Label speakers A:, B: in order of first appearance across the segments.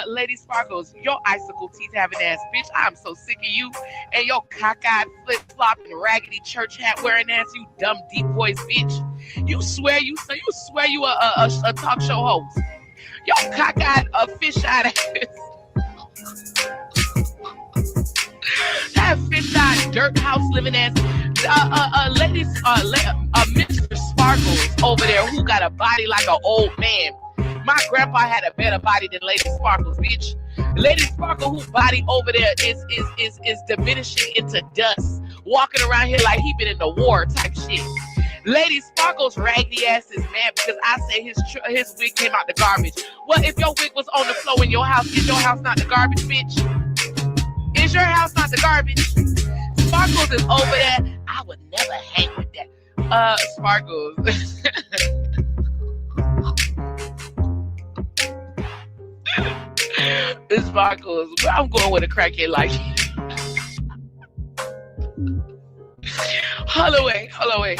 A: Lady Sparkles, your icicle teeth having ass bitch. I'm so sick of you and your cockeyed flip flopping raggedy church hat wearing ass, you dumb deep voice bitch. You swear you a talk show host. Your cockeyed fish-eyed ass. That fish-eyed dirt house living ass. Mr. Sparkles over there who got a body like an old man. My grandpa had a better body than Lady Sparkles, bitch. Lady Sparkle, whose body over there is diminishing into dust, walking around here like he been in the war type shit. Lady Sparkle's raggedy ass is mad because I say his wig came out the garbage. Well, if your wig was on the floor in your house, is your house not the garbage, bitch? Is your house not the garbage? Sparkles is over there. I would never hang with that. Sparkles. This Sparkles. I'm going with a crackhead like Holloway.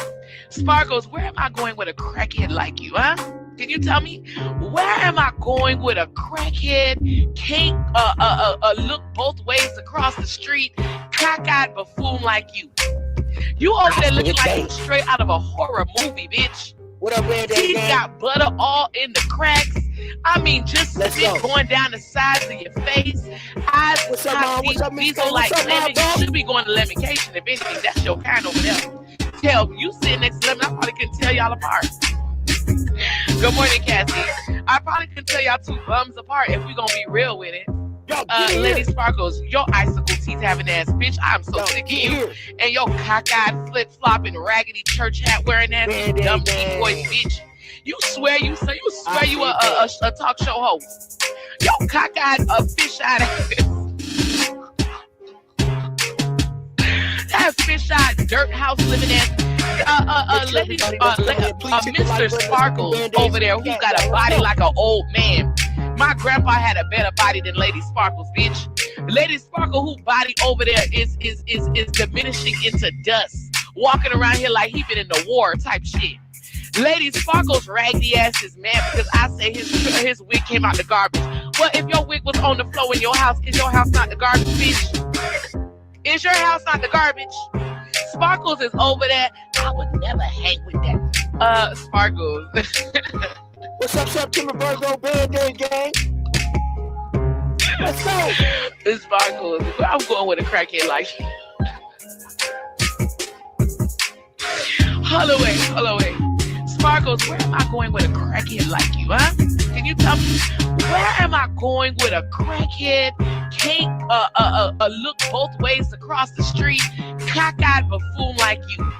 A: Sparkles, where am I going with a crackhead like you, huh? Can you tell me? Where am I going with a crackhead, can't look both ways across the street, cockeyed buffoon like you? You over there looking like you straight out of a horror movie, bitch.
B: What up, Red?
A: Teeth got butter all in the cracks. I mean, just spit going down the sides of your face. Eyes cocked deep, diesel like lemon. You should be going to lemoncation. If anything, that's your kind over there. Tell me, you sitting next to lemon, I probably couldn't tell y'all apart. Good morning, Cassie. I probably couldn't tell y'all two bums apart if we gonna be real with it. Lady Sparkles, your icicle teeth having ass bitch. I'm so sick of you and your cockeyed flip flopping raggedy church hat wearing ass, you dumb deep voice bitch. You swear you a talk show host. Your cockeyed fish-eyed ass. That fish-eyed dirt house living ass. Mr. Sparkles over there who got a body like an old man. My grandpa had a better body than Lady Sparkles, bitch. Lady Sparkle, whose body over there is diminishing into dust, walking around here like he been in the war type shit. Lady Sparkle's raggedy ass is mad because I say his wig came out the garbage. Well, if your wig was on the floor in your house, is your house not the garbage, bitch? Is your house not the garbage? Sparkles is over there. I would never hang with that. Sparkles.
B: What's up, September Virgo Band Day gang? Let's go.
A: It's Sparkles. I'm going with a crackhead like Holloway. Sparkles, where am I going with a crackhead like you, huh? Can you tell me? Where am I going with a crackhead, can't look both ways across the street, cockeyed buffoon like you?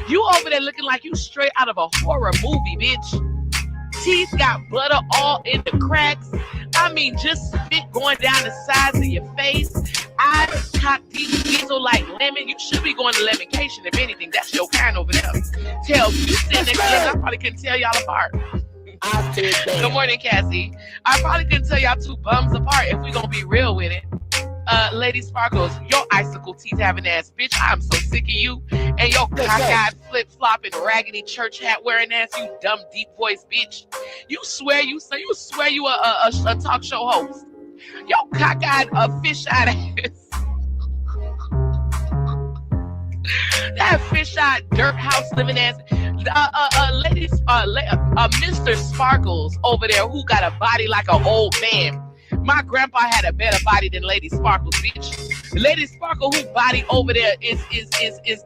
A: You over there looking like you straight out of a horror movie, bitch. Teeth got butter all in the cracks. I mean, just spit going down the sides of your face. Eyes cocked deep, diesel like lemon. You should be going to lemoncation. If anything, that's your kind over there. Tell me, you sitting next to lemon, I probably couldn't tell y'all apart. Good morning, Cassie. I probably couldn't tell y'all two bums apart if we gonna be real with it. Lady Sparkles, your icicle teeth having ass bitch. I'm so sick of you and your cockeyed flip flopping raggedy church hat wearing ass, you dumb deep voice bitch. You swear you a talk show host. Your cockeyed fish-eyed ass. That fish-eyed dirt house living ass. Mr. Sparkles over there who got a body like an old man. My grandpa had a better body than Lady Sparkles, bitch. Lady Sparkle, whose body over there is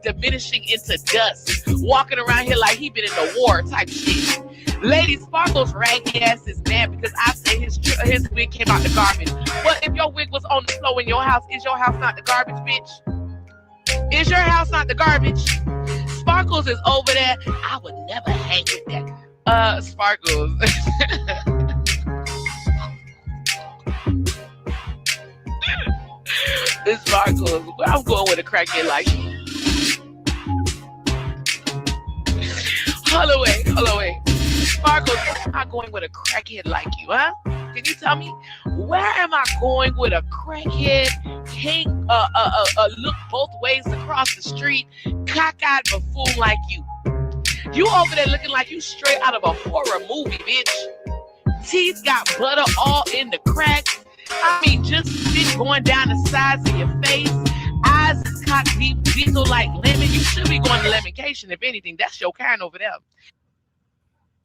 A: diminishing into dust, walking around here like he been in the war type shit. Lady Sparkle's raggedy ass is mad because I say his wig came out the garbage. But if your wig was on the floor in your house, is your house not the garbage, bitch? Is your house not the garbage? Sparkles is over there. I would never hang with that. Sparkles. This Sparkles. I'm going with a crackhead like Holloway. Sparkles, where am I going with a crackhead like you, huh? Can you tell me? Where am I going with a crackhead, can't look both ways across the street, cockeyed buffoon like you? You over there looking like you straight out of a horror movie, bitch. teeth got butter all in the cracks. I mean, just spit going down the sides of your face. Eyes is cocked deep, diesel like lemon. You should be going to lemoncation, if anything. That's your kind over there.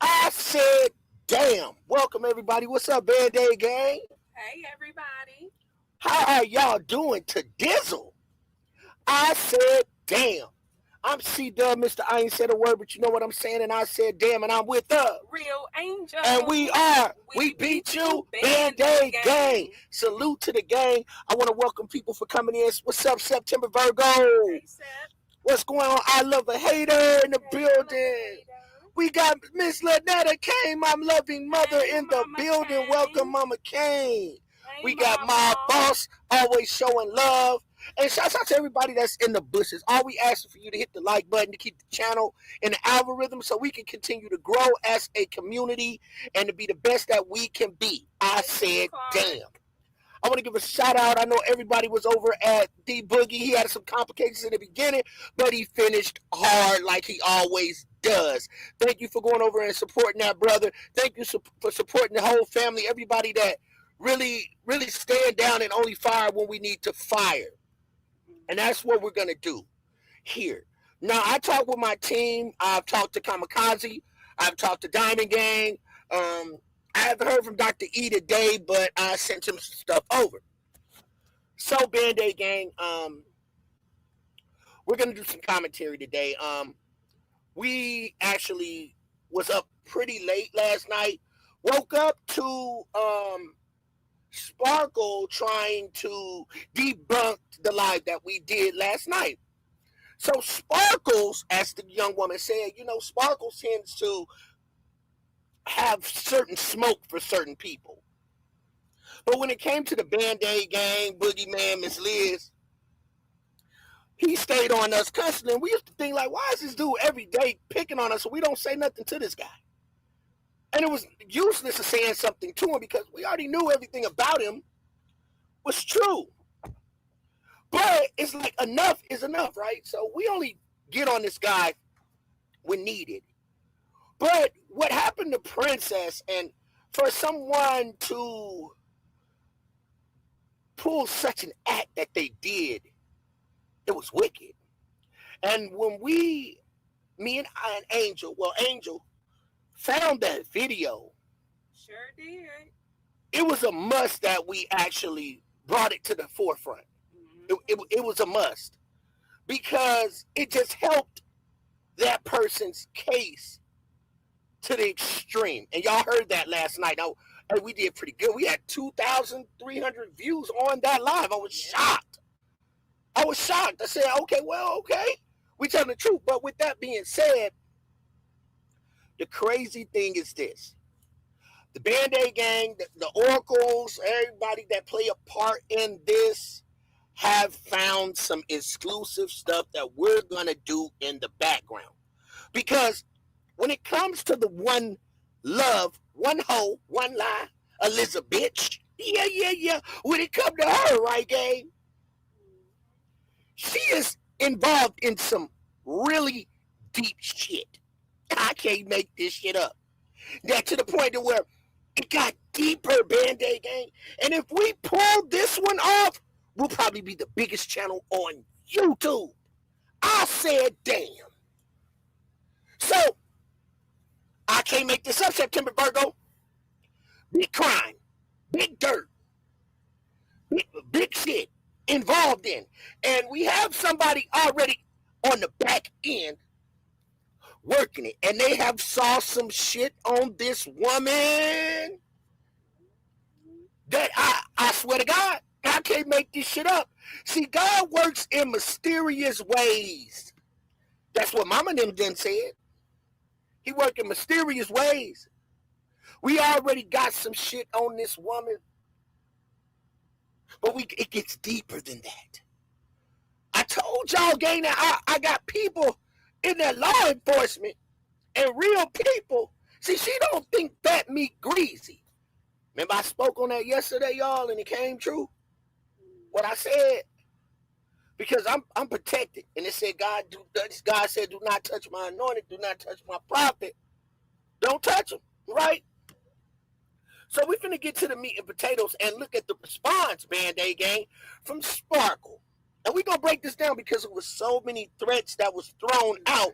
B: I said, damn. Welcome, everybody. What's up, Band-Aid gang?
C: Hey, everybody.
B: How are y'all doing to Dizzle? I said, damn. I'm C-Dub, Mr. I ain't said a word, but you know what I'm saying, and I said, damn, and I'm with the
C: Real Angel.
B: And we are, we beat you, Band-Aid gang. Salute to the gang. I want to welcome people for coming in. What's up, September Virgo?
C: Hey, Sep.
B: What's going on? I love a hater in the building. We got Miss Lynetta Kane, my loving mother, in the
C: Mama
B: building.
C: Kane.
B: Welcome, Mama Kane.
C: Hey,
B: We got my
C: Mama.
B: boss, always showing love. And shouts out to everybody that's in the bushes. All we asking for you to hit the like button to keep the channel in the algorithm so we can continue to grow as a community and to be the best that we can be. I said, damn. I want to give a shout out. I know everybody was over at D Boogie. He had some complications in the beginning, but he finished hard like he always does. Thank you for going over and supporting that brother. Thank you for supporting the whole family, everybody that really stand down and only fire when we need to fire. And that's what we're going to do here. Now, I talked with my team. I've talked to Kamikaze. I've talked to Diamond Gang. I haven't heard from Dr. E today, but I sent him some stuff over. So, Band-Aid Gang, we're going to do some commentary today. We actually was up pretty late last night. Woke up to Sparkle trying to debunk the live that we did last night. So Sparkles, as the young woman said, Sparkles tends to have certain smoke for certain people. But when it came to the Band-Aid Gang, Boogeyman, Miss Liz, he stayed on us constantly. And we used to think, like, why is this dude every day picking on us so we don't say nothing to this guy? And it was useless of saying something to him because we already knew everything about him was true. But it's like enough is enough, right? So we only get on this guy when needed. But what happened to Princess, and for someone to pull such an act that they did, it was wicked. And when me and Angel, found that video.
C: Sure did.
B: It was a must that we actually brought it to the forefront. It was a must because it just helped that person's case to the extreme. And y'all heard that last night. Now, we did pretty good. We had 2,300 views on that live. I was shocked. I said, okay. We telling the truth. But with that being said, the crazy thing is this. The Band-Aid Gang, the Oracles, everybody that play a part in this have found some exclusive stuff that we're going to do in the background. Because when it comes to the one love, one hoe, one lie, Elizabeth, yeah. When it comes to her, right, gang? She is involved in some really deep shit. I can't make this shit up. Now, to the point to where it got deeper, Band-Aid Gang. And if we pull this one off, we'll probably be the biggest channel on YouTube. I said, damn. So, I can't make this up, September Virgo. Big crime, big dirt, big shit involved in. And we have somebody already on the back end working it, and they have saw some shit on this woman that I swear to God, I can't make this shit up. See, God works in mysterious ways. That's what Mama and them done said. He worked in mysterious ways. We already got some shit on this woman, but it gets deeper than that. I told y'all, gang, that I got people in that law enforcement and real people. See, she don't think fat meat greasy. Remember I spoke on that yesterday, y'all, and it came true. What I said, because I'm protected, and it said God said, do not touch my anointed, do not touch my prophet. Don't touch him, right? So we're finna get to the meat and potatoes and look at the response, Band-Aid Gang, from Sparkle. And we're gonna break this down because it was so many threats that was thrown out,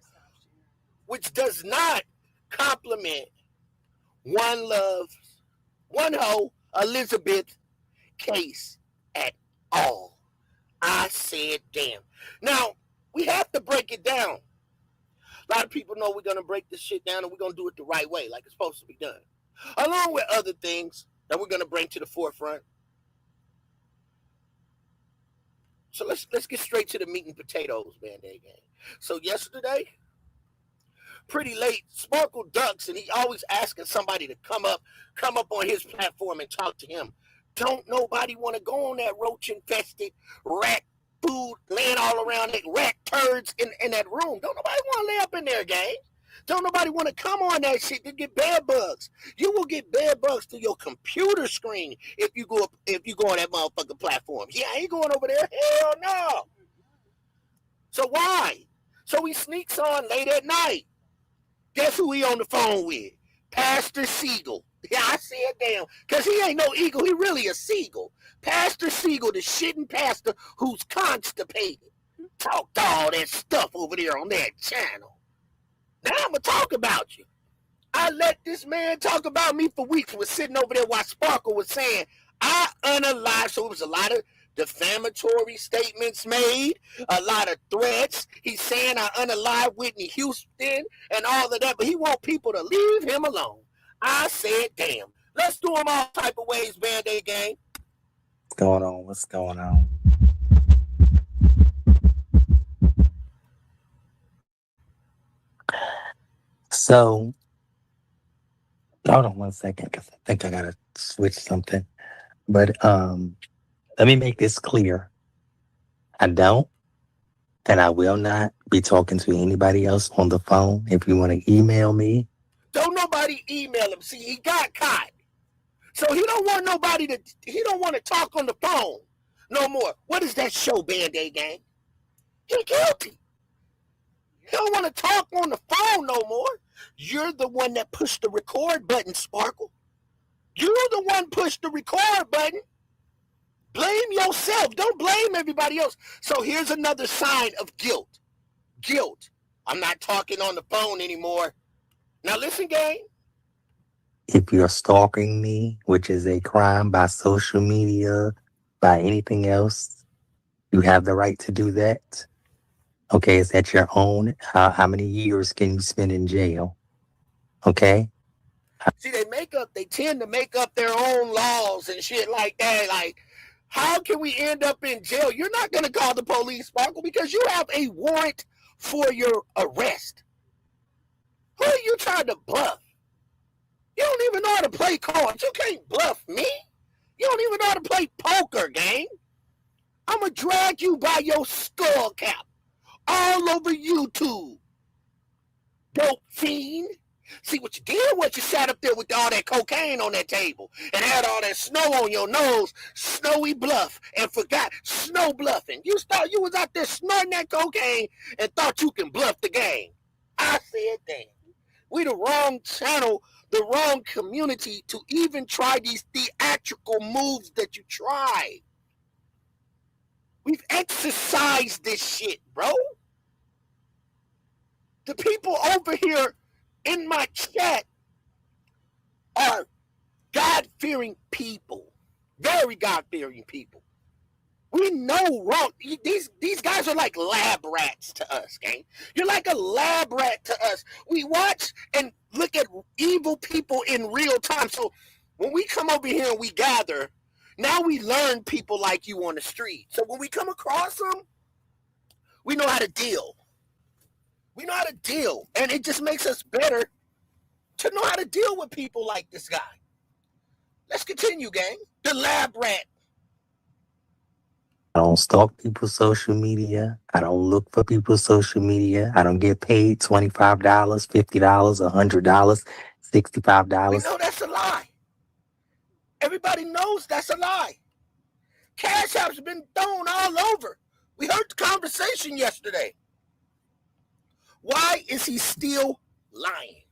B: which does not compliment One Love, One Ho, Elizabeth case at all. I said, damn. Now, we have to break it down. A lot of people know we're going to break this shit down and we're going to do it the right way, like it's supposed to be done. Along with other things that we're going to bring to the forefront. So let's get straight to the meat and potatoes, Band-Aid Gang. So yesterday, pretty late, Sparkle ducks, and he always asking somebody to come up on his platform and talk to him. Don't nobody want to go on that roach-infested rat food laying all around it, rat turds in that room. Don't nobody want to lay up in there, gang. Don't nobody want to come on that shit to get bed bugs. You will get bed bugs through your computer screen if you go on that motherfucking platform. Yeah, I ain't going over there. Hell no. So why? So he sneaks on late at night. Guess who he on the phone with? Pastor Siegel. Yeah, I said damn, because he ain't no eagle. He really a seagull. Pastor Siegel, the shitting pastor who's constipated. Talked all that stuff over there on that channel. Now I'm going to talk about you. I let this man talk about me for weeks. Was sitting over there while Sparkle was saying, I unalive. So it was a lot of defamatory statements made, a lot of threats. He's saying I unalive Whitney Houston and all of that, but he want people to leave him alone. I said, damn. Let's do them all type of ways, Band-Aid Gang.
D: What's going on? So, hold on 1 second, because I think I gotta switch something. But let me make this clear. I don't, and I will not be talking to anybody else on the phone. If you want to email me,
B: don't nobody email him. See, he got caught. So he don't want to talk on the phone no more. What is that show, Band-Aid Gang? He guilty. He don't want to talk on the phone no more. You're the one that pushed the record button, Sparkle. You're the one pushed the record button. Blame yourself. Don't blame everybody else. So here's another sign of guilt. Guilt. I'm not talking on the phone anymore. Now listen, gang.
D: if you're stalking me, which is a crime by social media, by anything else, you have the right to do that. Okay, it's at your own. How many years can you spend in jail? Okay.
B: See, they tend to make up their own laws and shit like that. Like, how can we end up in jail? You're not going to call the police, Sparkle, because you have a warrant for your arrest. Who are you trying to bluff? You don't even know how to play cards. You can't bluff me. You don't even know how to play poker, gang. I'm going to drag you by your skull cap all over YouTube. Dope fiend. See what you did? What you sat up there with all that cocaine on that table and had all that snow on your nose, snowy bluff, and forgot snow bluffing. You thought you was out there snorting that cocaine and thought you can bluff the game. I said, damn, we the wrong channel, the wrong community to even try these theatrical moves that you tried. We've exercised this shit, bro. The people over here in my chat are God-fearing people. Very God-fearing people. We know wrong. These guys are like lab rats to us, gang. You're like a lab rat to us. We watch and look at evil people in real time. So when we come over here and we gather, now we learn people like you on the street. So when we come across them, we know how to deal. We know how to deal. And it just makes us better to know how to deal with people like this guy. Let's continue, gang. The lab rat.
D: I don't stalk people's social media. I don't look for people's social media. I don't get paid $25, $50, $100, $65.
B: We know that's a lie. Everybody knows that's a lie. Cash App's been thrown all over. We heard the conversation yesterday. Why is he still lying?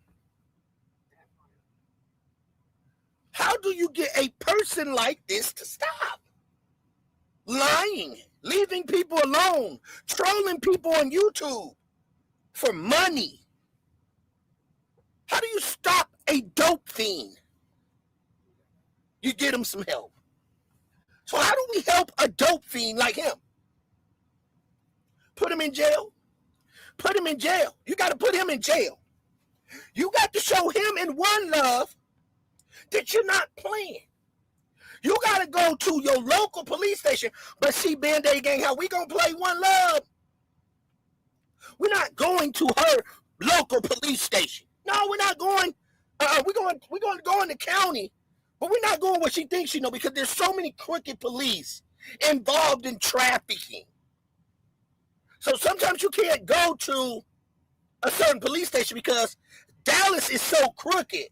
B: How How do you get a person like this to stop? Lying, leaving people alone, trolling people on YouTube for money. How do you stop a dope fiend? You get him some help. So how do we help a dope fiend like him? Put him in jail? Put him in jail. You got to put him in jail. You got to show him in One Love that you're not playing. You got to go to your local police station. But see, Band-Aid Gang, how we going to play One Love? We're not going to her local police station. No, we're not going. We're going to go in the county, but we're not going where she thinks she know, because there's so many crooked police involved in trafficking. So sometimes you can't go to a certain police station because Dallas is so crooked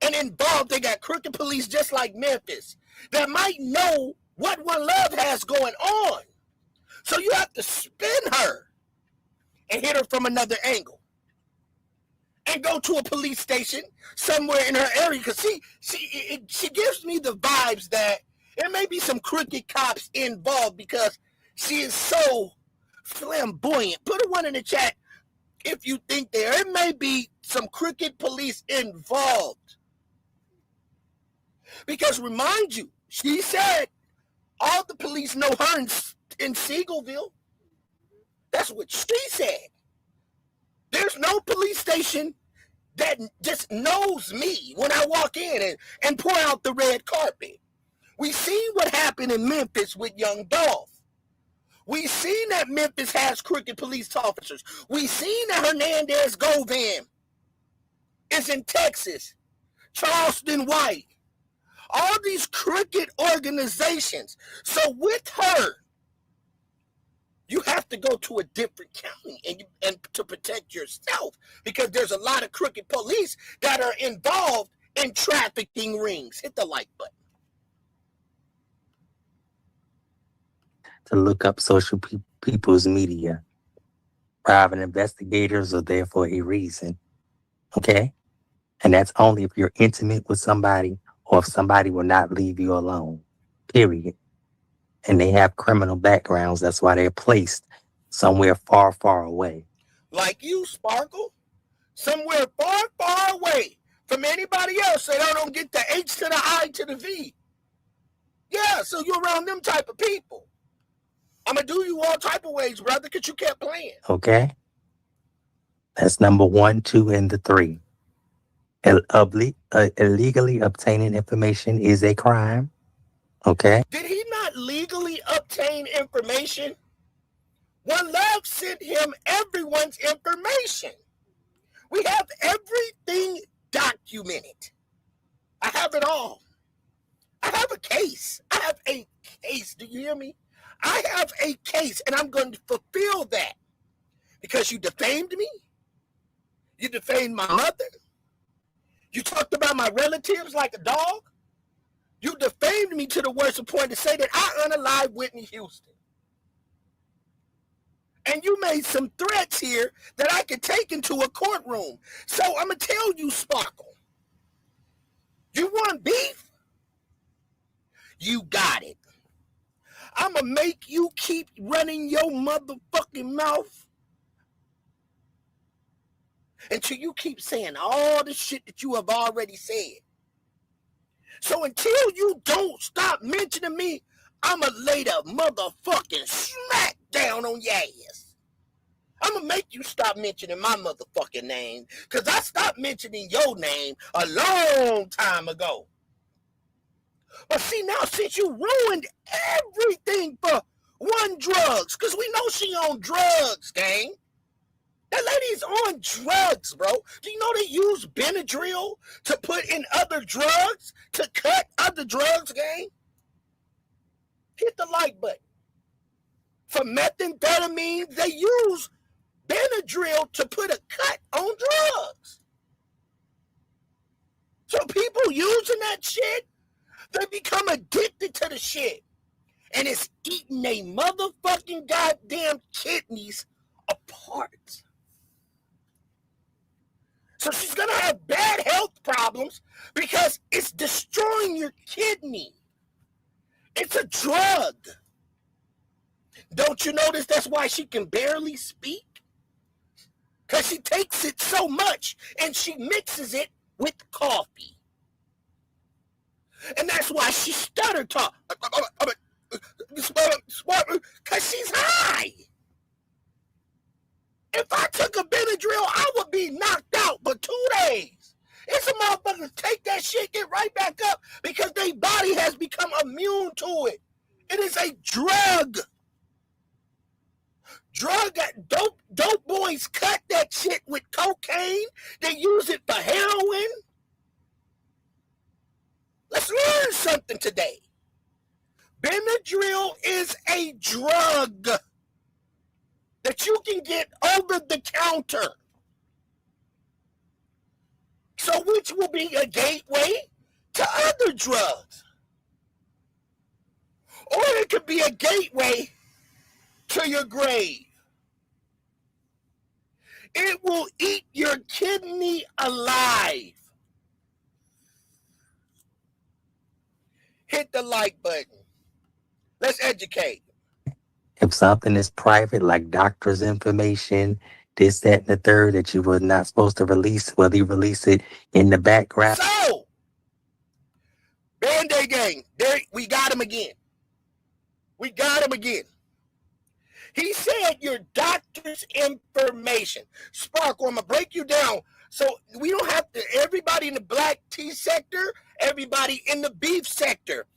B: and involved. They got crooked police just like Memphis that might know what One Love has going on. So you have to spin her and hit her from another angle and go to a police station somewhere in her area. Because she gives me the vibes that there may be some crooked cops involved because she is so flamboyant. Put a one in the chat if you think there may be some crooked police involved. Because remind you, she said all the police know her in Seagoville. That's what she said. There's no police station that just knows me when I walk in and pour out the red carpet. We seen what happened in Memphis with Young Dolph. We seen that Memphis has crooked police officers. We seen that Hernandez Govan is in Texas. Charleston White. All these crooked organizations. So with her, you have to go to a different county and to protect yourself, because there's a lot of crooked police that are involved in trafficking rings. Hit the like button.
D: To look up social people's media. Private investigators are there for a reason. Okay? And that's only if you're intimate with somebody or if somebody will not leave you alone. Period. And they have criminal backgrounds. That's why they're placed somewhere far, far away.
B: Like you, Sparkle. Somewhere far, far away from anybody else. They don't get the H to the I to the V. Yeah, so you're around them type of people. I'm going to do you all type of ways, brother, because you kept playing.
D: Okay? That's number 1, 2, and the 3. Illegally obtaining information is a crime. Okay?
B: Did he not legally obtain information? One Love sent him everyone's information. We have everything documented. I have it all. I have a case. I have a case. Do you hear me? I have a case, and I'm going to fulfill that because you defamed me. You defamed my mother. You talked about my relatives like a dog. You defamed me to the worst point to say that I unalived Whitney Houston. And you made some threats here that I could take into a courtroom. So I'm going to tell you, Sparkle, you want beef? You got it. I'm going to make you keep running your motherfucking mouth until you keep saying all the shit that you have already said. So until you don't stop mentioning me, I'm going to lay the motherfucking smack down on your ass. I'm going to make you stop mentioning my motherfucking name, because I stopped mentioning your name a long time ago. But see, now since you ruined everything for One Drugs, because we know she on drugs, gang. That lady's on drugs, bro. Do you know they use Benadryl to put in other drugs, to cut other drugs, gang? Hit the like button. For methamphetamine, they use Benadryl to put a cut on drugs. So people using that shit, they become addicted to the shit. And it's eating their motherfucking goddamn kidneys apart. So she's going to have bad health problems problems because it's destroying your kidney. It's a drug. Don't you notice that's why she can barely speak? Because she takes it so much and she mixes it with coffee. And that's why she stuttered talk. Because she's high. If I took a Benadryl, I would be knocked out for 2 days. It's a motherfucker take that shit, get right back up because their body has become immune to it. It is a drug. Dope boys cut that shit with cocaine. They use it for heroin. Let's learn something today. Benadryl is a drug that you can get over the counter. So which will be a gateway to other drugs. Or it could be a gateway to your grave. It will eat your kidney alive. Hit the like button. Let's educate.
D: If something is private, like doctor's information, this, that, and the third, that you were not supposed to release, whether you release it in the background.
B: So, Band-Aid gang, there we got him again. We got him again. He said your doctor's information. Sparkle, I'm going to break you down. So we don't have to, everybody in the black tea sector, everybody in the beef sector,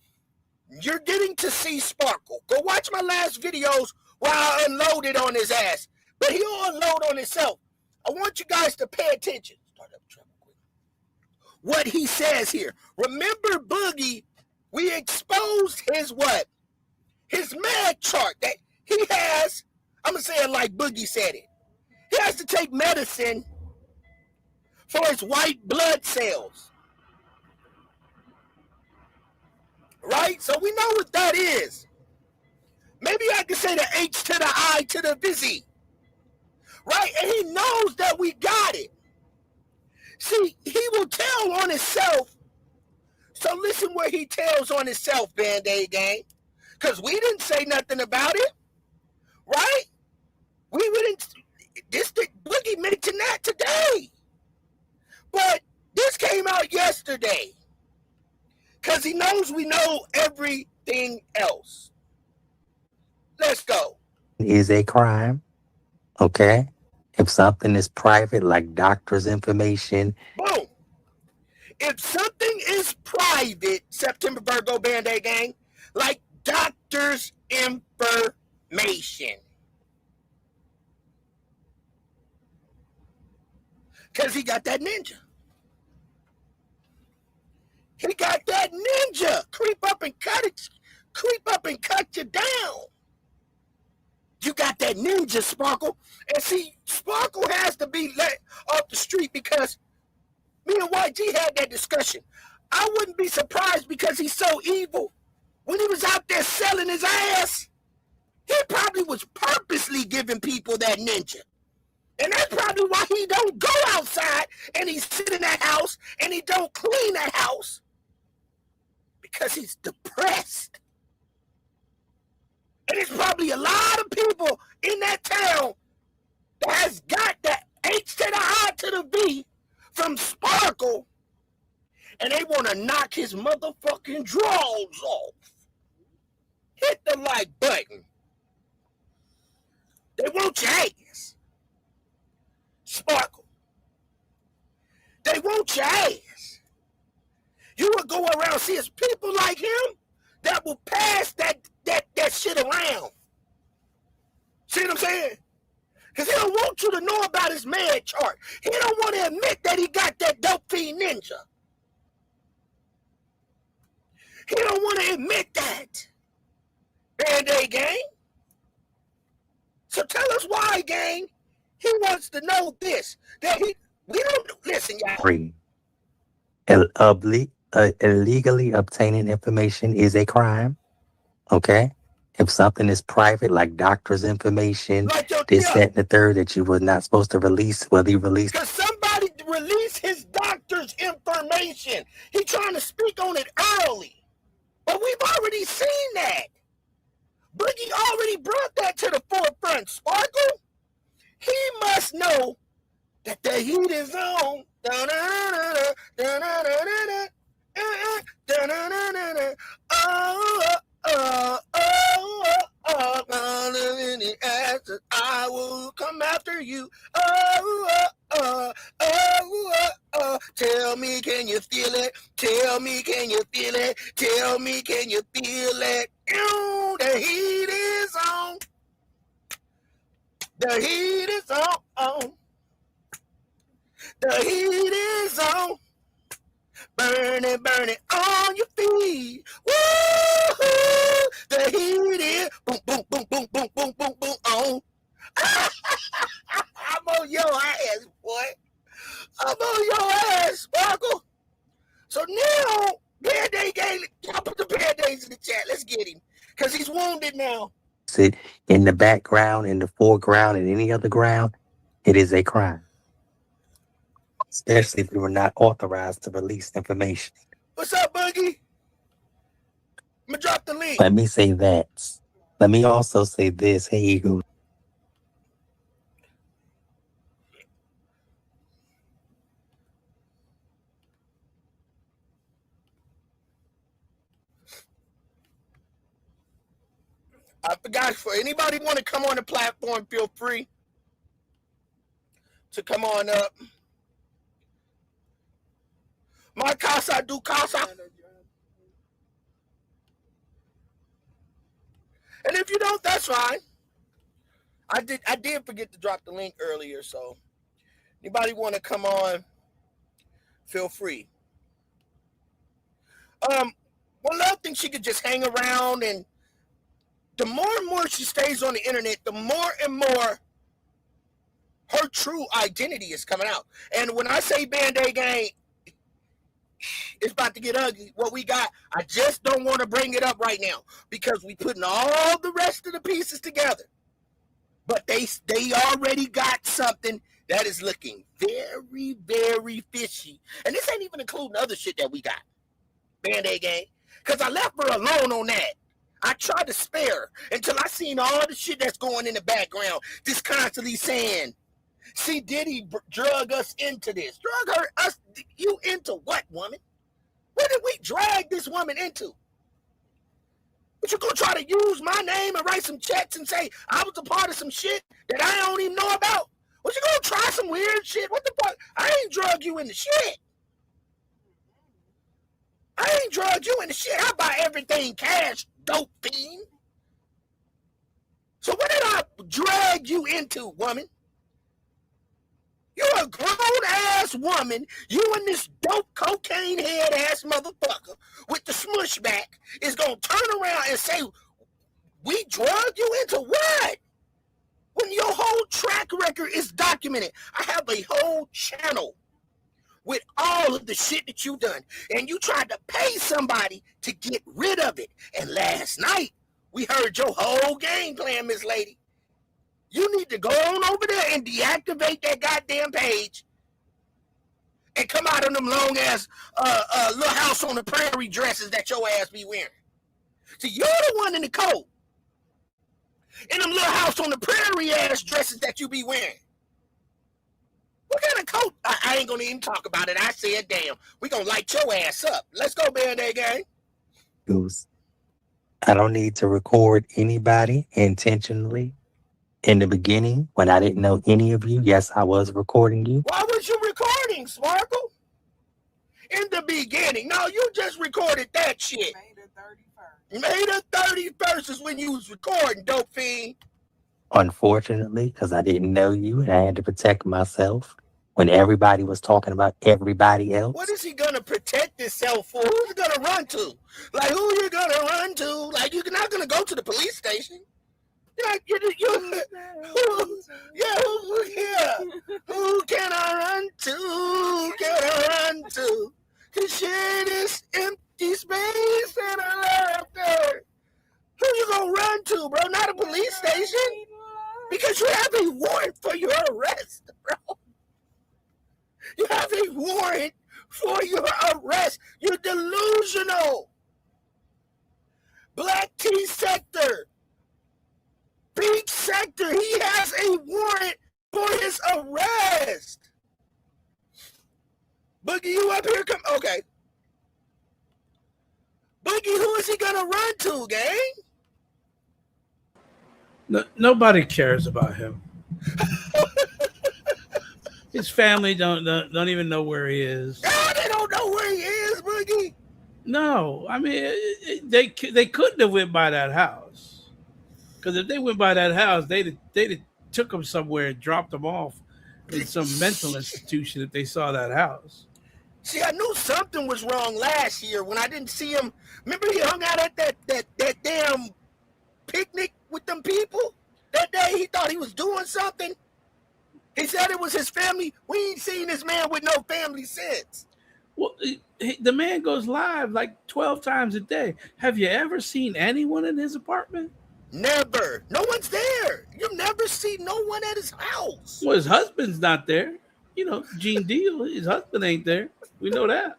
B: you're getting to see Sparkle. Go watch my last videos where I unloaded on his ass. But he'll unload on himself. I want you guys to pay attention. What he says here. Remember Boogie, we exposed his what? His med chart that he has. I'm going to say it like Boogie said it. He has to take medicine for his white blood cells. Right? So we know what that is. Maybe I can say the H to the I to the busy. Right? And he knows that we got it. See, he will tell on himself. So listen where he tells on himself, Band-Aid gang. Because we didn't say nothing about it. Right? We wouldn't. Boogie mentioned that today. But this came out yesterday. Because he knows we know everything else. Let's go.
D: Is a crime. Okay? If something is private, like doctor's information.
B: Boom. If something is private, September Virgo Band-Aid gang, like doctor's information. Because he got that ninja. He got that ninja. Creep up and cut you down. You got that ninja, Sparkle. And see, Sparkle has to be let off the street because me and YG had that discussion. I wouldn't be surprised because he's so evil. When he was out there selling his ass, he probably was purposely giving people that ninja. And that's probably why he don't go outside and he sit in that house and he don't clean that house. Because he's depressed. And there's probably a lot of people in that town that has got that H to the I to the V from Sparkle, and they want to knock his motherfucking drawers off. Hit the like button. They want your ass. Sparkle. They want your ass. You would go around, see, it's people like him that will pass that shit around. See what I'm saying? Because he don't want you to know about his med chart. He don't want to admit that he got that dope fiend ninja. He don't want to admit that. Band-Aid gang. So tell us why, gang. He wants to know this. That we don't, listen, y'all.
D: Free. Illegally obtaining information is a crime. Okay? If something is private, like doctor's information,
B: Like
D: this, that, and the third, that you were not supposed to release, whether you release.
B: Because somebody released his doctor's doctor's information. He trying to speak on it early. But we've already seen that. Boogie already brought that to the forefront. Sparkle, he must know that the heat is on. I will come after you. Tell me, can you feel it? Tell me, can you feel it? Tell me, can you feel it? The heat is on. The heat is on. The heat is on. Burn it on your feet. Woo-hoo! The heat is boom, boom, boom, boom, boom, boom, boom, boom, on. I'm on your ass, boy. I'm on your ass, Sparkle. So now, Band-Aid Gang, y'all put the Band-Aids in the chat. Let's get him. Because he's wounded now.
D: Sit in the background, in the foreground, and any other ground, it is a crime. Especially if you were not authorized to release information.
B: What's up, Boogie? I'm going to drop the link.
D: Let me say that. Let me also say this. Hey, Eagle.
B: I forgot, for anybody want to come on the platform, feel free to come on up. My casa do casa. And if you don't, that's fine. I did forget to drop the link earlier, so anybody want to come on, feel free. One other thing, she could just hang around, and the more and more she stays on the internet, the more and more her true identity is coming out. And when I say Band-Aid Gang, it's about to get ugly. What we got, I just don't want to bring it up right now because we putting all the rest of the pieces together. But they already got something that is looking very, very fishy. And this ain't even including other shit that we got. Band-Aid Gang. Because I left her alone on that. I tried to spare her until I seen all the shit that's going in the background. Just constantly saying, see, Diddy drug us into this. Drug her, us, you into what, woman? What did we drag this woman into? But you gonna try to use my name and write some checks and say I was a part of some shit that I don't even know about? What, you gonna try some weird shit? What the fuck? I ain't drug you into shit. I ain't drug you into shit. I buy everything cash, dope fiend. So what did I drag you into, woman? You're a grown-ass woman. You and this dope cocaine head-ass motherfucker with the smush back is going to turn around and say, we drug you into what? When your whole track record is documented. I have a whole channel with all of the shit that you done. And you tried to pay somebody to get rid of it. And last night, we heard your whole game plan, Miss Lady. You need to go on over there and deactivate that goddamn page and come out of them long-ass little house on the prairie dresses that your ass be wearing. See, you're the one in the coat. In them little house on the prairie ass dresses that you be wearing. What kind of coat? I ain't gonna even talk about it. I said, damn, we gonna light your ass up. Let's go, Band-Aid Gang.
D: Goose. I don't need to record anybody intentionally. In the beginning, when I didn't know any of you, yes, I was recording you.
B: Why was you recording, Sparkle? In the beginning. No, you just recorded that shit. May the 31st is when you was recording, dope fiend.
D: Unfortunately, because I didn't know you and I had to protect myself when everybody was talking about everybody else.
B: What is he going to protect himself for? Who's he going to run to? Like, who you going to run to? Like, you're not going to go to the police station. Who can I run to? Who can I run to? To share this empty space that I left there. Who you gonna run to, bro? Not a police station. Because you have a warrant for your arrest, bro. You have a warrant for your arrest. You're delusional. Black T sector, beach sector, he has a warrant for his arrest. Boogie, you up here? Come, okay. Boogie, who is he gonna run to, gang?
E: No, nobody cares about him. His family don't even know where he is.
B: Oh, they don't know where he is, Boogie.
E: No, I mean they couldn't have went by that house, because if they went by that house, they'd took him somewhere and dropped him off in some mental institution if they saw that house.
B: See, I knew something was wrong last year when I didn't see him. Remember, he hung out at that damn picnic with them people that day. He thought he was doing something. He said it was his family. We ain't seen this man with no family since.
E: Well, the man goes live like 12 times a day. Have you ever seen anyone in his apartment?
B: Never. No one's there. You'll never see no one at his house.
E: Well, his husband's not there. You know, Gene Deal, his husband ain't there. We know that.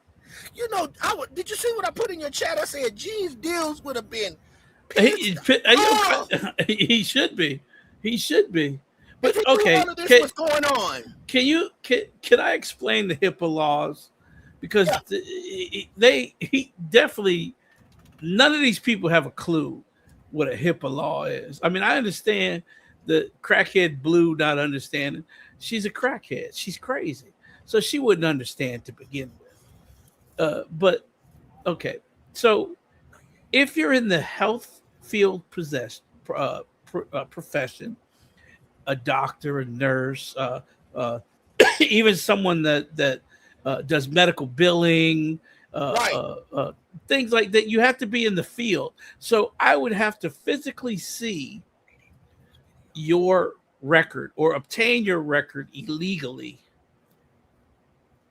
B: You know, did you see what I put in your chat? I said Gene's deals would have been
E: He should be. He should be. But okay,
B: all of this was going on.
E: Can I explain the HIPAA laws? Because he definitely, none of these people have a clue what a HIPAA law is. I mean, I understand the crackhead Blue not understanding. She's a crackhead. She's crazy. So she wouldn't understand to begin with. But okay, so if you're in the health field profession, a doctor, a nurse, even someone that does medical billing, things like that, you have to be in the field. So I would have to physically see your record or obtain your record illegally,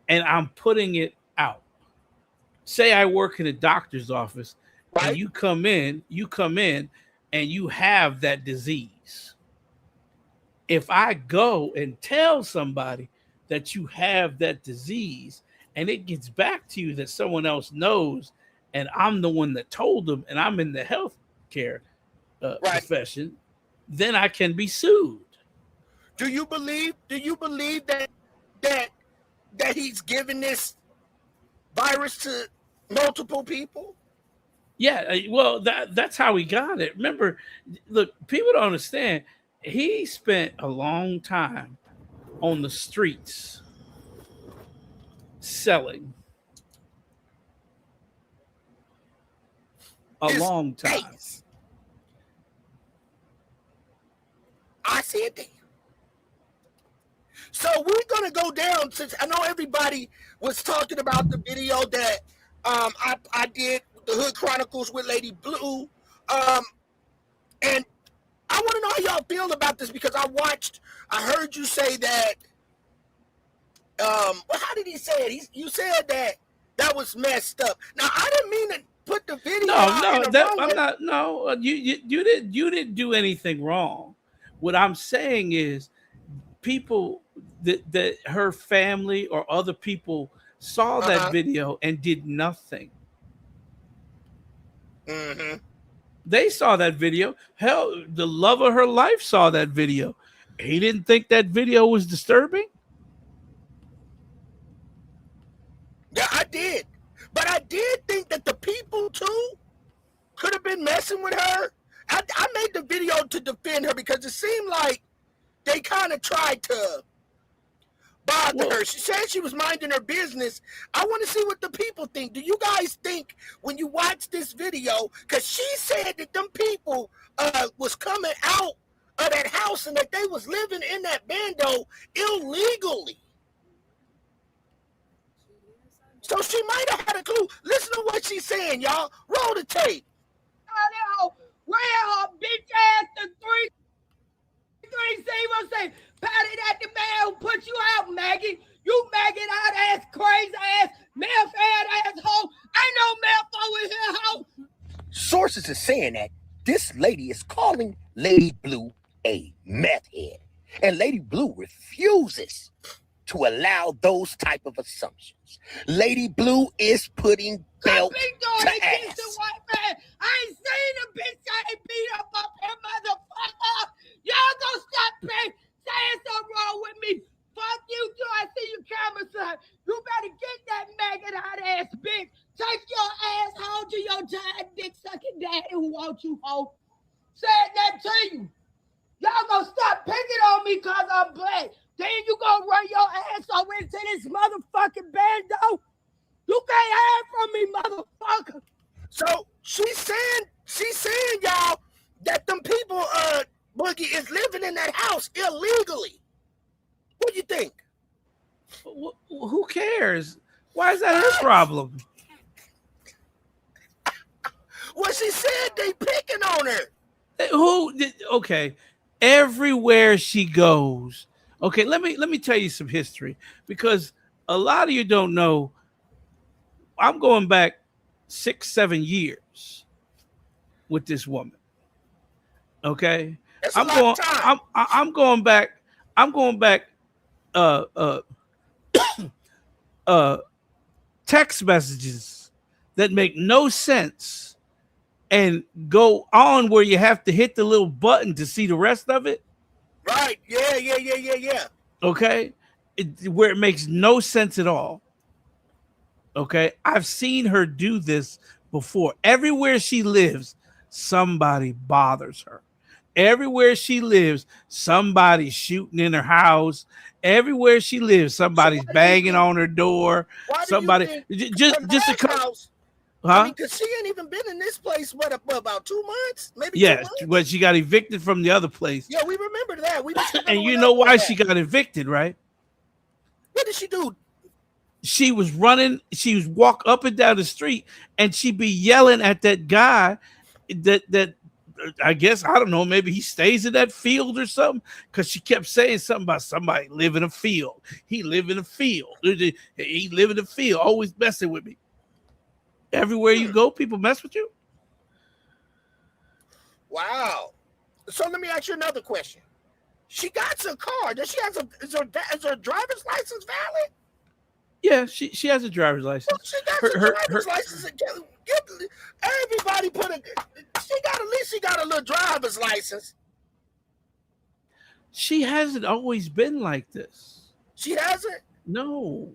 E: and I'm putting it out. Say I work in a doctor's office, and you come in and you have that disease. If I go and tell somebody that you have that disease and it gets back to you that someone else knows, and I'm the one that told them, and I'm in the healthcare profession, then I can be sued.
B: Do you believe that he's giving this virus to multiple people?
E: Yeah, well, that's how he got it. Remember, look, people don't understand. He spent a long time on the streets selling. A long time.
B: Days. I said damn. So we're gonna go down, since I know everybody was talking about the video that I did, the Hood Chronicles with Lady Blue, and I want to know how y'all feel about this, because I heard you say that. Well, how did he say it? You said that was messed up. Now I didn't mean to put the video.
E: You didn't do anything wrong. What I'm saying is, people that her family or other people saw that video and did nothing.
B: Mm-hmm.
E: They saw that video. Hell, the love of her life saw that video. He didn't think that video was disturbing.
B: Yeah, I did. But I did think that the people, too, could have been messing with her. I made the video to defend her because it seemed like they kind of tried to bother her. She said she was minding her business. I want to see what the people think. Do you guys think, when you watch this video, because she said that them people was coming out of that house and that they was living in that bando illegally. So she might have had a clue. Listen to what she's saying, y'all. Roll the tape.
F: Ran her bitch ass to 3 C say, Patty, that the man who put you out, Maggie. You maggot out ass, crazy ass, meth ass hoe. Ain't no meth over here, hoe.
B: Sources are saying that this lady is calling Lady Blue a meth head, and Lady Blue refuses to allow those type of assumptions. Lady Blue is putting belt to ass.
F: I ain't seen a bitch that ain't beat up her motherfucker. Y'all gonna stop saying something wrong with me. Fuck you too. I see your camera, son. You better get that maggot out ass bitch. Take your ass home to your giant dick sucking daddy who wants you home. Said that to you. Y'all gonna stop picking on me because I'm black. Then you gonna run your ass over into this motherfucking bando. You can't hide from me, motherfucker.
B: So she's saying, y'all, that them people, Boogie, is living in that house illegally. What do you think?
E: Who cares? Why is that her problem?
B: Well, she said they picking on her.
E: Okay, everywhere she goes. Okay, let me tell you some history, because a lot of you don't know. I'm going back 6-7 years with this woman. Okay,
B: That's a lot of time.
E: I'm going back. Text messages that make no sense and go on where you have to hit the little button to see the rest of it.
B: Right. Yeah.
E: Okay. Where it makes no sense at all. Okay. I've seen her do this before. Everywhere she lives, somebody bothers her. Everywhere she lives, somebody's shooting in her house. Everywhere she lives, somebody's banging on her door. Somebody just a house. Huh?
B: I mean, because she ain't even been in this place, about 2 months? Maybe 2 months?
E: But she got evicted from the other place.
B: Yeah, we remember that.
E: And you know why she got evicted, right?
B: What did she do?
E: She was walk up and down the street, and she'd be yelling at that guy that I guess, I don't know, maybe he stays in that field or something, because she kept saying something about somebody live in a field. He live in a field. He live in a field, always messing with me. Everywhere you go, people mess with you.
B: Wow. So let me ask you another question. She got a car. Does she have is her driver's license valid?
E: Yeah, she has a driver's license.
B: Well, she got her driver's license. Everybody at least she got a little driver's license.
E: She hasn't always been like this.
B: She hasn't?
E: No.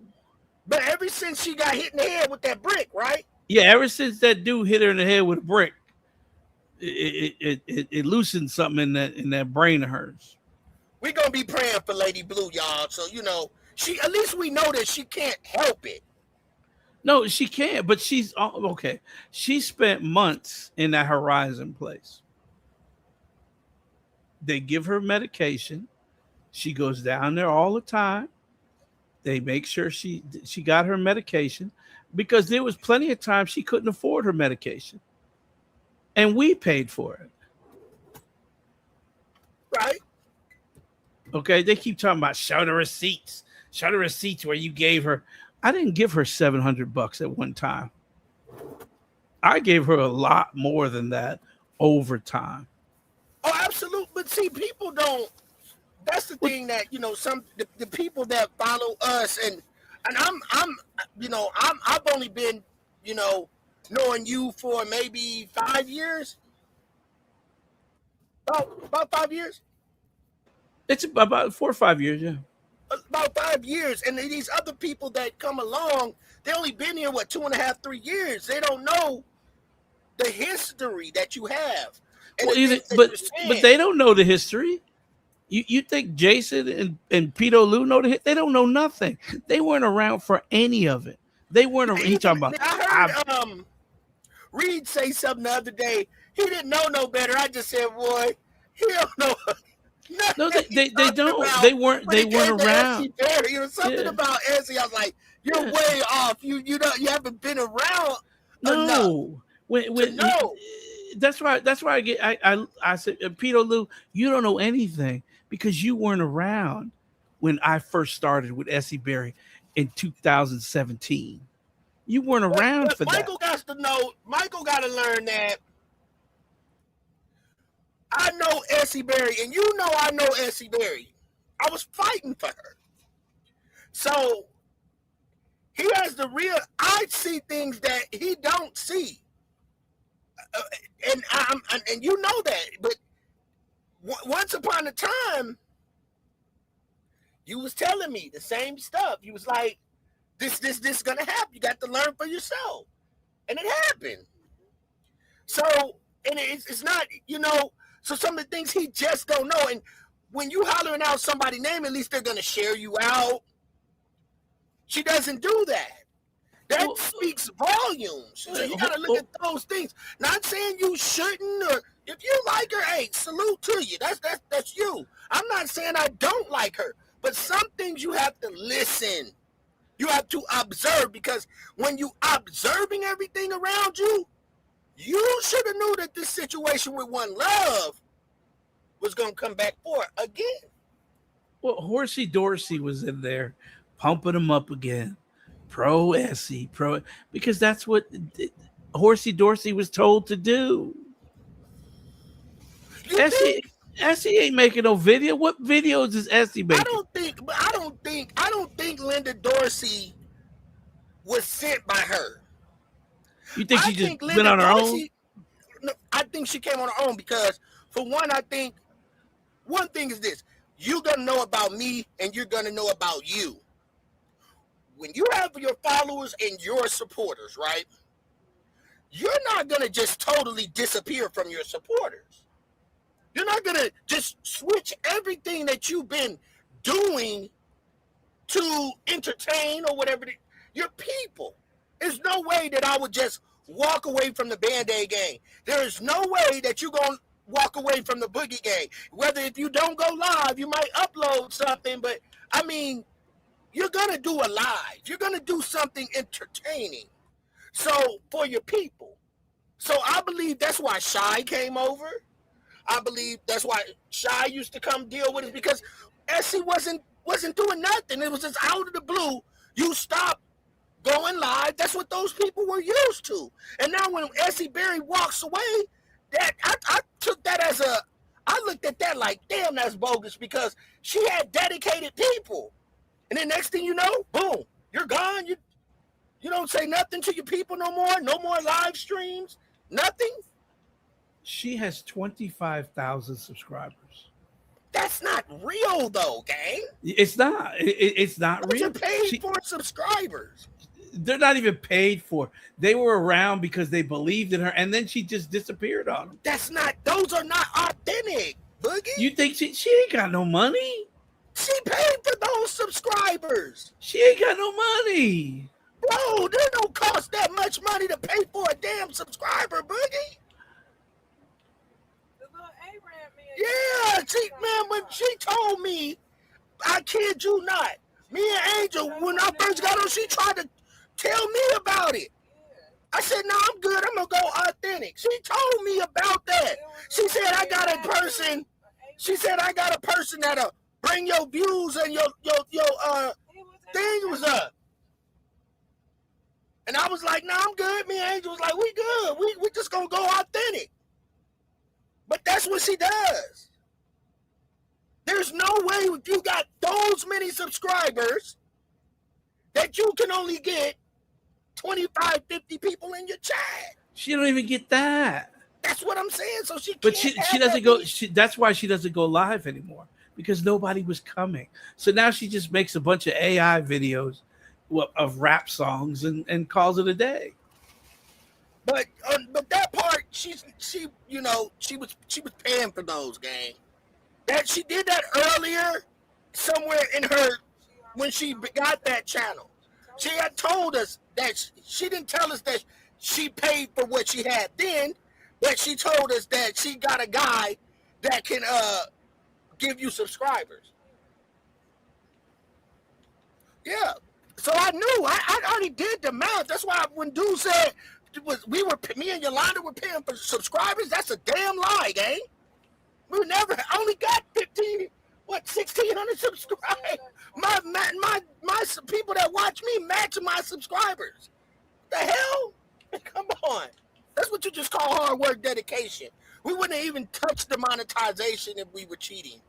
B: But ever since she got hit in the head with that brick, right?
E: Yeah, ever since that dude hit her in the head with a brick, it loosened something in that brain of hers.
B: We're gonna be praying for Lady Blue, y'all. So she, at least we know that she can't help it.
E: No, she can't. But she's okay. She spent months in that Horizon place. They give her medication. She goes down there all the time. They make sure she got her medication, because there was plenty of times she couldn't afford her medication, and we paid for it.
B: Right.
E: Okay. They keep talking about show the receipts where you gave her. I didn't give her $700 at one time. I gave her a lot more than that over time. Oh,
B: absolutely. But see, people don't. That's the thing that the people that follow us, and I've only been knowing you for maybe 5 years. About 5 years.
E: It's about 4 or 5 years, yeah.
B: About 5 years, and these other people that come along, they only been here 2.5, 3 years. They don't know the history that you have.
E: But they don't know the history. You think Jason and Pito Lou know the hit? They don't know nothing. They weren't around for any of it. They weren't around. He talking about.
B: I heard Reed say something the other day. He didn't know no better. I just said, boy, he don't know.
E: No, they don't. They weren't around.
B: Something about Essie. I was like, you're way off. You haven't been around.
E: No.
B: No.
E: That's why I said, Pito Lou, you don't know anything, because you weren't around when I first started with Essie Berry in 2017. You weren't around for
B: Michael
E: that.
B: Got to know. Michael got to learn that. I know Essie Berry, and I know Essie Berry. I was fighting for her. So he has the real. I see things that he don't see, and you know that. But once upon a time, you was telling me the same stuff. You was like, this gonna happen. You got to learn for yourself, and it happened. So, and it's not, so some of the things he just don't know. And when you hollering out somebody's name, at least they're going to share you out. She doesn't do that. That speaks volumes. So you got to look at those things. Not saying you shouldn't, or if you like her, hey, salute to you. That's you. I'm not saying I don't like her, but some things you have to listen. You have to observe, because when you observing everything around you, you should have knew that this situation with One Love was going to come back for it again.
E: Well, Horsey Dorsey was in there pumping him up again. Pro Essie, because that's what Horsey Dorsey was told to do. Essie ain't making no video. What videos is Essie making?
B: I don't think Linda Dorsey was sent by her.
E: You think she just went on her own?
B: No, I think she came on her own because, for one, I think one thing is this: you're gonna know about me, and you're gonna know about you. When you have your followers and your supporters, right? You're not gonna just totally disappear from your supporters. You're not gonna just switch everything that you've been doing to entertain or whatever. Your people. There's no way that I would just walk away from the Band-Aid gang. There is no way that you're going to walk away from the Boogie gang. Whether if you don't go live, you might upload something, but I mean, you're going to do a live. You're going to do something entertaining. So, for your people. So, I believe that's why Shy came over. I believe that's why Shy used to come deal with it, because Essie wasn't doing nothing. It was just out of the blue. You stopped going live. That's what those people were used to. And now when Essie Berry walks away, that I took that as I looked at that like, damn, that's bogus, because she had dedicated people. And then next thing you know, boom, you're gone. You don't say nothing to your people no more. No more live streams. Nothing.
E: She has 25,000 subscribers.
B: That's not real though, gang.
E: It's not. It's not
B: Those
E: real.
B: are paid for subscribers.
E: They're not even paid for. They were around because they believed in her, and then she just disappeared on them.
B: Those are not authentic, Boogie.
E: You think she ain't got no money?
B: She paid for those subscribers.
E: She ain't got no money.
B: Bro, there don't cost that much money to pay for a damn subscriber, Boogie.
C: The little Arab man.
B: Yeah, man, when she told me, I kid you not, me and Angel, when I first got on, she tried to tell me about it. I said, no, I'm good. I'm going to go authentic. She told me about that. She said, I got a person that'll bring your views and your thing was up. And I was like, no, I'm good. Me and Angel was like, we good. We just going to go authentic. But that's what she does. There's no way if you got those many subscribers that you can only get 25, 50 people in your chat.
E: She don't even get that.
B: That's what I'm saying. So she
E: But she doesn't go. That's why she doesn't go live anymore, because nobody was coming. So now she just makes a bunch of AI videos of rap songs and calls it a day.
B: But that part, she was paying for those, gang. That she did that earlier somewhere in her when she got that channel. She had told us that she didn't tell us that she paid for what she had then, but she told us that she got a guy that can give you subscribers. Yeah. So I knew. I already did the math. That's why when dude said me and Yolanda were paying for subscribers, that's a damn lie, gang. We never only got 1,600 subscribers. My people that watch me match my subscribers. The hell? Come on. That's what you just call hard work, dedication. We wouldn't even touch the monetization if we were cheating.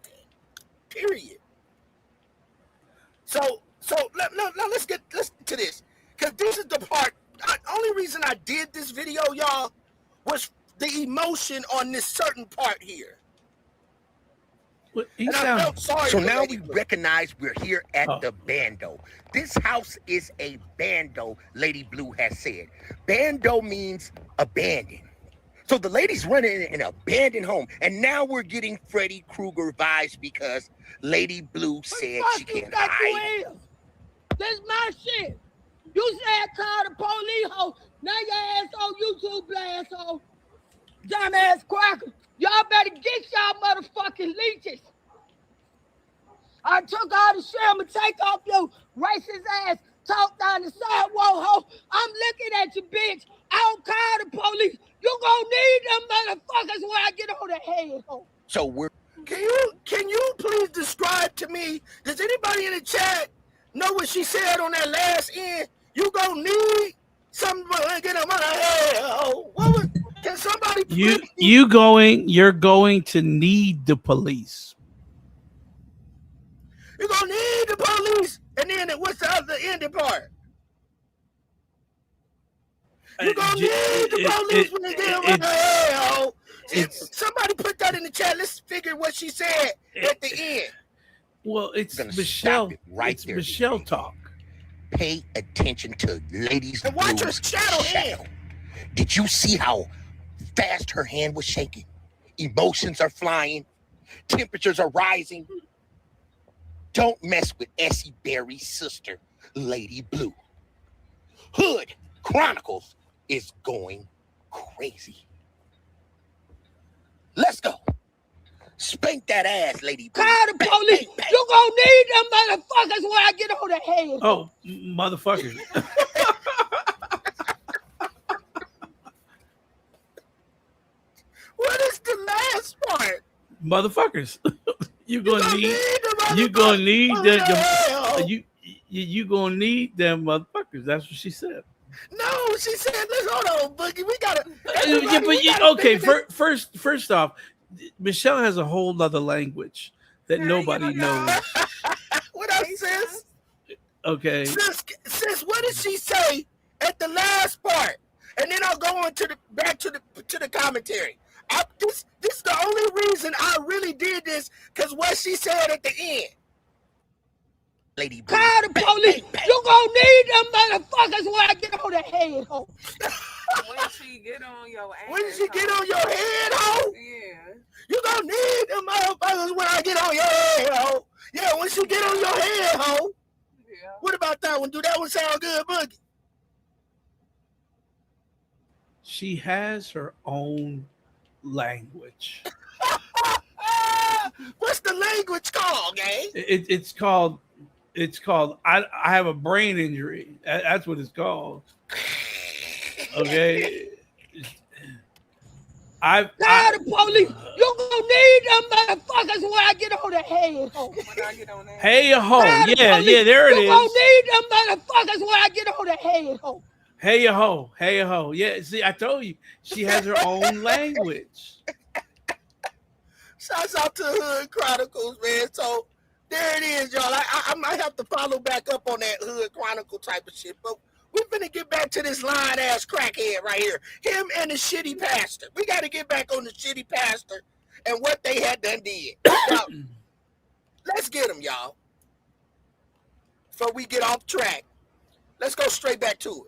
B: Period. So So now let's get to this, because this is the part. Only reason I did this video, y'all, was the emotion on this certain part here.
E: And
B: I felt sorry.
G: So now we recognize we're here at the bando. This house is a bando, Lady Blue has said. Bando means abandoned. So the lady's running in an abandoned home, and now we're getting Freddy Krueger vibes because Lady Blue said she can't hide.
F: This my shit. You said call the police, ho. Now your ass on YouTube blast, ho. Dumbass cracker. Y'all better get y'all motherfucking leeches. I took all the shit. I'ma take off your racist ass. Talk down the sidewalk, ho. I'm looking at you, bitch. I don't call the police. You gonna need them motherfuckers when I get on the head, ho.
G: So we're.
B: Can you please describe to me? Does anybody in the chat know what she said on that last end? You gonna need somebody to get them on the head, ho. What was? Can somebody please?
E: You're going to need the police.
B: You're gonna need the police. And then what's the other ending part? You're gonna need the police when they get them on the head, ho. Somebody put that in the chat. Let's figure what she said at the end.
E: Well, it's Michelle.
G: Right there.
E: Michelle talk.
G: Pay attention to Ladies
B: And watch her
G: Blue's
B: shadow hand.
G: Did you see how fast her hand was shaking? Emotions are flying. Temperatures are rising. Don't mess with Essie Berry's sister, Lady Blue. Hood Chronicles is going crazy. Let's go. Spank that ass, Lady Blue.
F: Call the police. You gonna need them motherfuckers when I get on the head.
E: Oh, motherfuckers.
B: What is the last part?
E: Motherfuckers. You gonna need them. You gonna need them motherfuckers. That's what she said.
B: No, she said, let's hold on, Boogie. We gotta.
E: Okay. First off, Michelle has a whole nother language that nobody knows.
B: What up, sis?
E: Okay.
B: Sis, what did she say at the last part? And then I'll go on back to the commentary. This is the only reason I really did this, because what she said at the end.
G: Lady Blue.
F: Call the police. You gonna need them motherfuckers when I get on the head, ho.
C: When she get on your ass.
B: When she get on your head, ho?
C: Yeah.
B: You gonna need them motherfuckers when I get on your head, ho? Yeah, when she get on your head, ho?
C: Yeah.
B: What about that one? Do that one sound good, Boogie?
E: She has her own language.
B: What's the language called, gang?
E: It's called I have a brain injury. That's what it's called. Okay.
F: Call the police. You gonna need them motherfuckers when I get on the head, ho.
C: When I get on that.
E: Hey ho, yeah, there it is.
F: You gonna need them motherfuckers when I get on the head, ho.
E: Hey ho. Yeah, see, I told you she has her own language.
B: Shouts out to Hood Chronicles, man. So there it is, y'all. I might have to follow back up on that Hood Chronicle type of shit, but we're finna get back to this lying ass crackhead right here. Him and the shitty pastor. We got to get back on the shitty pastor and what they had done did. Now, let's get them, y'all. Before we get off track, let's go straight back to it.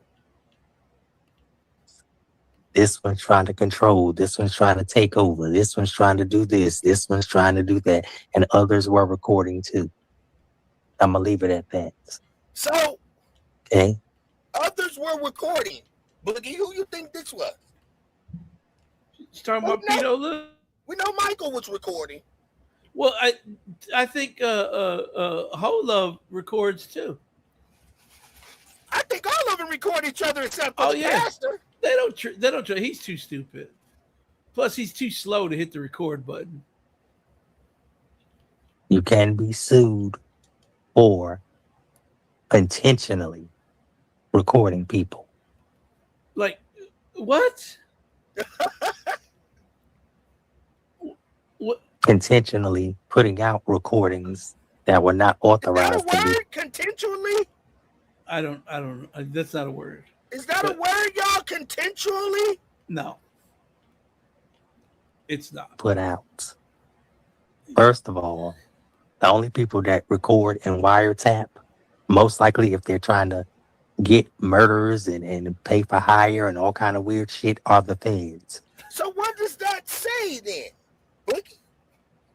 D: This one's trying to control. This one's trying to take over. This one's trying to do this. This one's trying to do that. And others were recording too. I'm going to leave it at that.
B: So,
D: okay.
B: Others were recording. Boogie, who you think this was?
E: She's talking about Peter Lou.
B: We know Michael was recording.
E: Well, I think Whole Love records too.
B: I think all of them record each other except for the pastor.
E: They don't. He's too stupid. Plus, he's too slow to hit the record button.
D: You can be sued for intentionally recording people.
E: Like, what?
D: What? Intentionally putting out recordings that were not
B: Is that a
D: authorized to be.
B: word? Consensually?
E: I don't. That's not a word.
B: Is that
E: But-
B: a word, y'all? Consensually?
E: No, it's not.
D: Put out. First of all, the only people that record and wiretap, most likely if they're trying to get murders and pay for hire and all kind of weird shit, are the feds.
B: So what does that say then? Boogie?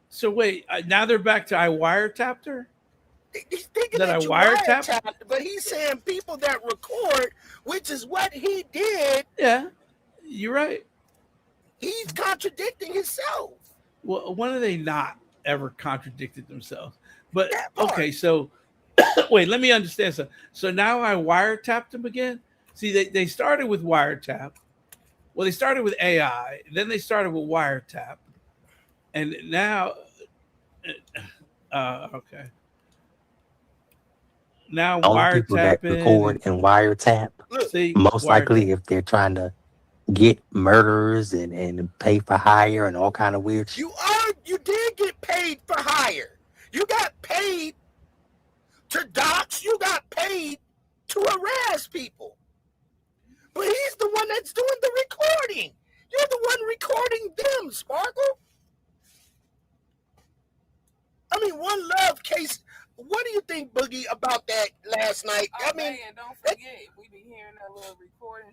E: So wait, now they're back to I wiretapped her.
B: He's thinking
E: That
B: that
E: I
B: you
E: wiretapped?
B: wiretapped, but he's saying people that record, which is what he did.
E: Yeah, you're right.
B: He's contradicting himself.
E: Well, when are they not ever contradicted themselves? But
B: That part.
E: okay, so wait, let me understand something. So now I wiretapped them again. See, they started with wiretap. Well, they started with AI, then they started with wiretap, and now, okay. Now
D: The only people that record
E: wiretapping.
D: and wiretap,
B: Look,
E: See,
D: most likely
E: wiretap.
D: if they're trying to get murderers and pay for hire and all kind of weird shit.
B: you did get paid for hire. You got paid to dox. You got paid to harass people. But he's the one that's doing the recording. You're the one recording them, Sparkle. I mean, One Love case. What do you think, Boogie, about that last night? I mean,
C: Okay, and don't forget, we be hearing that little recording.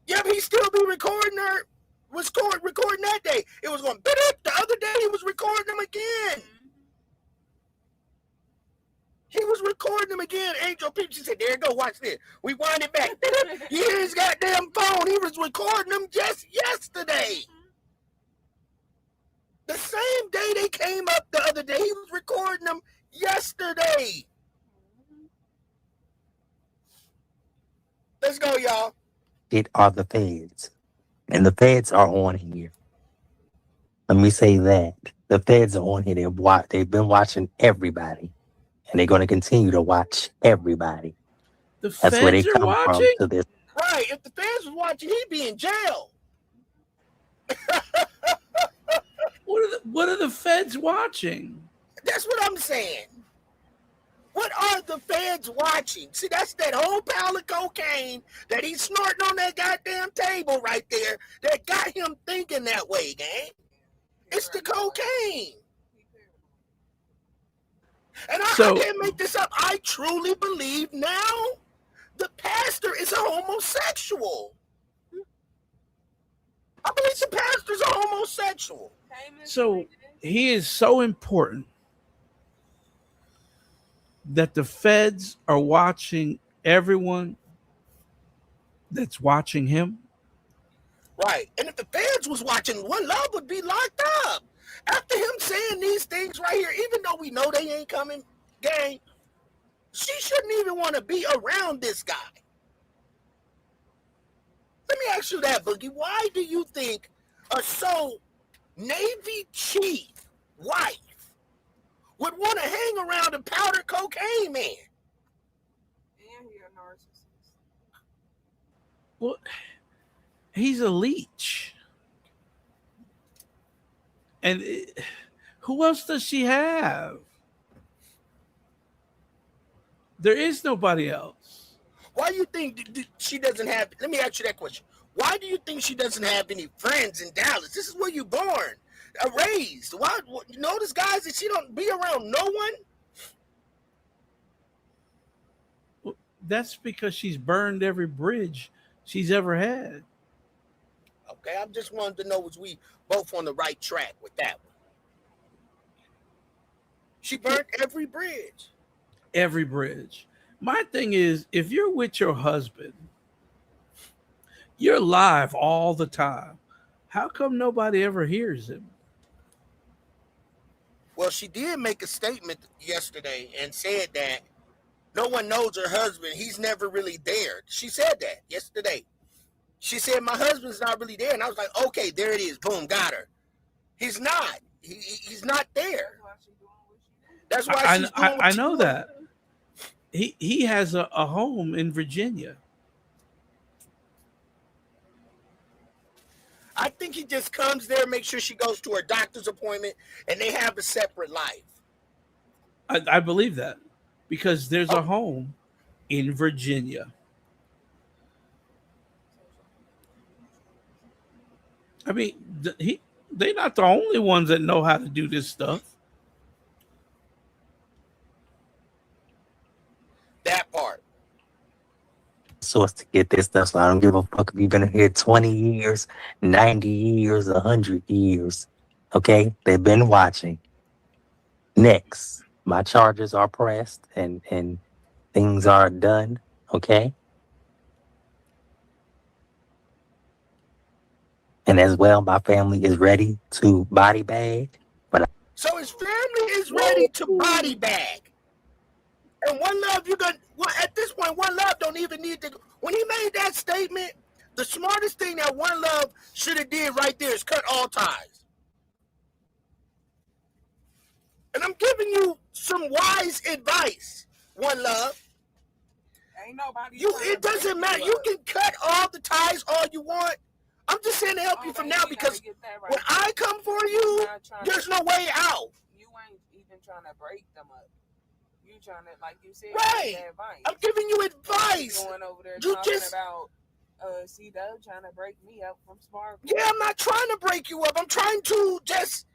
B: yeah, but he still be recording her. Was recording that day. It was going. The other day he was recording them again. He was recording them again. Angel Peach, she said, "There you go. Watch this. We wind it back. You hear his goddamn phone. He was recording them just yesterday. The same day they came up the other day, he was recording them yesterday. Let's go, y'all.
D: It are the feds. And the feds are on here. Let me say that. The feds are on here. They've been watching everybody. And they're going to continue to watch everybody.
E: The
D: That's where they
E: feds are
D: come from
E: watching.
D: to this.
B: Right. If the fans was watching, he'd be in jail.
E: What are the feds watching?
B: That's what I'm saying. What are the feds watching? See, that's that whole pile of cocaine that he's snorting on that goddamn table right there that got him thinking that way, gang. It's the cocaine. And I can't make this up. I truly believe now the pastor is a homosexual. I believe the pastor's a homosexual.
E: So he is so important that the feds are watching everyone that's watching him.
B: Right. And if the feds was watching, One Love would be locked up. After him saying these things right here, even though we know they ain't coming, gang, she shouldn't even want to be around this guy. Let me ask you that, Boogie. Why do you think a so Navy chief wife would want to hang around a powder cocaine man?
C: And you're a narcissist.
E: Well, he's a leech. And who else does she have? There is nobody else.
B: Why do you think she doesn't have, let me ask you that question. Why do you think she doesn't have any friends in Dallas? This is where you're born, raised. Why, you notice, guys, that she don't be around no one?
E: Well, that's because she's burned every bridge she's ever had.
B: Okay, I just wanted to know was we both on the right track with that one. She burnt every bridge.
E: Every bridge. My thing is, if you're with your husband, you're live all the time. How come nobody ever hears him?
B: Well, she did make a statement yesterday and said that no one knows her husband. He's never really there. She said that yesterday. She said, my husband's not really there. And I was like, okay, there it is. Boom, got her. He's not. He's not there. That's why she's doing what
E: I
B: she's
E: know
B: doing.
E: that. He has a home in Virginia.
B: I think he just comes there, makes sure she goes to her doctor's appointment, and they have a separate life.
E: I believe that because there's a home in Virginia. I mean, they're not the only ones that know how to do this stuff.
B: That part.
D: Source to get this stuff, so I don't give a fuck if you've been here 20 years, 90 years, 100 years. Okay? They've been watching. Next, my charges are pressed and things are done. Okay? And as well, my family is ready to body bag. But
B: So his family is ready to body bag. And One Love, you got at this point, One Love don't even need to. When he made that statement, the smartest thing that One Love should have did right there is cut all ties. And I'm giving you some wise advice, One Love.
C: Ain't nobody.
B: It doesn't matter. You can cut all the ties all you want. I'm just saying to help you from now because when I come for you, there's no way out.
C: You ain't even trying to break them up. You trying to, like you said,
B: right?
C: Advice.
B: I'm giving you advice.
C: You going over there talking about C-Dub trying to break me up from Sparkle.
B: Yeah, I'm not trying to break you up. I'm trying to just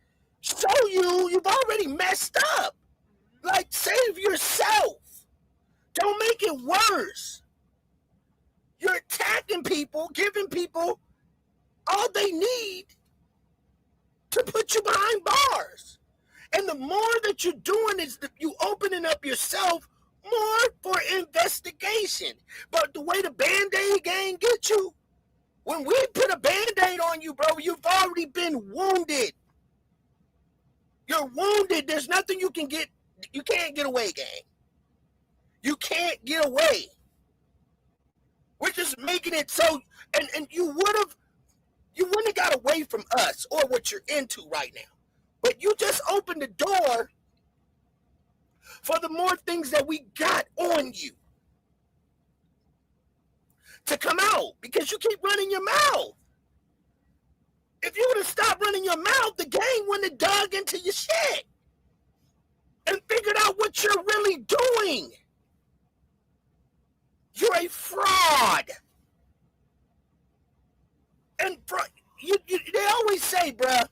B: show you you've already messed up. Like, save yourself. Don't make it worse. You're attacking people, giving people all they need to put you behind bars. And the more that you're doing is you opening up yourself more for investigation. But the way the Band-Aid gang get you, when we put a Band-Aid on you, bro, you've already been wounded. You're wounded. There's nothing you can get. You can't get away, gang. You can't get away. We're just making it so, and you wouldn't have got away from us or what you're into right now. But you just opened the door for the more things that we got on you to come out because you keep running your mouth. If you would have stopped running your mouth, the gang wouldn't have dug into your shit and figured out what you're really doing. You're a fraud. And they always say, bruh,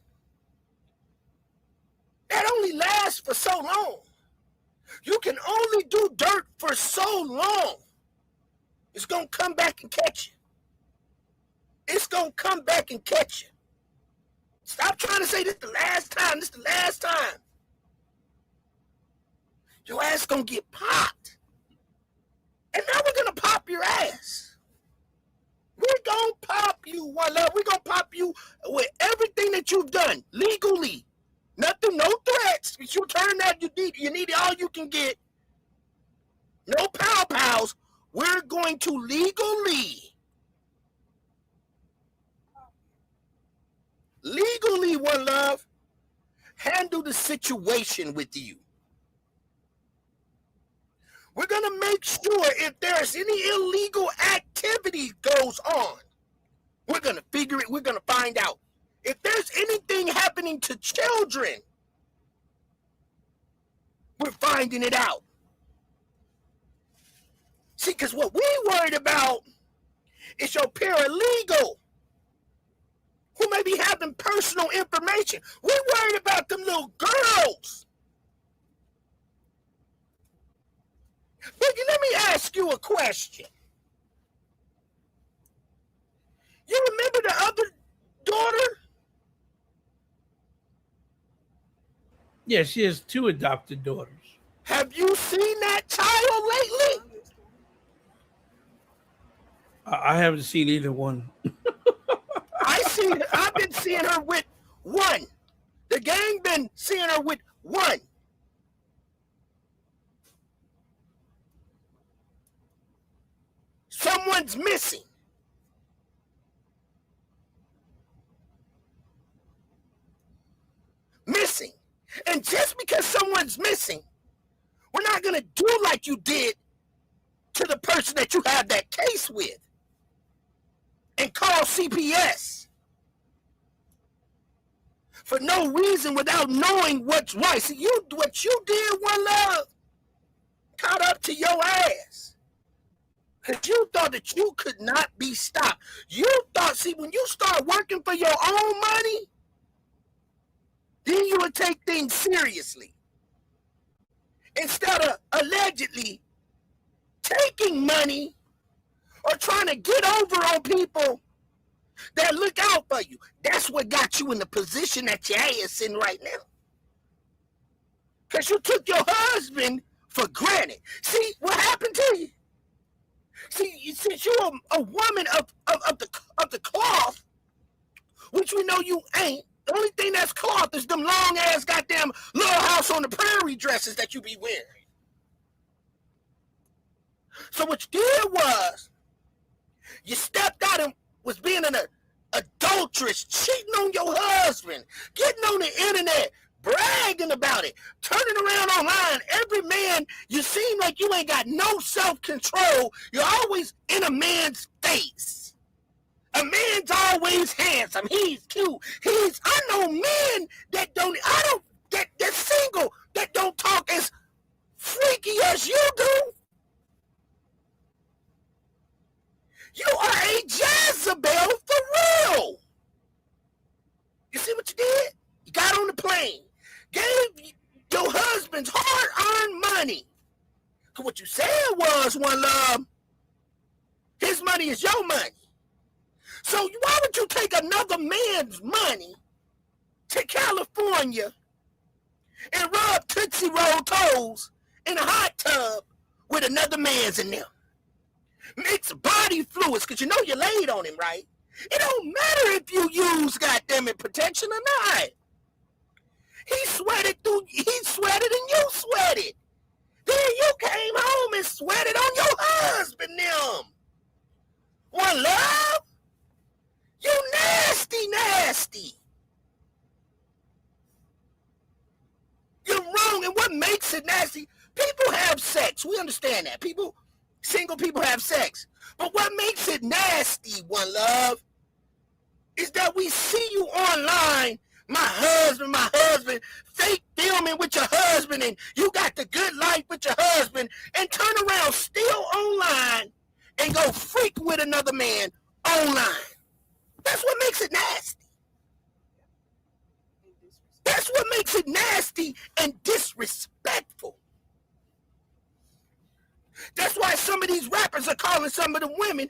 B: that only lasts for so long. You can only do dirt for so long. It's going to come back and catch you. It's going to come back and catch you. Stop trying to say this the last time. This the last time. Your ass going to get popped. And now we're going to pop your ass. We're going to pop you, One Love. We're going to pop you with everything that you've done legally. Nothing, no threats. If you turn that, you need all you can get. No pow-pows. We're going to legally, One Love, handle the situation with you. We're going to make sure if there's any illegal activity goes on, we're going to figure it. We're going to find out. If there's anything happening to children, we're finding it out. See, because what we worried about is your paralegal who may be having personal information. We worried about them little girls. Biggie, let me ask you a question. You remember the other daughter?
E: Yeah, she has 2 adopted daughters.
B: Have you seen that child lately?
E: I haven't seen either one.
B: I've been seeing her with one. The gang been seeing her with one. Someone's missing. Missing. And just because someone's missing, we're not going to do like you did to the person that you have that case with and call CPS for no reason without knowing what's right. See, what you did, One Love, caught up to your ass. Because you thought that you could not be stopped. You thought, see, when you start working for your own money, then you would take things seriously. Instead of allegedly taking money or trying to get over on people that look out for you. That's what got you in the position that your ass in right now. Because you took your husband for granted. See, what happened to you? See, since you're a woman of the cloth, which we know you ain't, the only thing that's cloth is them long ass goddamn Little House on the Prairie dresses that you be wearing. So what you did was, you stepped out and was being an adulteress, cheating on your husband, getting on the internet, bragging about it, turning around online. Every man, you seem like you ain't got no self-control. You're always in a man's face. A man's always handsome. He's cute. I know men that they're single, that don't talk as freaky as you do. You are a Jezebel for real. You see what you did? You got on the plane, gave your husband's hard-earned money. Because what you said was, One Love, his money is your money. So why would you take another man's money to California and rub Tootsie Roll toes in a hot tub with another man's in there? Mix body fluids, because you know you laid on him, right? It don't matter if you use goddammit protection or not. He sweated and you sweated. Then you came home and sweated on your husband, them. One Love, you nasty. You're wrong, and what makes it nasty, people have sex. We understand that. Single people have sex. But what makes it nasty, One Love, is that we see you online, my husband, fake filming with your husband, and you got the good life with your husband, and turn around still online and go freak with another man online. That's what makes it nasty. That's what makes it nasty and disrespectful. That's why some of these rappers are calling some of the women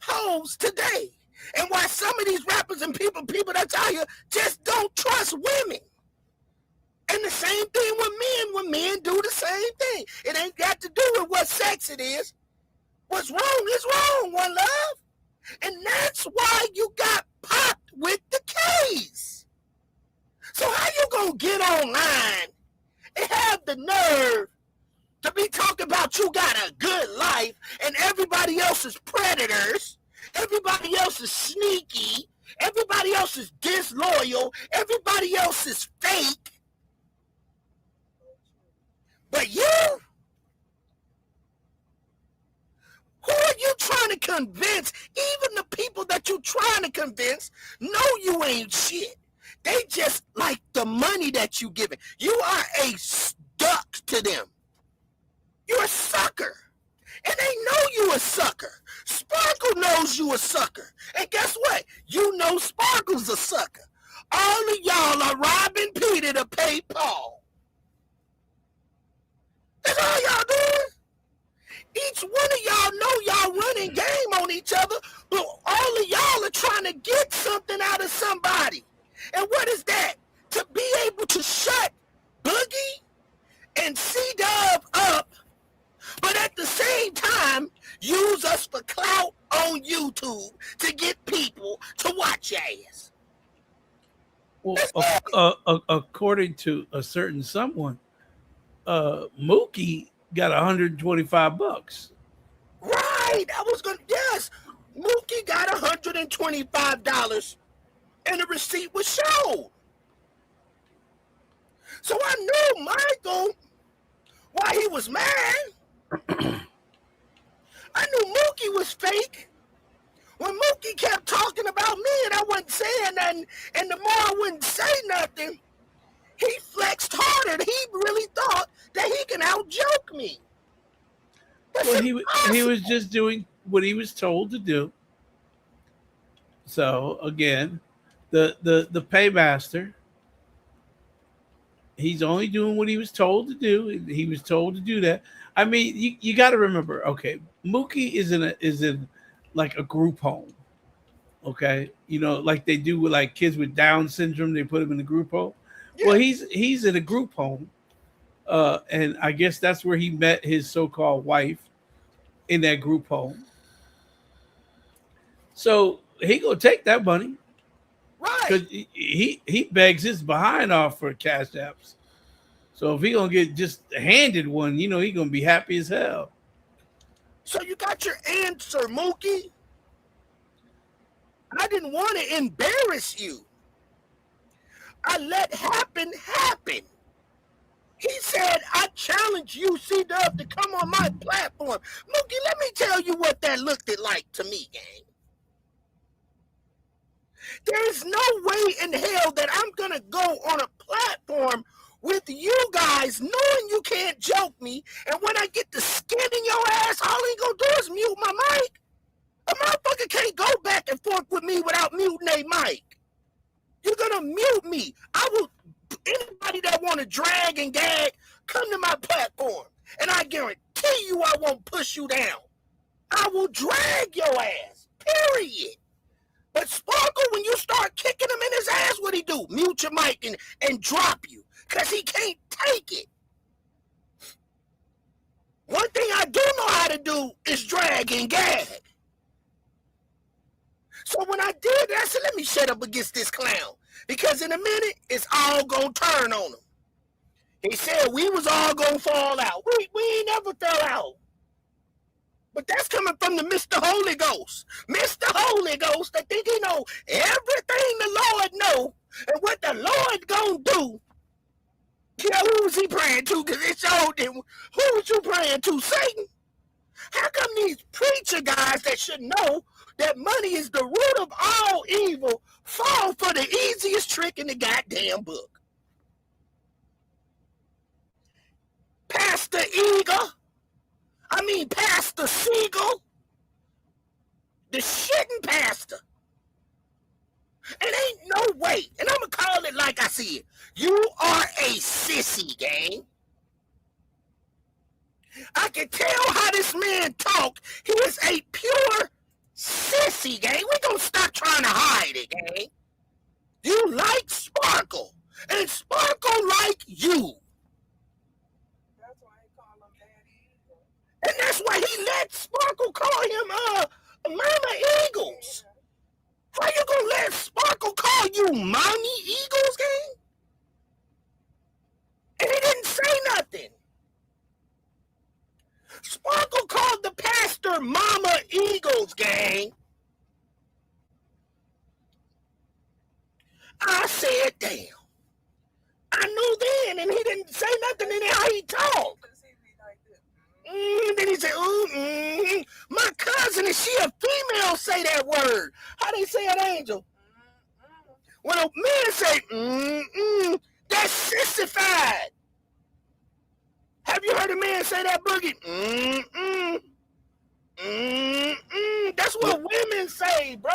B: hoes today. And why some of these rappers and people that's out here just don't trust women. And the same thing with men, when men do the same thing. It ain't got to do with what sex it is. What's wrong is wrong, One Love. And that's why you got popped with the case. So how you gonna get online and have the nerve to be talking about you got a good life and everybody else is predators, everybody else is sneaky, everybody else is disloyal, everybody else is fake, but you? Who are you trying to convince? Even the people that you're trying to convince know you ain't shit. They just like the money that you giving. You are a duck to them. You're a sucker. And they know you a sucker. Sparkle knows you a sucker. And guess what? You know Sparkle's a sucker. All of y'all are robbing Peter to pay Paul. That's all y'all doing. Each one of y'all know y'all running game on each other, but all of y'all are trying to get something out of somebody. And what is that? To be able to shut Boogie and C-Dub up, but at the same time, use us for clout on YouTube to get people to watch your ass.
E: Well, according to a certain someone, Mookie got $125.
B: Right. Yes. Mookie got $125 and the receipt was showed. So I knew Michael, why he was mad. I knew Mookie was fake. When Mookie kept talking about me and I wasn't saying nothing. And the more I wouldn't say nothing, he flexed harder. He really thought that he can out-joke me.
E: Well, he was just doing what he was told to do. So again, the paymaster, he's only doing what he was told to do. He was told to do that. I mean, you got to remember. Okay, Mookie is in like a group home. Okay, like they do with like kids with Down syndrome. They put them in a group home. Yeah. Well, he's in a group home, and I guess that's where he met his so-called wife, in that group home. So he gonna take that money,
B: right?
E: Because he begs his behind off for cash apps. So if he gonna get just handed one, he gonna be happy as hell.
B: So you got your answer, Mookie. I didn't want to embarrass you. I let happen. He said, I challenge you, C-Dub, to come on my platform. Mookie, let me tell you what that looked like to me, gang. There's no way in hell that I'm going to go on a platform with you guys knowing you can't joke me, and when I get the skin in your ass, all he going to do is mute my mic. A motherfucker can't go back and forth with me without muting a mic. You're going to mute me. I will... Anybody that want to drag and gag, come to my platform, and I guarantee you I won't push you down. I will drag your ass, period. But Sparkle, when you start kicking him in his ass, what he do? Mute your mic and drop you, because he can't take it. One thing I do know how to do is drag and gag. So when I did that, I said, let me shut up against this clown. Because in a minute, it's all going to turn on him. He said we was all going to fall out. We ain't never fell out. But that's coming from the Mr. Holy Ghost. Mr. Holy Ghost that think he know everything the Lord know and what the Lord going to do. Yeah, who was he praying to? Because it showed him. Who was you praying to? Satan? How come these preacher guys that should know that money is the root of all evil fall for the easiest trick in the goddamn book? Pastor Siegel, the shitting pastor. It ain't no way, and I'm going to call it like I see it. You are a sissy, gang. I can tell how this man talk. He is a pure sissy, gang. We gonna stop trying to hide it, gang. You like Sparkle, and Sparkle like you.
C: That's why I call him Daddy Eagle.
B: And that's why he let Sparkle call him Mama Eagles. How you gonna let Sparkle call you Mommy Eagles, gang? And he didn't say nothing. Sparkle called the pastor Mama Eagles, gang. I said, damn. I knew then, and he didn't say nothing in how he talked. Then he said, ooh, my cousin, is she a female, say that word? How they say it, Angel? When a man say, that's sissified. Have you heard a man say that, Boogie? That's what women say, bro.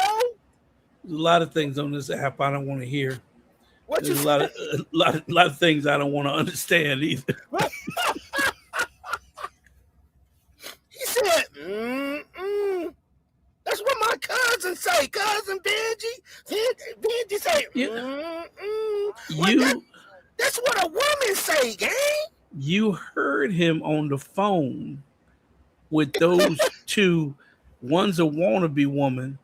E: There's a lot of things on this app I don't want to hear.
B: What
E: There's
B: you
E: a lot of things I don't want to understand either.
B: He said, That's what my cousin say, cousin Benji. Benji say, That's what a woman say, gang.
E: You heard him on the phone with those two. One's a wannabe woman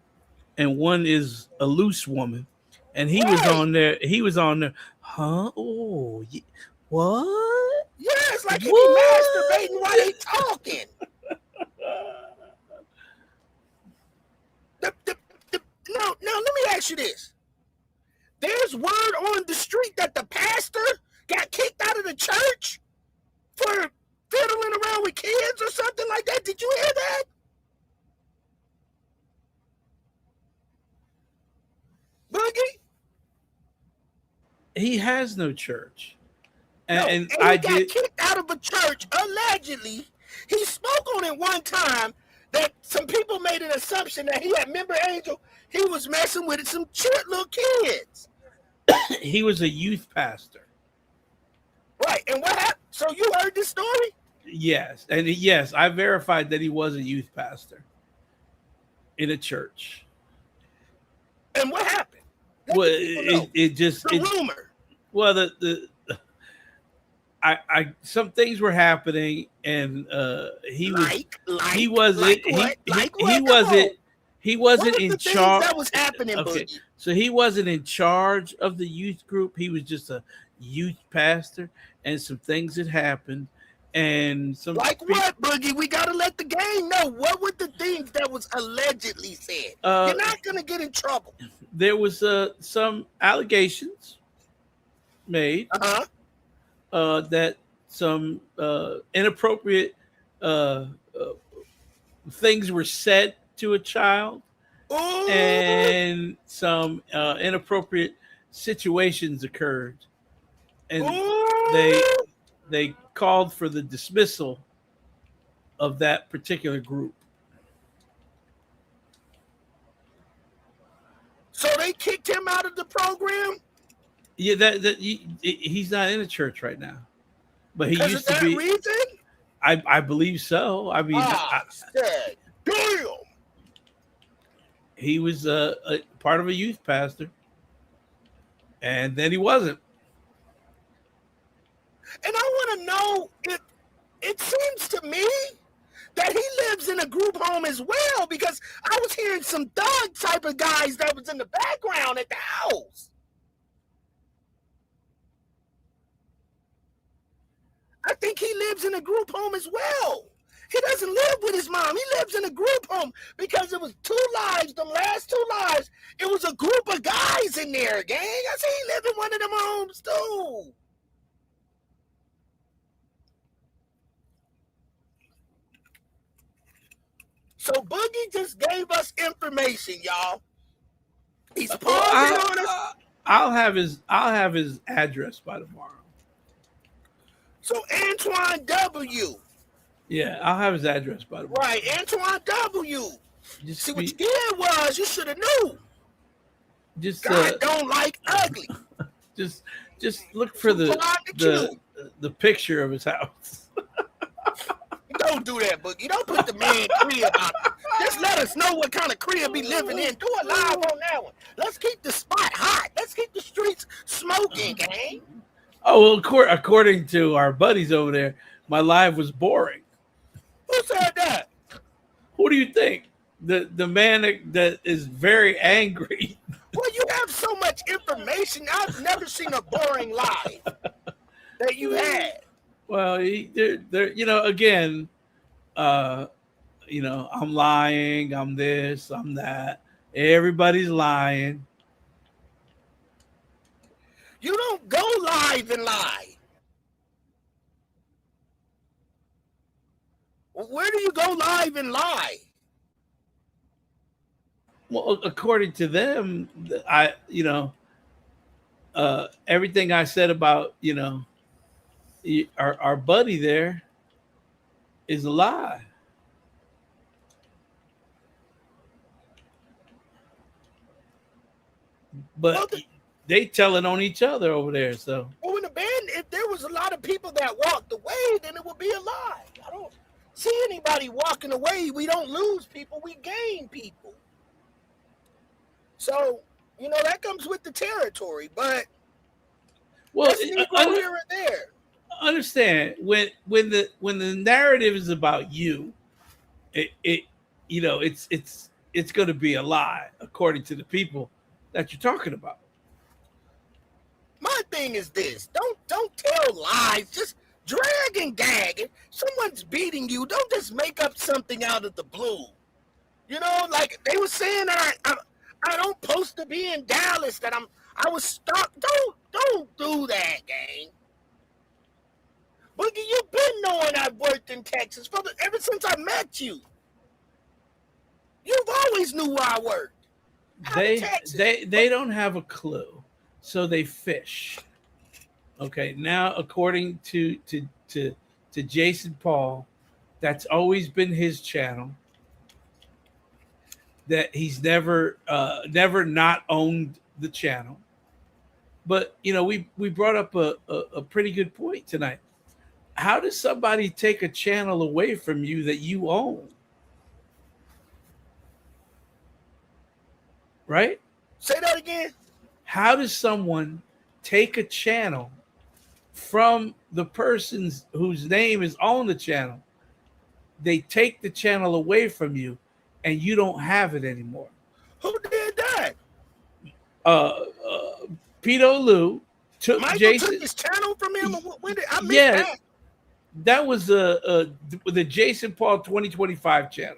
E: and one is a loose woman. And he was on there. He was on there. Huh? Oh, what?
B: Yeah, it's like he be masturbating while they talking. No, let me ask you this. There's word on the street that the pastor got kicked out of the church for fiddling around with kids or something like that. Did you hear that? Boogie?
E: He has no church.
B: No,
E: And
B: he
E: I
B: got
E: did.
B: kicked out of a church, allegedly. He spoke on it one time that some people made an assumption that he had, remember, Angel, he was messing with some cute little kids.
E: He was a youth pastor.
B: Right, and what happened? So you heard this story?
E: Yes, and yes, I verified that he was a youth pastor in a church.
B: And what happened?
E: Well, it just
B: the rumor.
E: Well, I some things were happening, and he wasn't in charge.
B: That was happening.
E: Okay,
B: Boogie?
E: So he wasn't in charge of the youth group. He was just a youth pastor, and some things had happened, and some
B: what, Boogie? We gotta let the gang know what were the things that was allegedly said. You're not gonna get in trouble.
E: There was some allegations made. That some inappropriate things were said to a child. Ooh. And some inappropriate situations occurred, and they called for the dismissal of that particular group.
B: So they kicked him out of the program?
E: Yeah, he's not in a church right now, but he used to be.
B: Reason?
E: I believe so. I mean,
B: damn.
E: He was a part of a youth pastor, and then he wasn't.
B: And I want to know if it seems to me that he lives in a group home as well, because I was hearing some thug type of guys that was in the background at the house. I think he lives in a group home as well. He doesn't live with his mom. He lives in a group home because it was two lives, the last two lives. It was a group of guys in there, gang. I see he lived in one of them homes too. So Boogie just gave us information, y'all. He's pausing on us.
E: I'll have his address by tomorrow.
B: So Antoine W.
E: Yeah, I'll have his address by tomorrow.
B: Right, Antoine W. See what you did was you should have knew. God don't like ugly.
E: Just look for the picture of his house.
B: Don't do that, Boogie. Don't put the man crib out. Just let us know what kind of crib he living in. Do it live on that one. Let's keep the spot hot. Let's keep the streets smoking, gang.
E: Oh, well, according to our buddies over there, my live was boring.
B: Who said that?
E: Who do you think? The man that is very angry.
B: Well, you have so much information. I've never seen a boring live that you had.
E: Well, again, I'm lying. I'm this. I'm that. Everybody's lying.
B: You don't go live and lie. Where do you go live and lie?
E: Well, according to them, everything I said about, our buddy there is a lie. But they telling on each other over there. So,
B: well, in the band, if there was a lot of people that walked away, then it would be a lie. I don't see anybody walking away. We don't lose people, we gain people. So, that comes with the territory. But here or there.
E: Understand when the narrative is about you, it's going to be a lie according to the people that you're talking about.
B: My thing is this: don't tell lies. Just drag and gag. If someone's beating you, don't just make up something out of the blue. Like they were saying that I don't post to be in Dallas. That I was stuck. Don't do that, gang. Boogie, you've been knowing I've worked in Texas ever since I met you. You've always knew where I worked.
E: They don't have a clue, so they fish. Okay, now according to Jason Paul, that's always been his channel. That he's never not owned the channel. But we brought up a pretty good point tonight. How does somebody take a channel away from you that you own? Right?
B: Say that again.
E: How does someone take a channel from the person's whose name is on the channel? They take the channel away from you and you don't have it anymore.
B: Who did that?
E: Pedo Lou took
B: Michael
E: Jason.
B: took his channel from him. When did I miss that?
E: That was the Jason Paul 2025 channel.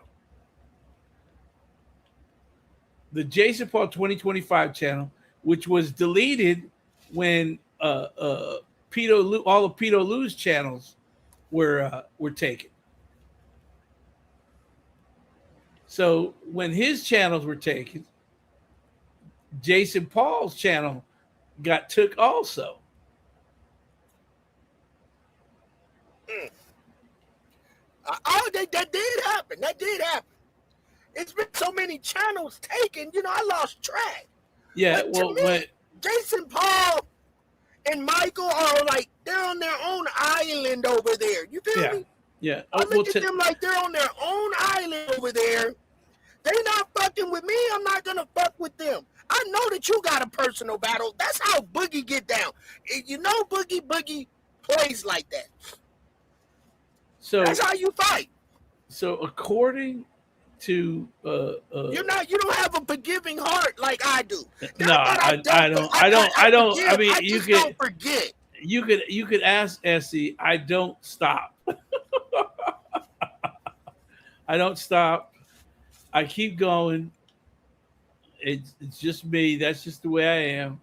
E: The Jason Paul 2025 channel, which was deleted when Pedo Lou, all of Pedo Lou's channels were taken. So when his channels were taken, Jason Paul's channel got took also.
B: That did happen. That did happen. It's been so many channels taken. I lost track.
E: Yeah,
B: but
E: well,
B: to me, Jason Paul and Michael are like they're on their own island over there. You feel me?
E: Yeah.
B: I look at them like they're on their own island over there. They not fucking with me. I'm not gonna fuck with them. I know that you got a personal battle. That's how Boogie get down. Boogie plays like that.
E: So
B: that's how you fight.
E: So according to
B: you don't have a forgiving heart like I do.
E: No, I don't. I mean, you could
B: don't forget.
E: You could ask Essie. I don't stop. I don't stop. I keep going. It's just me. That's just the way I am.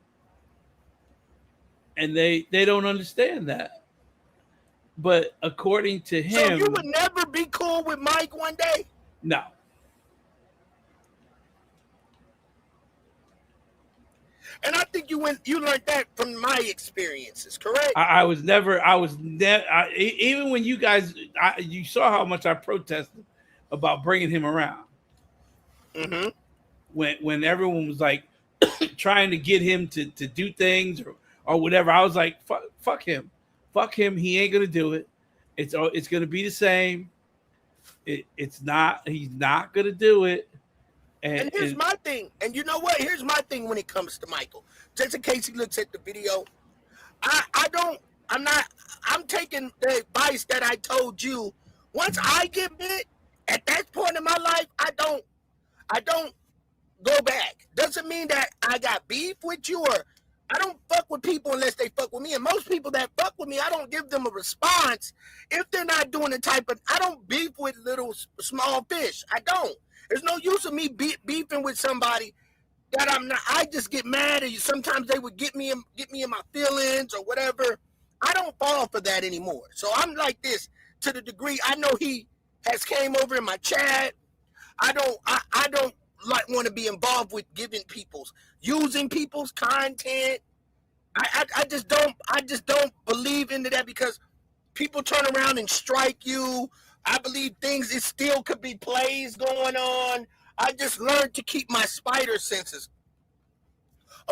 E: And they don't understand that. But according to him,
B: so you would never be cool with Mike one day?
E: No.
B: And I think you learned that from my experiences, correct?
E: I was never. Even when you guys, you saw how much I protested about bringing him around.
B: Mm-hmm.
E: When everyone was like trying to get him to do things or whatever, I was like, fuck him. Fuck him. He ain't gonna do it. It's gonna be the same. He's not gonna do it.
B: And here's my thing. And you know what? Here's my thing when it comes to Michael. Just in case he looks at the video, I'm taking the advice that I told you. Once I get bit, at that point in my life, I don't go back. Doesn't mean that I got beef with you or I don't fuck with people unless they fuck with me. And most people that fuck with me, I don't give them a response if they're not doing the type of, I don't beef with little small fish. I don't. There's no use of me beefing with somebody that I'm not. I just get mad at you. Sometimes they would get me in my feelings or whatever. I don't fall for that anymore. So I'm like this to the degree I know he has came over in my chat. I don't like want to be involved with using people's content. I just don't believe into that because people turn around and strike you. I believe things, it still could be plays going on. I just learned to keep my spider senses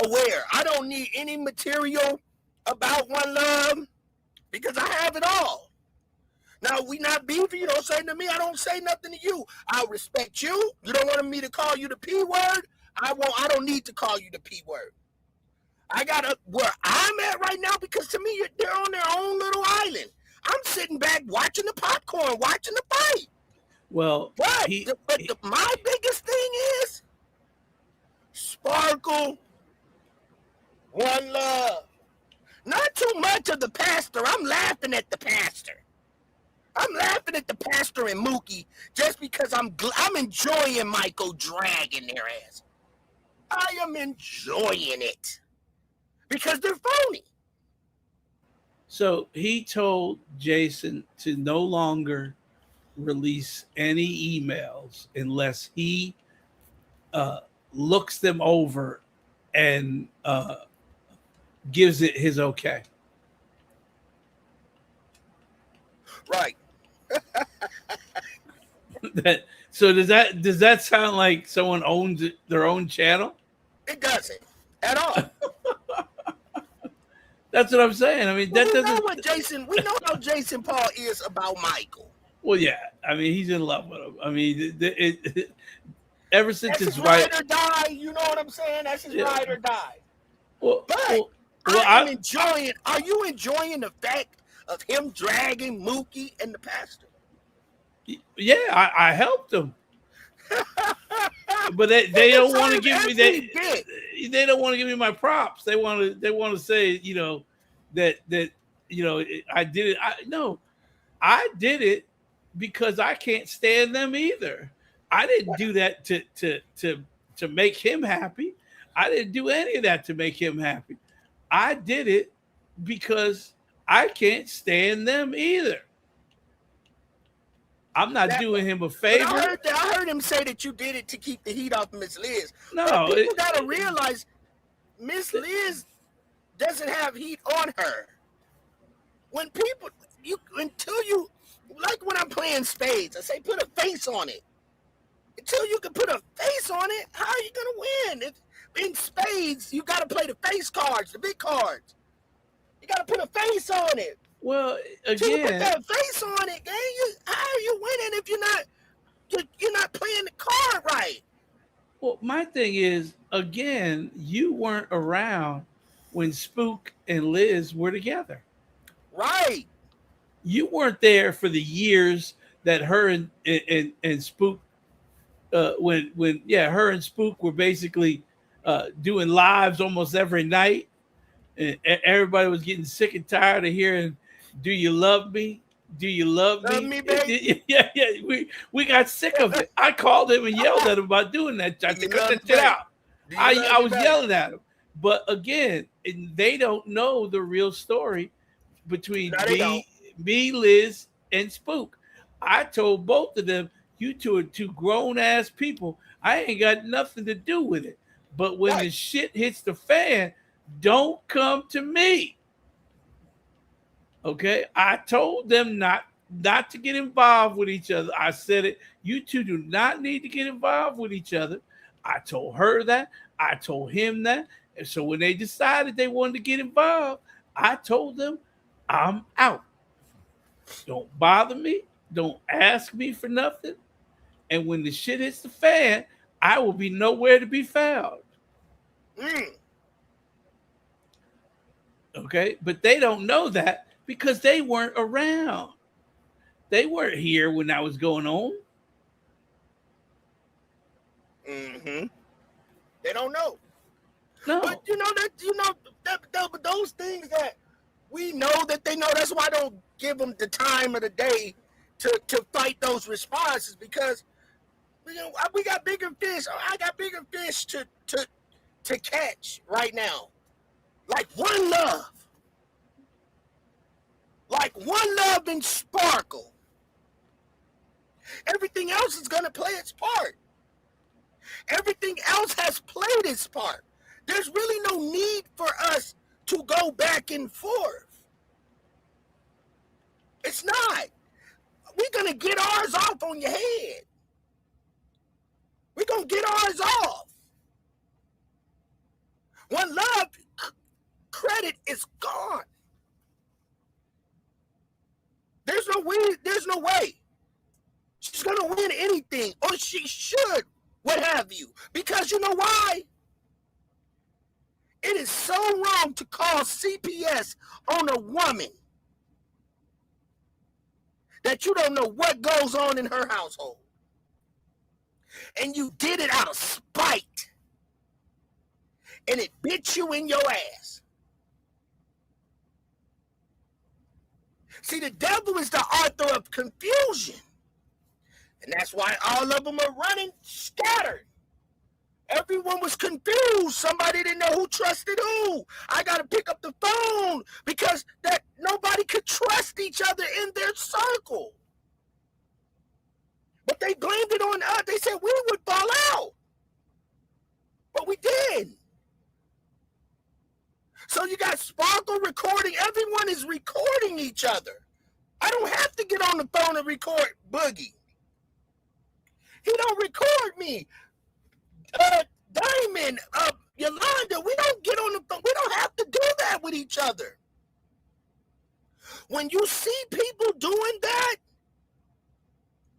B: aware. I don't need any material about One Love because I have it all. Now, we not beefing. You don't say to me. I don't say nothing to you. I respect you. You don't want me to call you the P word. I don't need to call you the P word. I got where I'm at right now because to me, they're on their own little island. I'm sitting back watching the popcorn, watching the fight.
E: Well,
B: but my biggest thing is Sparkle, One Love. Not too much of the pastor. I'm laughing at the pastor. I'm laughing at the pastor and Mookie just because I'm enjoying Michael dragging their ass. I am enjoying it because they're phony.
E: So he told Jason to no longer release any emails unless he looks them over and gives it his okay.
B: Right.
E: So does that sound like someone owns their own channel?
B: It doesn't at all.
E: That's what I'm saying. I mean,
B: Well,
E: that
B: we know
E: doesn't.
B: what Jason. We know how Jason Paul is about Michael.
E: Well, yeah. I mean, he's in love with him. I mean, ever since
B: That's
E: his
B: his
E: wife.
B: ride or die. You know what I'm saying? That's his ride or die.
E: Well,
B: But I am enjoying. Are you enjoying the fact of him dragging Mookie and the pastor?
E: Yeah, I helped him. But they don't want to give me they don't want to give me my props. They want to say, that I did it. I did it because I can't stand them either. I didn't do that to make him happy. I didn't do any of that to make him happy. I did it because I can't stand them either. I'm not doing him a favor.
B: I heard him say that you did it to keep the heat off Miss Liz.
E: No,
B: but people got to realize Miss Liz doesn't have heat on her. When people, until you, like when I'm playing spades, I say put a face on it. Until you can put a face on it, how are you going to win? In spades, you got to play the face cards, the big cards. You got to put a face on it.
E: Well,
B: Till you put
E: again,
B: that face on it, gang, how are you winning if you're not playing the card right?
E: Well, my thing is, again, you weren't around when Spook and Liz were together.
B: Right.
E: You weren't there for the years that her and Spook, when her and Spook were basically doing lives almost every night, and everybody was getting sick and tired of hearing, "Do you love me? Do you love me?"
B: Love me, baby.
E: Yeah. We got sick of it. I called him and yelled at him about doing that. I said, "Cut that shit out." I was yelling at him. But again, they don't know the real story between me, Liz, and Spook. I told both of them, "You two are two grown ass people. I ain't got nothing to do with it. But when the shit hits the fan, don't come to me." Okay, I told them not to get involved with each other. I said it. You two do not need to get involved with each other. I told her that. I told him that. And so when they decided they wanted to get involved, I told them, "I'm out. Don't bother me. Don't ask me for nothing. And when the shit hits the fan, I will be nowhere to be found." Okay, but they don't know that because they weren't around. They weren't here when that was going on.
B: Mm-hmm. They don't know.
E: No.
B: But those things that we know that they know. That's why I don't give them the time of the day to fight those responses, because we got bigger fish. I got bigger fish to catch right now. Like One Love. Like One Love and Sparkle. Everything else is going to play its part. Everything else has played its part. There's really no need for us to go back and forth. It's not. We're going to get ours off on your head. We're going to get ours off. One Love credit is gone. There's no way. She's going to win anything, or she should, what have you. Because you know why? It is so wrong to call CPS on a woman that you don't know what goes on in her household. And you did it out of spite. And it bit you in your ass. See, the devil is the author of confusion. And that's why all of them are running scattered. Everyone was confused. Somebody didn't know who trusted who. I got to pick up the phone because that nobody could trust each other in their circle. But they blamed it on us. They said we would fall out. But we did. So you got Sparkle recording. Everyone is recording each other. I don't have to get on the phone and record Boogie. He don't record me. Diamond, Yolanda, we don't get on the phone. We don't have to do that with each other. When you see people doing that,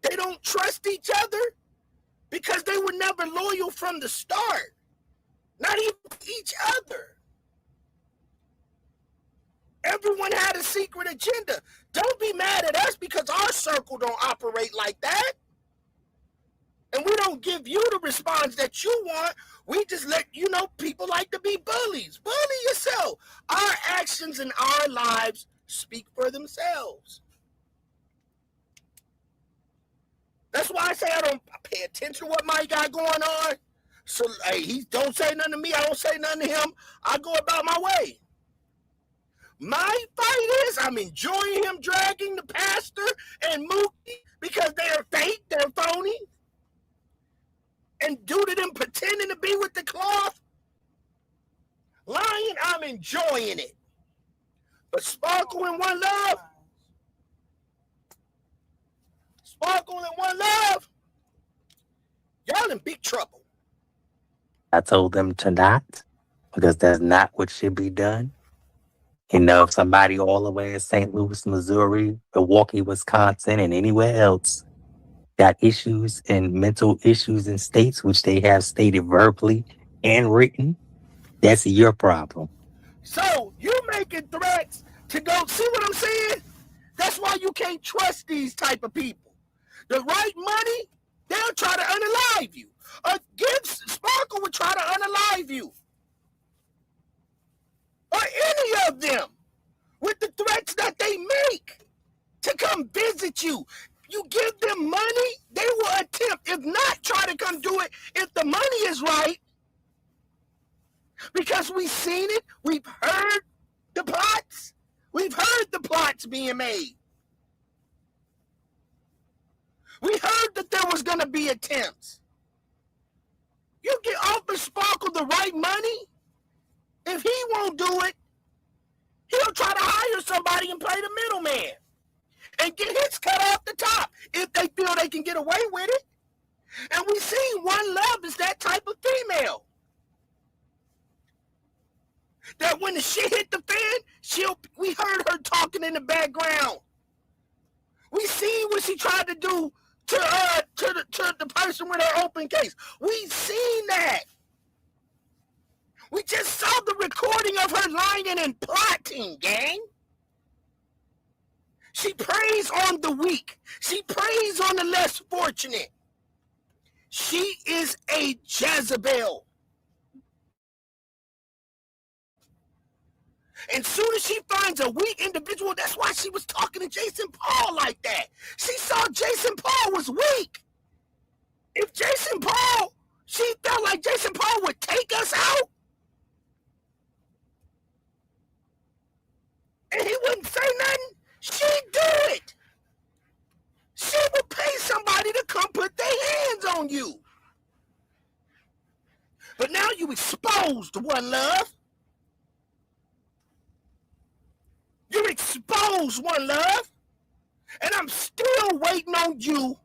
B: they don't trust each other because they were never loyal from the start. Not even each other. Everyone had a secret agenda. Don't be mad at us because our circle don't operate like that. And we don't give you the response that you want. We just let you know people like to be bullies. Bully yourself. Our actions in our lives speak for themselves. That's why I say I don't pay attention to what Mike got going on. So hey, he don't say nothing to me. I don't say nothing to him. I go about my way. My fight is I'm enjoying him dragging the pastor and Mookie because they're fake, they're phony. And due to them pretending to be with the cloth, lying, I'm enjoying it. But Sparkle and One Love, y'all in big trouble.
D: I told them to not, because that's not what should be done. You know, if somebody all the way in St. Louis, Missouri, Milwaukee, Wisconsin, and anywhere else got issues and mental issues in states, which they have stated verbally and written, that's your problem.
B: So you making threats to go, see what I'm saying? That's why you can't trust these type of people. The right money, they'll try to unalive you. Sparkle would try to unalive you. Or any of them with the threats that they make to come visit you. You give them money, they will attempt, if not try to come do it if the money is right. Because we've seen it, we've heard the plots. We've heard the plots being made. We heard that there was going to be attempts. You can offer Sparkle the right money. If he won't do it, he'll try to hire somebody and play the middleman and get his cut off the top if they feel they can get away with it. And we seen One Love is that type of female. That when the shit hit the fan, we heard her talking in the background. We seen what she tried to do to the person with her open case. We seen that. We just saw the recording of her lying and plotting, gang. She preys on the weak. She preys on the less fortunate. She is a Jezebel. And soon as she finds a weak individual, that's why she was talking to Jason Paul like that. She saw Jason Paul was weak. If Jason Paul, she felt like Jason Paul would take us out, and he wouldn't say nothing, she'd do it. She would pay somebody to come put their hands on you. But now you exposed, One Love. You're exposed, One Love. And I'm still waiting on you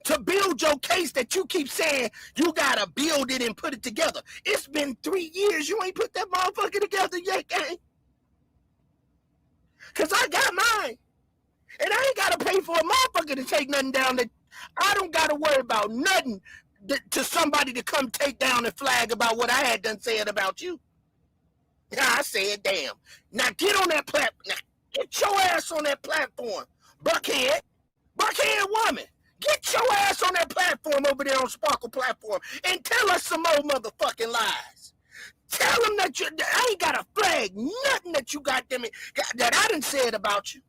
B: to build your case that you keep saying you gotta build it and put it together. It's been 3 years. You ain't put that motherfucker together yet, gang. Because I got mine. And I ain't gotta pay for a motherfucker to take nothing down. That I don't gotta worry about nothing to somebody to come take down and flag about what I had done said about you. I said, damn. Now get on that platform. Now get your ass on that platform, Buckhead. Buckhead woman. Get your ass on that platform over there on Sparkle platform and tell us some more motherfucking lies. Tell them that I ain't got a flag, nothing that you got them that I done said about you.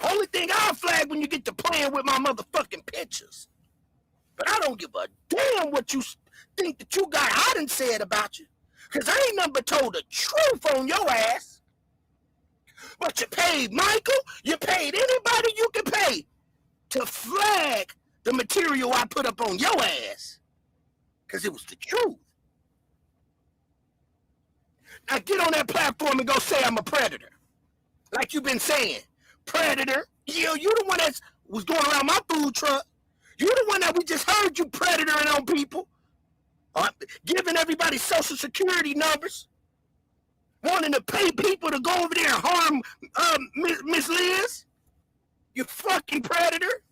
B: Only thing I'll flag when you get to playing with my motherfucking pictures. But I don't give a damn what you think that you got I done said about you. Because I ain't nothing but told the truth on your ass. But you paid Michael, you paid anybody you can pay to flag the material I put up on your ass. Because it was the truth. Now get on that platform and go say I'm a predator. Like you've been saying, predator. You the one that was going around my food truck. You the one that we just heard you predatoring on people, giving everybody social security numbers, wanting to pay people to go over there and harm Miss Liz. You fucking predator.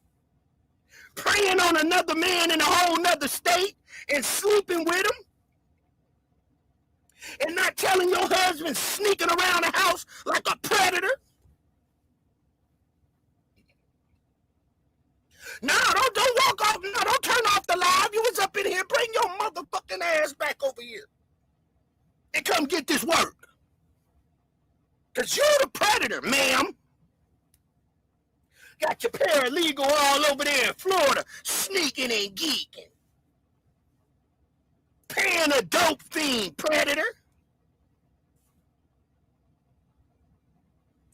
B: Preying on another man in a whole nother state and sleeping with him. And not telling your husband sneaking around the house like a predator. No, don't walk off. No, don't turn off the live. You was up in here. Bring your motherfucking ass back over here. And come get this work. Because you're the predator, ma'am. Got your paralegal all over there in Florida, sneaking and geeking. Paying a dope fiend, predator.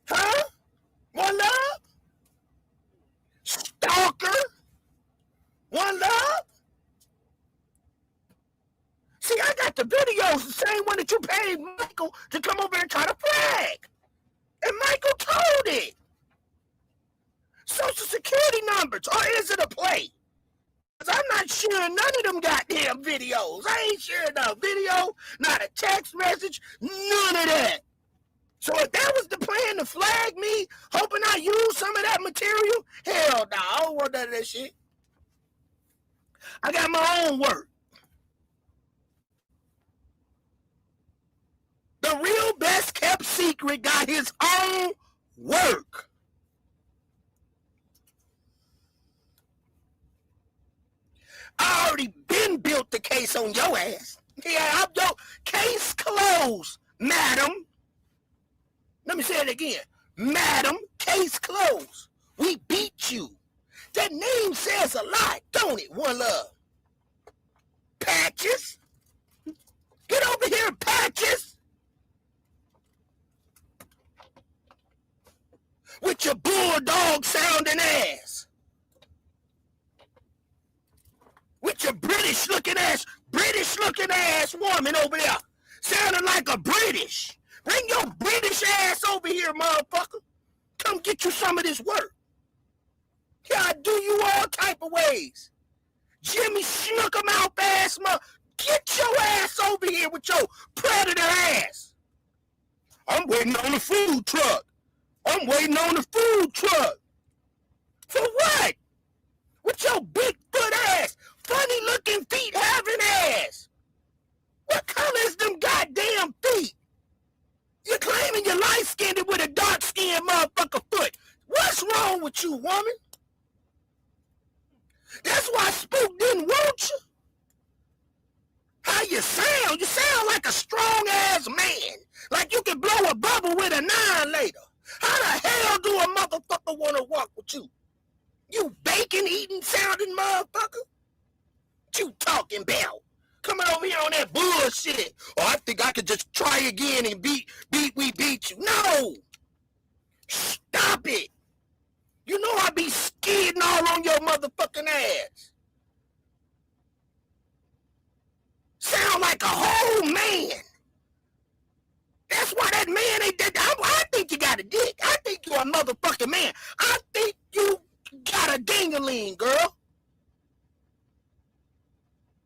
B: Huh? One love? Stalker? One love? See, I got the videos, the same one that you paid Michael to come over and try to brag. And Michael told it. Social security numbers, or is it a play? Because I'm not sharing none of them goddamn videos. I ain't sharing no video, not a text message, none of that. So if that was the plan to flag me, hoping I use some of that material, hell no, I don't want none of that shit. I got my own work. The real best kept secret got his own work. I already been built the case on your ass. Yeah, I'm your case closed, madam. Let me say it again. Madam, case closed. We beat you. That name says a lot, don't it? One love. Patches. Get over here, Patches. With your bulldog sounding ass. With your British looking ass woman over there. Sounding like a British. Bring your British ass over here, motherfucker. Come get you some of this work. Yeah, I do you all type of ways. Jimmy Snook-a-mouth ass mother. Get your ass over here with your predator ass. I'm waiting on the food truck. I'm waiting on the food truck. For what? With your big foot ass, funny looking feet having ass. What color is them goddamn feet? You're claiming you're light-skinned with a dark-skinned motherfucker foot. What's wrong with you, woman? That's why Spook didn't want you. How you sound? You sound like a strong-ass man. Like you can blow a bubble with a 9 later. How the hell do a motherfucker want to walk with you? You bacon-eating sounding motherfucker? What you talking about? Coming over here on that bullshit. Oh, I think I could just try again and we beat you. No! Stop it! You know I be skidding all on your motherfucking ass. Sound like a whole man. That's why that man ain't that. I think you got a dick. I think you a motherfucking man. I think you got a ding-a-ling, girl.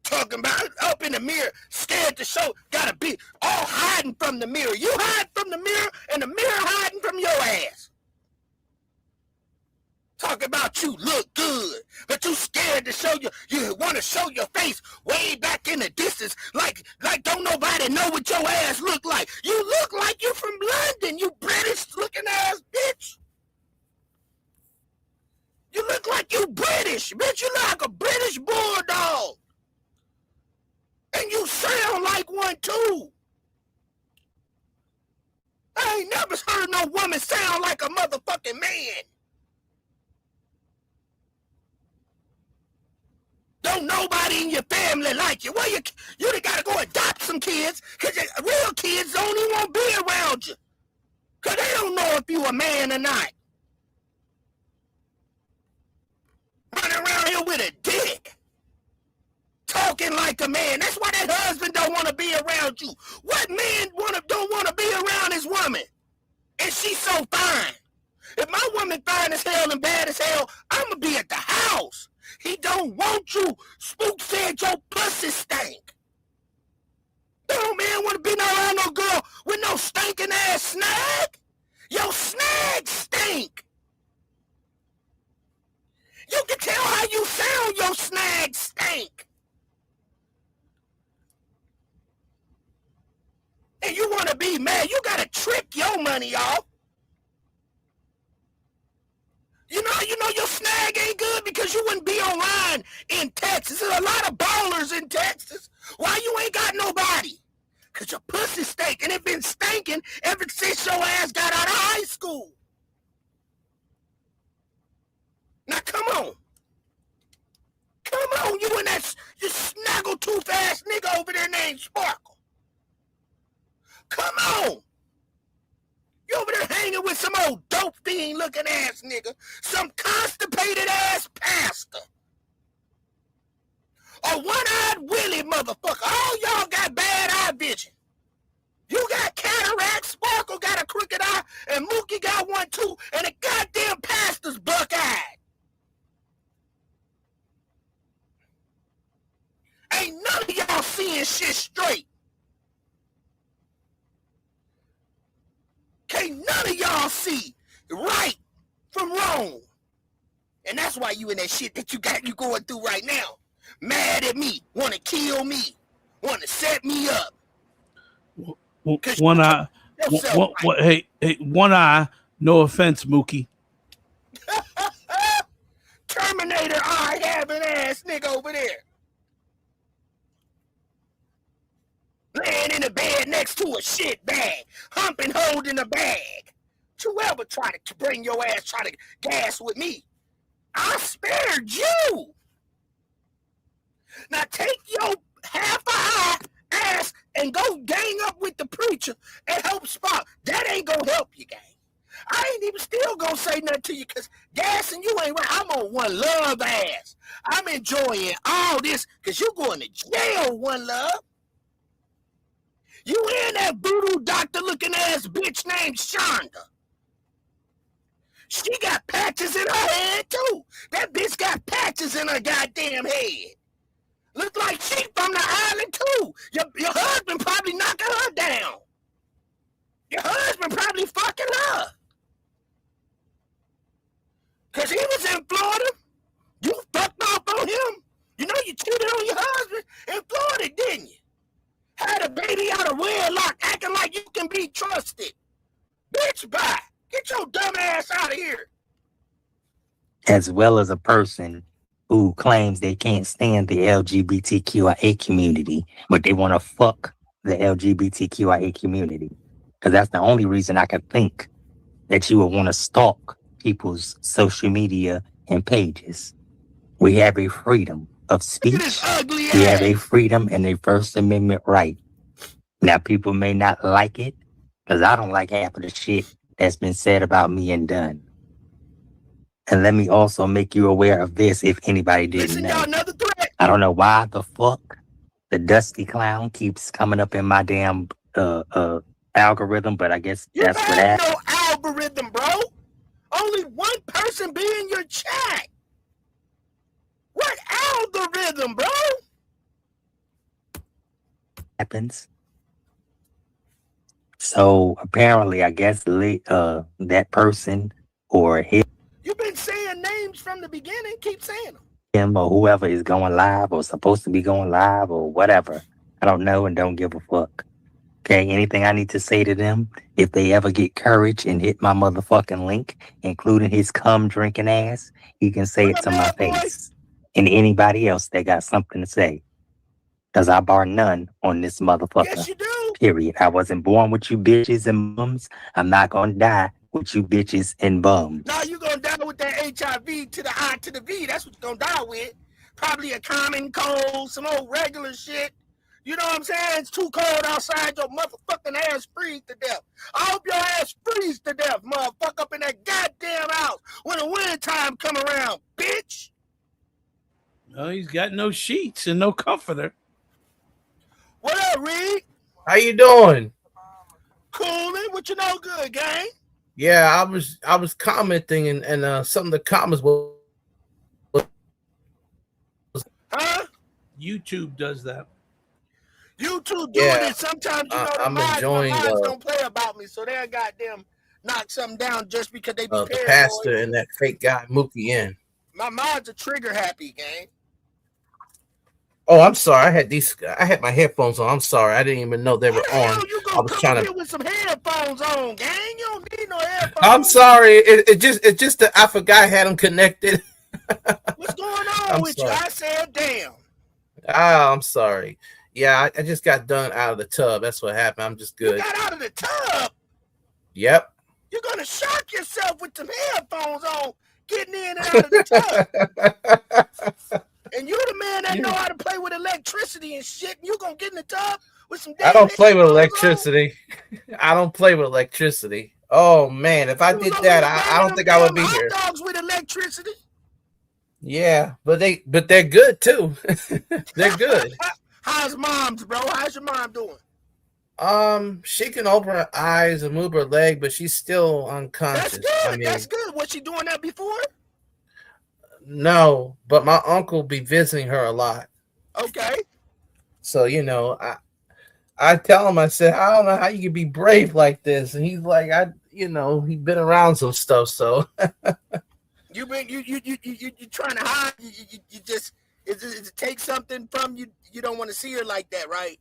B: Talking about it up in the mirror, scared to show, gotta be all hiding from the mirror. You hide from the mirror, and the mirror hiding from your ass. Talking about you look good, but you scared to show you want to show your face way back in the distance, like don't nobody know what your ass look like. You look like you from London, you British looking ass bitch. You look like you British, bitch. You look like a British bulldog. And you sound like one too. I ain't never heard no woman sound like a motherfucking man. Don't nobody in your family like you. Well, you gotta go adopt some kids, because real kids don't even want to be around you. Because they don't know if you a man or not. Running around here with a dick. Talking like a man. That's why that husband don't want to be around you. What man don't want to be around his woman? And she's so fine. If my woman fine as hell and bad as hell, I'ma be at the house. He don't want you. Spook said your pussy stink. No man wanna be around no girl with no stinking ass snag. Your snag stink. You can tell how you sound, your snag stink. And you wanna be mad, you gotta trick your money off. You know your snag ain't good because you wouldn't be online in Texas. There's a lot of ballers in Texas. Why you ain't got nobody? Because your pussy stink, and it been stinking ever since your ass got out of high school. Now come on. Come on, you and that you snaggle-tooth ass nigga over there named Sparkle. Come on. You over there hanging with some old dope fiend looking ass nigga, some constipated ass pastor, a one-eyed Willie motherfucker. All y'all got bad eye vision. You got cataract, Sparkle got a crooked eye, and Mookie got one too, and the goddamn pastor's buck-eyed. Ain't none of y'all seeing shit straight. Can't none of y'all see right from wrong. And that's why you in that shit that you going through right now. Mad at me, want to kill me, want to set me up.
E: One eye. Hey, one eye. No offense, Mookie.
B: Terminator eye having ass nigga over there. Laying in the bed next to a shit bag, humping, holding a bag. Don't you ever try to bring your ass, try to gas with me. I spared you. Now take your half a eye ass and go gang up with the preacher and help Spot. That ain't gonna help you, gang. I ain't even still gonna say nothing to you because gassing you ain't right. I'm on One Love ass. I'm enjoying all this because you going to jail, One Love. You and that voodoo doctor looking ass bitch named Shonda. She got patches in her head too. That bitch got patches in her goddamn head. Look like she from the island too. Your husband probably knocking her down. Your husband probably fucking her. Cause he was in Florida. You fucked off on him. You know you cheated on your husband in Florida, didn't you? Had a baby out of wedlock acting like you can be trusted. Bitch, bye. Get your dumb ass out of here.
D: As well as a person who claims they can't stand the LGBTQIA community, but they want to fuck the LGBTQIA community. Because that's the only reason I could think that you would want to stalk people's social media and pages. We have a freedom of speech. We have a freedom and a First Amendment right. Now, people may not like it because I don't like half of the shit that's been said about me and done. And let me also make you aware of this if anybody didn't know. I don't know why the fuck the Dusty Clown keeps coming up in my damn algorithm, but I guess that's what happened.
B: No algorithm, bro. Only one person be in your chat. What algorithm, bro?
D: Happens. So apparently, I guess that person or him.
B: You've been saying names from the beginning. Keep saying them.
D: Him or whoever is going live or supposed to be going live or whatever. I don't know and don't give a fuck. Okay, anything I need to say to them, if they ever get courage and hit my motherfucking link, including his cum drinking ass, he can say it to my face. And anybody else that got something to say. Because I bar none on this motherfucker.
B: Yes, you do.
D: Period. I wasn't born with you bitches and bums. I'm not going to die with you bitches and bums.
B: No, you're going to die with that HIV to the I to the V. That's what you're going to die with. Probably a common cold, some old regular shit. You know what I'm saying? It's too cold outside. Your motherfucking ass freeze to death. I hope your ass freeze to death, motherfucker, up in that goddamn house when the winter time come around, bitch.
E: No, he's got no sheets and no comforter.
B: What up, Reed?
H: How you doing?
B: Coolin'. What you know good, gang?
H: Yeah, I was commenting and some of the comments was
B: Huh?
E: YouTube does that.
B: YouTube doing
H: yeah.
B: it. Sometimes you know the
H: I'm
B: mods, my
H: enjoying
B: mods don't play about me, so they'll goddamn knock something down just because they be
H: the
B: paranoid.
H: pastor and that fake guy Mookie in.
B: My mods are trigger happy, gang.
H: Oh, I'm sorry. I had my headphones on. I'm sorry. I didn't even know they
B: How
H: were
B: the
H: on.
B: hell you
H: I
B: gonna
H: was
B: come up
H: trying
B: here
H: to.
B: with some headphones on, gang? You don't need no headphones.
H: I'm sorry. It's just that I forgot I had them connected.
B: What's going on
H: I'm
B: with you?
H: sorry.
B: I said, damn.
H: I'm sorry. Yeah, I just got done out of the tub. That's what happened. I'm just
B: You
H: good.
B: got out of the tub.
H: Yep.
B: You're gonna shock yourself with some headphones on, getting in and out of the tub. And you're the man that know how to play with electricity and shit. And you gonna get in the tub with some damn
H: I don't play with
B: headphones
H: electricity. I don't play with electricity. Oh man, if I
B: on? You
H: did
B: was over
H: that,
B: there
H: I
B: banging
H: don't
B: them
H: think I would
B: damn
H: be here.
B: hot dogs with electricity.
H: Yeah, but they're good too. They're good.
B: How's mom's, bro? How's your mom doing?
H: She can open her eyes and move her leg, but she's still unconscious.
B: That's good.
H: I mean,
B: That's good. Was she doing that before?
H: no, but my uncle be visiting her a lot.
B: Okay.
H: So, I tell him, I said, I don't know how you can be brave like this. And he's like, he's been around some stuff. So
B: You trying to hide? You just it take something from you. You don't want to see her like that, right?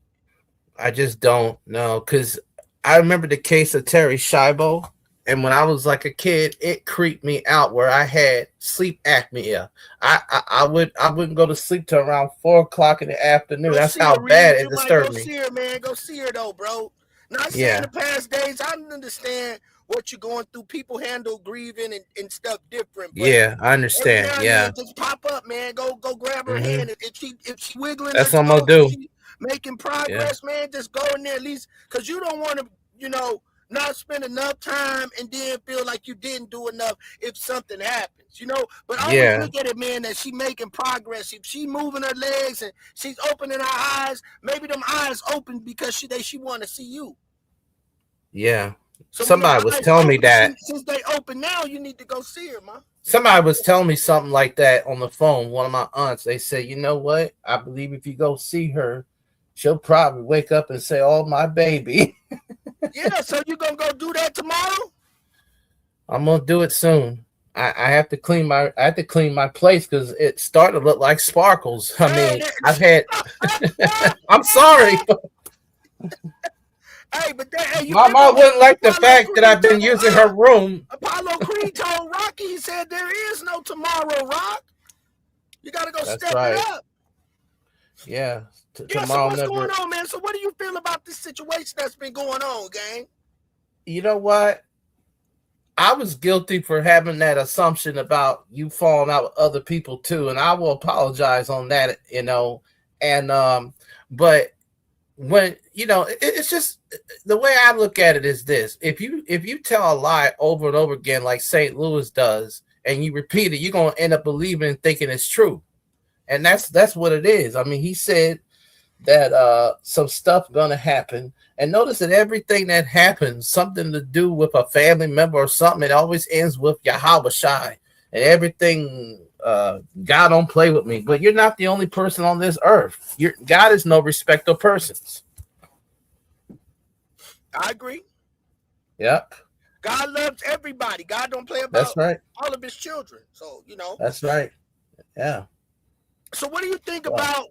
H: I just don't know. Because I remember the case of Terry Schiavo. And when I was like a kid, it creeped me out where I had sleep apnea. I wouldn't go to sleep till around 4:00 in the afternoon.
B: Go
H: That's
B: see
H: how
B: her,
H: bad
B: Reed.
H: it
B: You might go
H: disturbed me.
B: see her, man. Go see her though, bro. Not saying the past days. I understand what you're going through. People handle grieving and stuff different. But
H: Yeah, I
B: every
H: understand.
B: now and
H: Yeah.
B: then, just pop up, man. Go grab her hand. If she wiggling her
H: That's what I'm gonna
B: toes,
H: do.
B: if she making progress, man, just go in there at least, because you don't want to, not spend enough time and then feel like you didn't do enough if something happens, But I always look at it, man, that she making progress. If she moving her legs and she's opening her eyes, maybe them eyes open because she want to see you.
H: Yeah.
B: So
H: somebody was telling me that.
B: Since they open now, you need to go see her, man.
H: Somebody was telling me something like that on the phone. One of my aunts, they said, you know what? I believe if you go see her, she'll probably wake up and say, oh, my baby.
B: Yeah, so you gonna go do that tomorrow?
H: I'm gonna do it soon. I have to clean my place because it started to look like sparkles. I mean, I've had. I'm sorry.
B: Hey, but
H: my mom wouldn't like the fact that I've been using her room.
B: Apollo Creed told Rocky, he said there is no tomorrow, Rock. You gotta go step it up.
H: Yeah.
B: So what's going on, man? So what do you feel about this situation that's been going on, gang?
H: You know what? I was guilty for having that assumption about you falling out with other people too, and I will apologize on that, and but when it's just the way I look at it is this: if you tell a lie over and over again like St. Louis does, and you repeat it, you're gonna end up believing and thinking it's true, and that's what it is. I mean, he said that some stuff gonna happen, and notice that everything that happens, something to do with a family member or something, it always ends with Yahweh Shai, and everything. God don't play with me, but you're not the only person on this earth. God is no respecter of persons.
B: I agree.
H: Yep.
B: God loves everybody. God don't play about all of his children. So
H: That's right. Yeah.
B: So what do you think about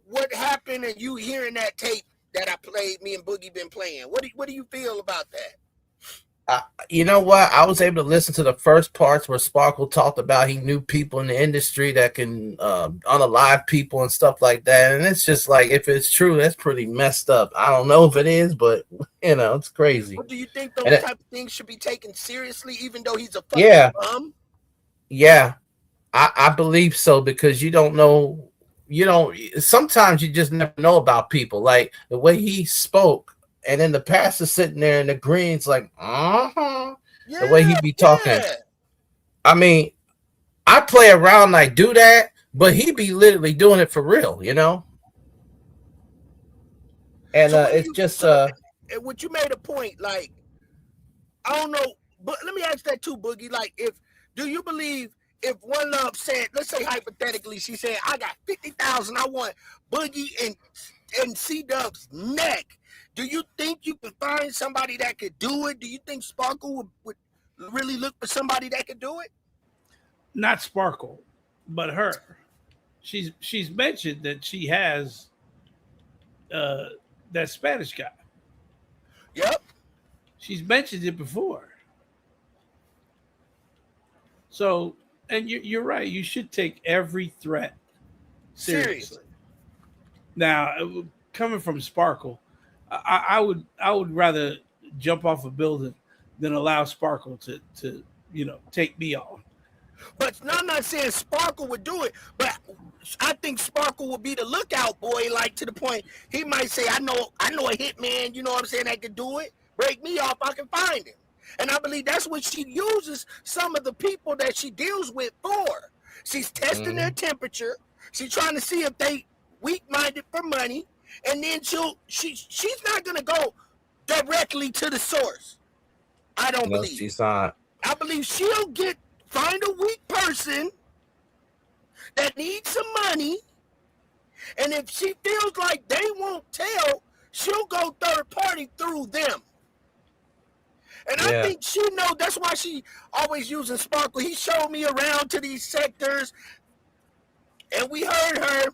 B: what happened and you hearing that tape that I played, me and Boogie been playing? What do you feel about that?
H: You know what? I was able to listen to the first parts where Sparkle talked about he knew people in the industry that can unalive people and stuff like that. And it's just like, if it's true, that's pretty messed up. I don't know if it is, but it's crazy.
B: But do you think those type of things should be taken seriously, even though he's a fucking bum?
H: Yeah, I believe so, because you don't know. Sometimes you just never know about people. Like the way he spoke. And then the pastor sitting there in the greens, like, the way he be talking. Yeah. I mean, I play around and I do that, but he be literally doing it for real, And so it's just
B: what you made a point, like, I don't know, but let me ask that too, Boogie. Like, do you believe if One Love said, let's say hypothetically, she said, I got 50,000, I want Boogie and C-Dub's neck. Do you think you could find somebody that could do it? Do you think Sparkle would really look for somebody that could do it?
E: Not Sparkle, but her. She's mentioned that she has that Spanish guy.
B: Yep.
E: She's mentioned it before. So, and you're right. You should take every threat seriously. Now, coming from Sparkle, I would rather jump off a building than allow Sparkle to take me on.
B: But I'm not saying Sparkle would do it, but I think Sparkle would be the lookout boy, like to the point he might say, I know a hitman, you know what I'm saying, that can do it. Break me off, I can find him. And I believe that's what she uses some of the people that she deals with for. She's testing their temperature. She's trying to see if they weak-minded for money. And then she's not going to go directly to the source. I don't believe.
H: She's not.
B: I believe she'll find a weak person that needs some money. And if she feels like they won't tell, she'll go third party through them. And I think she knows, that's why she always using Sparkle. He showed me around to these sectors, and we heard her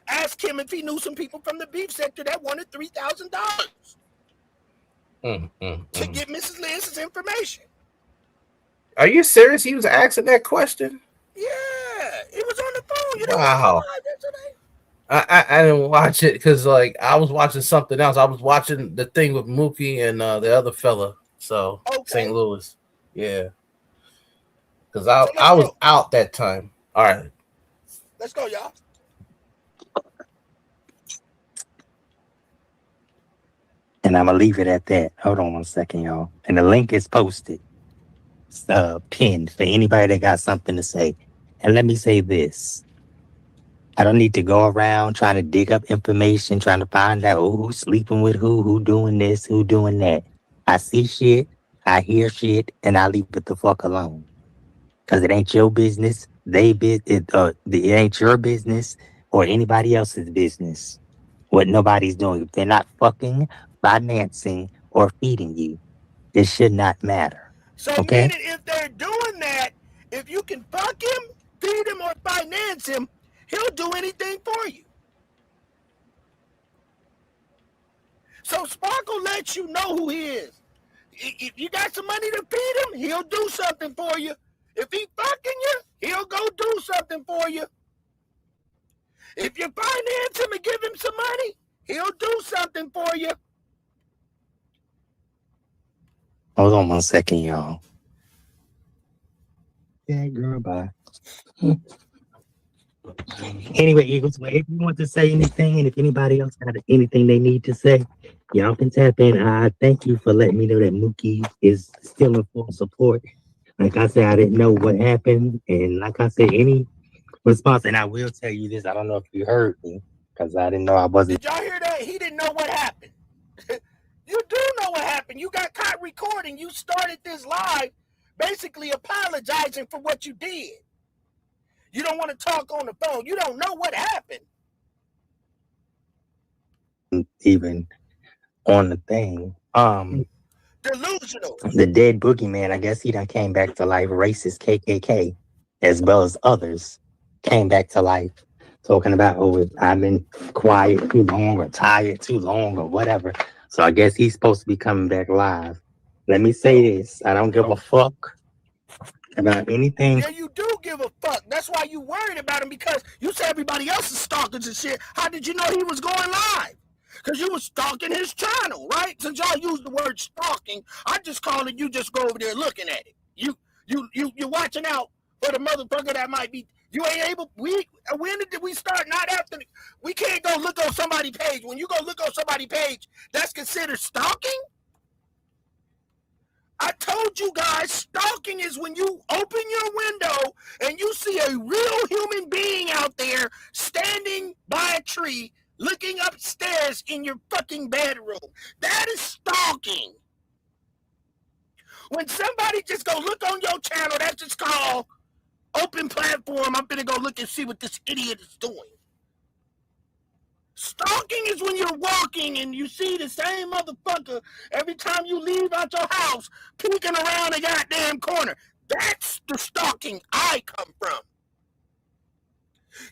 B: ask him if he knew some people from the beef sector that wanted $3,000 to get Mrs. Lance's information.
H: Are you serious? He was asking that question?
B: Yeah, it was on the phone. You know,
H: wow. I didn't watch it because I was watching something else. I was watching the thing with Mookie and the other fella. So St. Louis, yeah. Because I was out that time. All right,
B: let's go, y'all.
D: And I'm gonna leave it at that. Hold on one second, y'all. And the link is posted, pinned for anybody that got something to say. And let me say this. I don't need to go around trying to dig up information, trying to find out who's sleeping with who doing this, who doing that. I see shit, I hear shit, and I leave it the fuck alone. Because it ain't your business. It ain't your business or anybody else's business what nobody's doing. If they're not fucking, financing, or feeding you, it should not matter.
B: So meaning if they're doing that, if you can fuck him, feed him, or finance him, he'll do anything for you. So Sparkle lets you know who he is. If you got some money to feed him, he'll do something for you. If he fucking you, he'll go do something for you. If you finance him and give him some money, he'll do something for you.
D: Hold on one second, y'all. Yeah, girl, bye. Anyway, Eagles, if you want to say anything, and if anybody else got anything they need to say, y'all can tap in. Thank you for letting me know that Mookie is still in full support. Like I said, I didn't know what happened, and like I said, any response, and I will tell you this, I don't know if you heard me, because I didn't know I wasn't.
B: Did y'all hear that? He didn't know what happened. You do know what happened. You got caught recording. You started this live basically apologizing for what you did. You don't want to talk on the phone. You don't know what happened.
D: Even on the thing.
B: Delusional.
D: The dead boogeyman, I guess he done came back to life. Racist KKK, as well as others, came back to life. Talking about, I've been quiet too long or tired too long or whatever. So I guess he's supposed to be coming back live. Let me say this. I don't give a fuck about anything.
B: Yeah, you do give a fuck. That's why you worried about him, because you say everybody else is stalkers and shit. How did you know he was going live? Because you was stalking his channel, right? Since y'all use the word stalking, I just call it you just go over there looking at it. You're watching out for the motherfucker that might be. You ain't able. When did we start? Not after. We can't go look on somebody's page. When you go look on somebody's page, that's considered stalking. I told you guys, stalking is when you open your window and you see a real human being out there standing by a tree, looking upstairs in your fucking bedroom. That is stalking. When somebody just go look on your channel, that's just called open platform. I'm gonna go look and see what this idiot is doing. Stalking is when you're walking and you see the same motherfucker every time you leave out your house, peeking around a goddamn corner. That's the stalking I come from.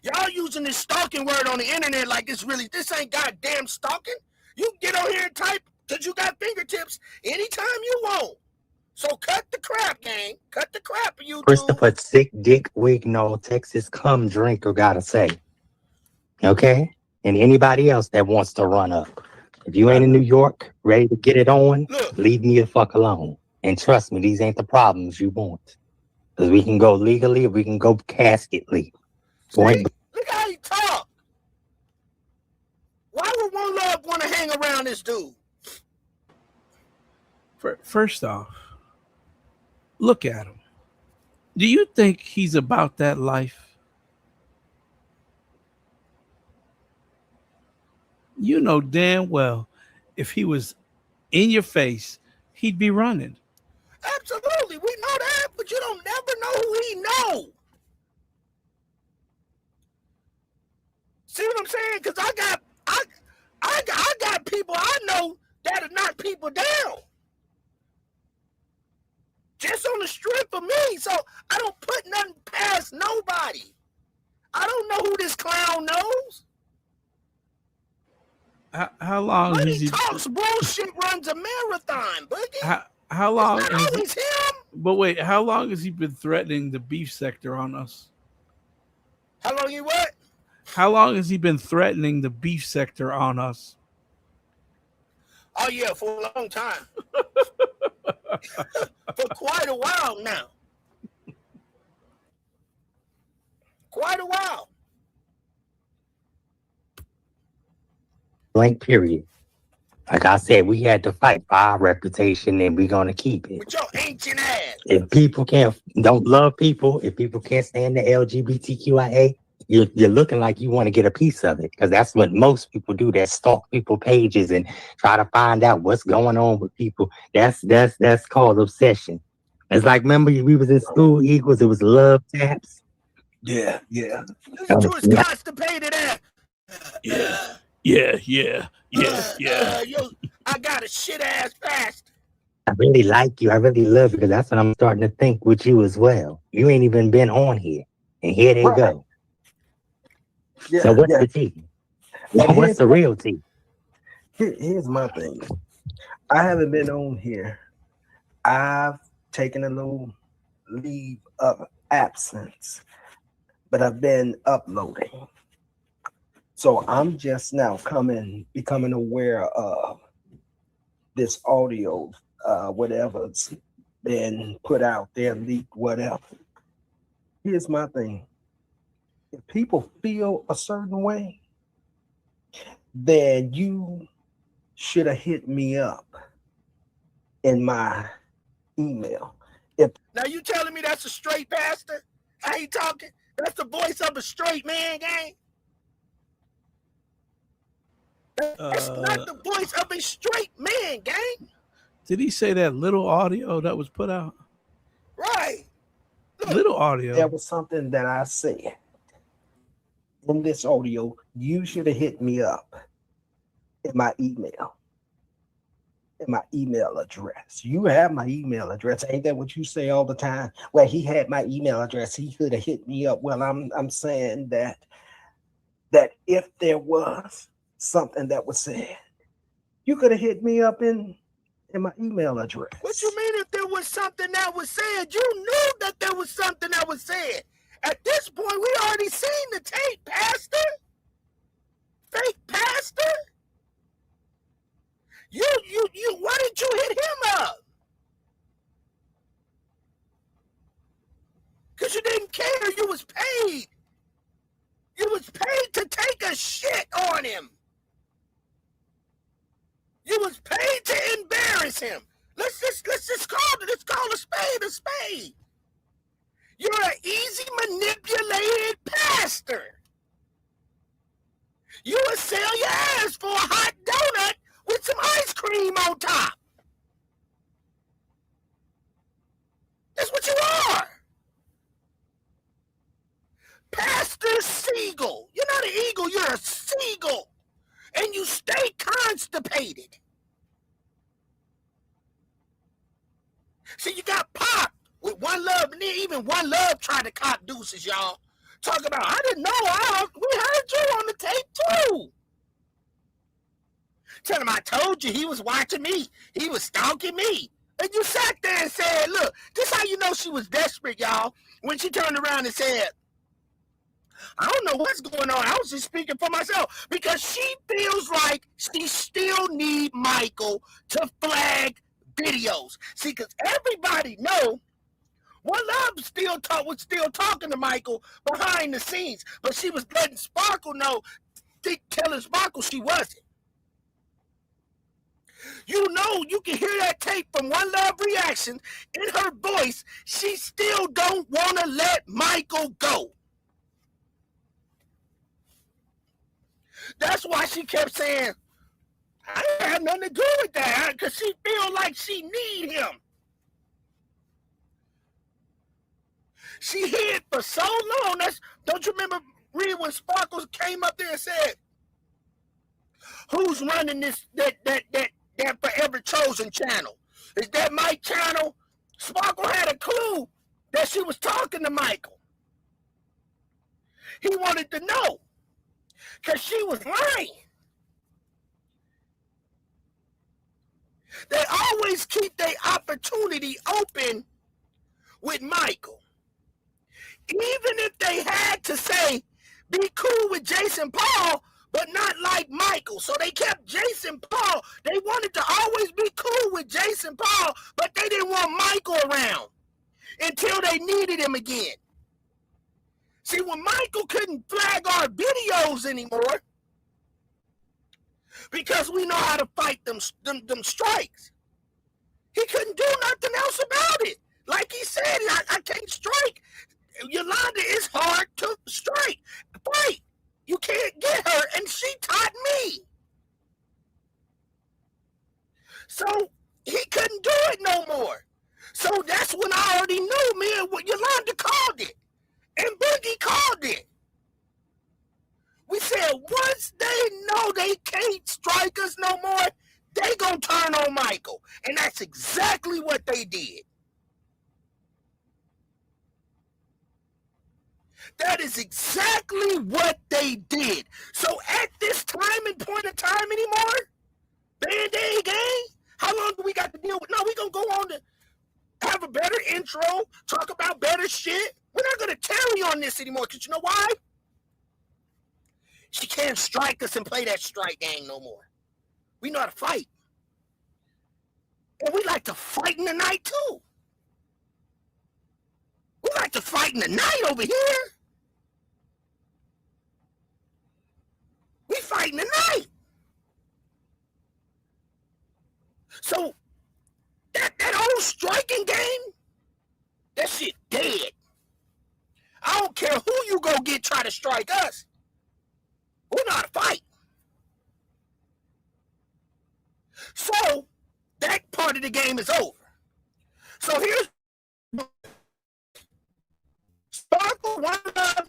B: Y'all using this stalking word on the internet like it's really, this ain't goddamn stalking. You can get on here and type because you got fingertips anytime you want. So cut the crap, gang. Cut the crap, YouTube.
D: Christopher Sick Dick Wigno, Texas Come Drinker, gotta say. Okay? And anybody else that wants to run up. If you ain't in New York, ready to get it on, leave me the fuck alone. And trust me, these ain't the problems you want. Because we can go legally, or we can go casketly.
B: See? Look how he talk. Why would One Love want to hang around this dude?
E: First off, look at him. Do you think he's about that life? You know damn well if he was in your face, he'd be running.
B: Absolutely, we know that, but you don't never know who he know. See what I'm saying? Because I got people I know that'll knock people down. Just on the strength of me. So I don't put nothing past nobody. I don't know who this clown knows.
E: How long
B: when
E: has
B: he talks bullshit runs a marathon, Boogie.
E: How long
B: it's not
E: has
B: always him.
E: But wait, how long has he been threatening the beef sector on us?
B: How long you what?
E: How long has he been threatening the beef sector on us?
B: Oh yeah, for a long time. For quite a while now. Quite a while.
D: Blank period. Like I said, we had to fight for our reputation and we're going to keep it.
B: With your ancient ass.
D: If people don't love people, if people can't stand the LGBTQIA, you're looking like you want to get a piece of it, because that's what most people do. That stalk people pages and try to find out what's going on with people. That's called obsession. It's like, remember we was in school, Eagles, it was love taps. Yeah.
B: Listen to his constipated ass.
E: Yeah.
B: Yo, I got a shit ass fast.
D: I really like you. I really love you, because that's what I'm starting to think with you as well. You ain't even been on here, and here they go. Yeah, so what's the tea? What's the real tea?
I: Here's my thing. I haven't been on here. I've taken a little leave of absence, but I've been uploading. So I'm just now becoming aware of this audio, whatever's been put out there, leaked, whatever. Here's my thing. If people feel a certain way, then you should have hit me up in my email.
B: Now you telling me that's a straight pastor? How you talking? That's the voice of a straight man, gang? That's not the voice of a straight man, gang.
E: Did he say that little audio that was put out?
B: Right.
E: Look, little audio.
I: There was something that I said in this audio. You should have hit me up in my email. In my email address. You have my email address. Ain't that what you say all the time? Well, he had my email address. He could have hit me up. Well, I'm saying that if there was something that was said, you could have hit me up in my email address.
B: What you mean if there was something that was said? You knew that there was something that was said. At this point, we already seen the tape, Pastor. Fake Pastor. Why didn't you hit him up? Because you didn't care. You was paid. You was paid to take a shit on him. You was paid to embarrass him. Let's just call a spade a spade. You're an easy manipulated pastor. You would sell your ass for a hot donut with some ice cream on top. seagull. You're not an eagle, you're a seagull. And you stay constipated. See, you got popped with One Love, and then even One Love tried to cop deuces, y'all. Talk about, I didn't know, we heard you on the tape too. Tell him I told you he was watching me. He was stalking me. And you sat there and said, look, this how you know she was desperate, y'all. When she turned around and said, I don't know what's going on. I was just speaking for myself. Because she feels like she still need Michael to flag videos. See, because everybody know One Love was still talking to Michael behind the scenes. But she was letting Sparkle know, telling Sparkle she wasn't. You know, you can hear that tape from One Love reaction in her voice. She still don't want to let Michael go. That's why she kept saying, I ain't have nothing to do with that, because she feel like she need him. She hid for so long. Don't you remember, Reed, when Sparkles came up there and said, who's running this, that Forever Chosen channel? Is that my channel? Sparkle had a clue that she was talking to Michael. He wanted to know, because she was lying. They always keep their opportunity open with Michael. Even if they had to say, be cool with Jason Paul, but not like Michael. So they kept Jason Paul. They wanted to always be cool with Jason Paul, but they didn't want Michael around until they needed him again. See, when Michael couldn't flag our videos anymore, because we know how to fight them strikes, he couldn't do nothing else about it. Like he said, I can't strike. Yolanda is hard to strike. Fight. You can't get her, and she taught me. So he couldn't do it no more. So that's when I already knew, man, what Yolanda called it. And Boogie called it. We said once they know they can't strike us no more, they gonna turn on Michael. And that's exactly what they did. That is exactly what they did. So at this time and point of time anymore, Band-Aid gang, how long do we got to deal with? No, we gonna go on to have a better intro, talk about better shit. We're not gonna tarry on this anymore, because you know why? She can't strike us and play that strike gang no more. We know how to fight. And we like to fight in the night too. We like to fight in the night over here. We fight in the night. So that old striking game, that shit dead. I don't care who you go get try to strike us. We know how to fight. So that part of the game is over. So here's Sparkle, One Love,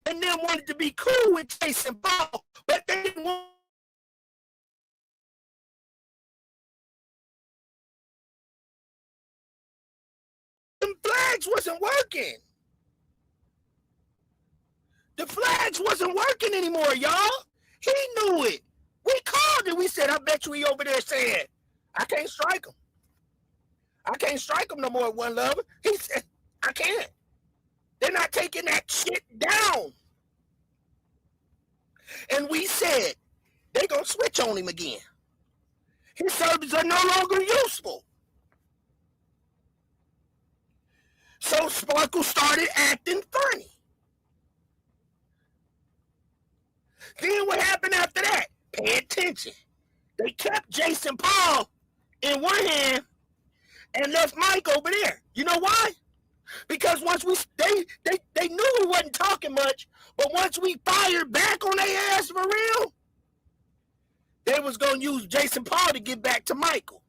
B: and then wanted to be cool with Jason Paul, but they didn't want them flags wasn't working. The flags wasn't working anymore, y'all. He knew it. We called it. We said, I bet you he over there saying, I can't strike him. I can't strike him no more, One Love. He said, I can't. They're not taking that shit down. And we said, they're going to switch on him again. His servers are no longer useful. So Sparkle started acting funny. Then what happened after that? Pay attention. They kept Jason Paul in one hand and left Mike over there. You know why? Because once they knew we wasn't talking much, but once we fired back on their ass for real, they was gonna use Jason Paul to get back to Michael.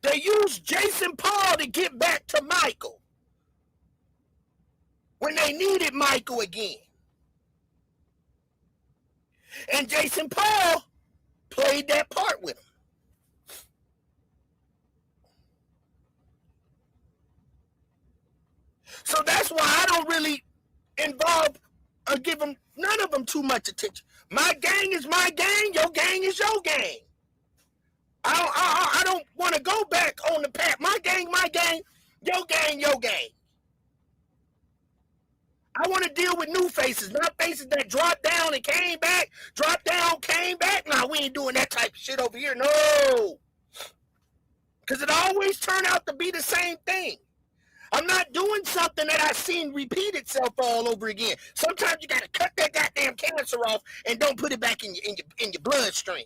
B: They used Jason Paul to get back to Michael when they needed Michael again. And Jason Paul played that part with him. So that's why I don't really involve or give them, none of them, too much attention. My gang is my gang. Your gang is your gang. I don't want to go back on the path. My gang, your gang, your gang. I want to deal with new faces, not faces that dropped down and came back, dropped down, came back. Nah, we ain't doing that type of shit over here. No. Because it always turned out to be the same thing. I'm not doing something that I've seen repeat itself all over again. Sometimes you got to cut that goddamn cancer off and don't put it back in your bloodstream.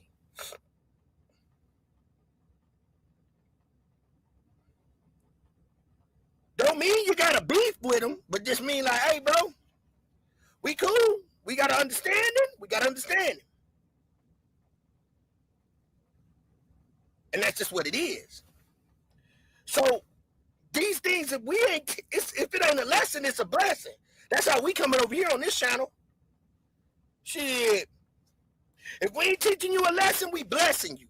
B: Don't mean you got to beef with them, but just mean like, hey, bro, we cool. We got to understand it. We got to understand it. And that's just what it is. So these things, if it ain't a lesson, it's a blessing. That's how we coming over here on this channel. Shit. If we ain't teaching you a lesson, we blessing you.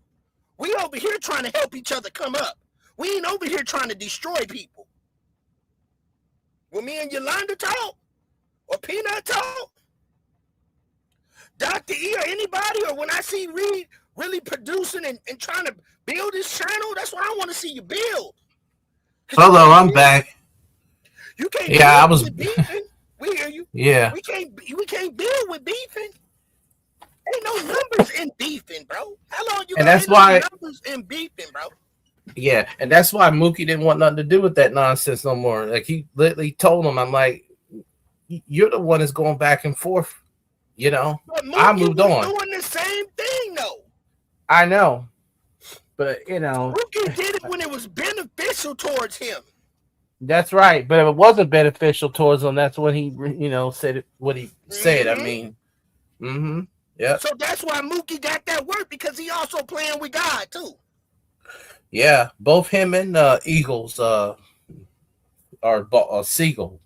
B: We over here trying to help each other come up. We ain't over here trying to destroy people. When me and Yolanda talk, or Peanut talk, Dr. E or anybody, or when I see Reed really producing and trying to build this channel, that's what I want to see you build.
H: Hello, I'm back.
B: You can't
H: I was
B: with beefing. We hear you.
H: Yeah.
B: We can't build with beefing. Ain't no numbers in beefing, bro. How long you got numbers in beefing, bro?
H: Yeah, and that's why Mookie didn't want nothing to do with that nonsense no more. Like he literally told him, I'm like, you're the one that's going back and forth. You know, I moved on.
B: Doing the same thing though.
H: I know, but you know,
B: Mookie did it when it was beneficial towards him.
H: That's right. But if it wasn't beneficial towards him, that's when he, said what he said. I mean, yeah.
B: So that's why Mookie got that work, because he also playing with God too.
H: Yeah, both him and Eagles are Siegel.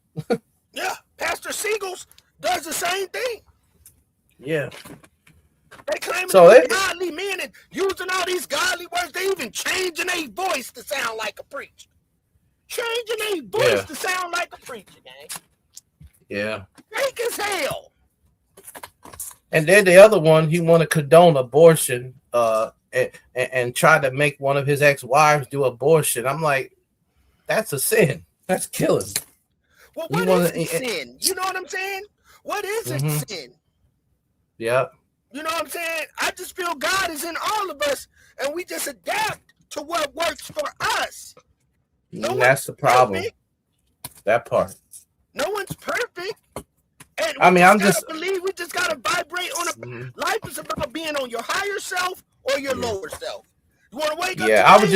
B: Yeah, Pastor Siegels does the same thing.
H: Yeah.
B: They claim to be godly men and using all these godly words. They even changing their voice to sound like a preacher. Changing their voice to sound like a preacher, gang.
H: Yeah.
B: Fake as hell.
H: And then the other one, he want to condone abortion and try to make one of his ex-wives do abortion. I'm like, that's a sin. That's killing.
B: Well, what is a sin? You know what I'm saying? What is a sin?
H: Yeah.
B: You know what I'm saying? I just feel God is in all of us, and we just adapt to what works for us.
H: That's the problem.
B: Perfect.
H: That part.
B: No one's perfect. And
H: I'm
B: just believe we just gotta vibrate on a life is about being on your higher self or your lower self. You want to wake up?
H: Yeah, I was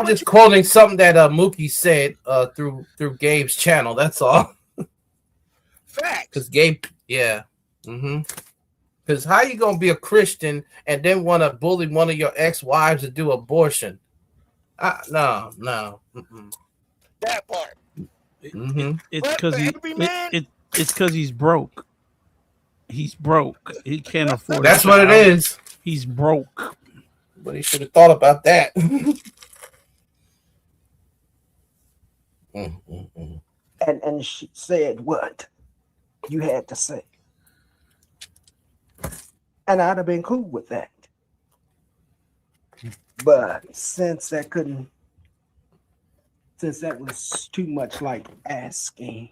H: just quoting something that Mookie said through Gabe's channel. That's all.
B: Facts.
H: Because Gabe, because how you gonna be a Christian and then want to bully one of your ex-wives to do abortion? No.
B: That part.
E: It's because he's broke. He's broke. He can't afford.
H: That's what it is.
E: He's broke.
H: But he should have thought about that.
I: And she said what you had to say, and I'd have been cool with that. But since that was too much like asking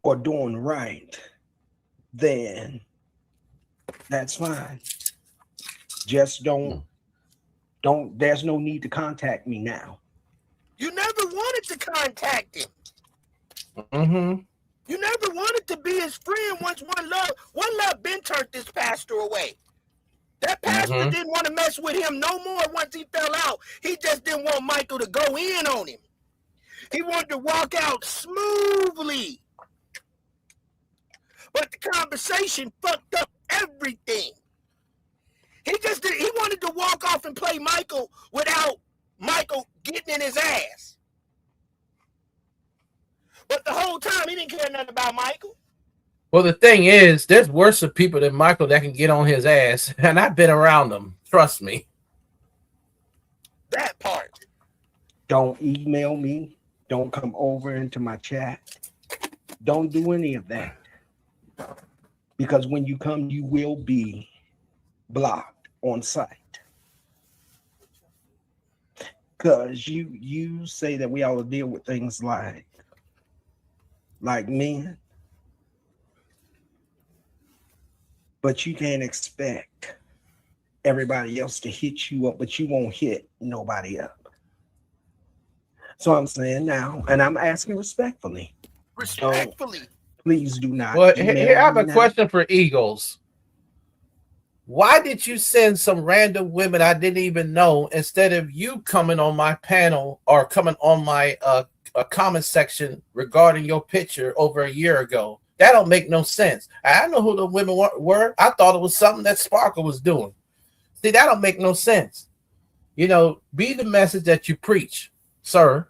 I: or doing right, then that's fine. Just don't, there's no need to contact me now.
B: You never wanted to contact him. You never wanted to be his friend once One Love been turned this pastor away. That pastor didn't want to mess with him no more once he fell out. He just didn't want Michael to go in on him. He wanted to walk out smoothly. But the conversation fucked up everything. He wanted to walk off and play Michael without Michael getting in his ass. But the whole time he didn't care nothing about Michael.
H: Well, the thing is, there's worse people than Michael that can get on his ass, and I've been around them. Trust me.
B: That part.
I: Don't email me. Don't come over into my chat. Don't do any of that. Because when you come, you will be blocked on site. Because you say that we ought to deal with things like men. But you can't expect everybody else to hit you up, but you won't hit nobody up. So I'm saying now, and I'm asking respectfully.
B: Respectfully.
I: Please do not.
H: Well, here I have a
I: now.
H: question for Eagles. Why did you send some random women I didn't even know instead of you coming on my panel or coming on my comment section regarding your picture over a year ago? That don't make no sense. I know who the women were. I thought it was something that Sparkle was doing. See, that don't make no sense. You know, be the message that you preach, sir.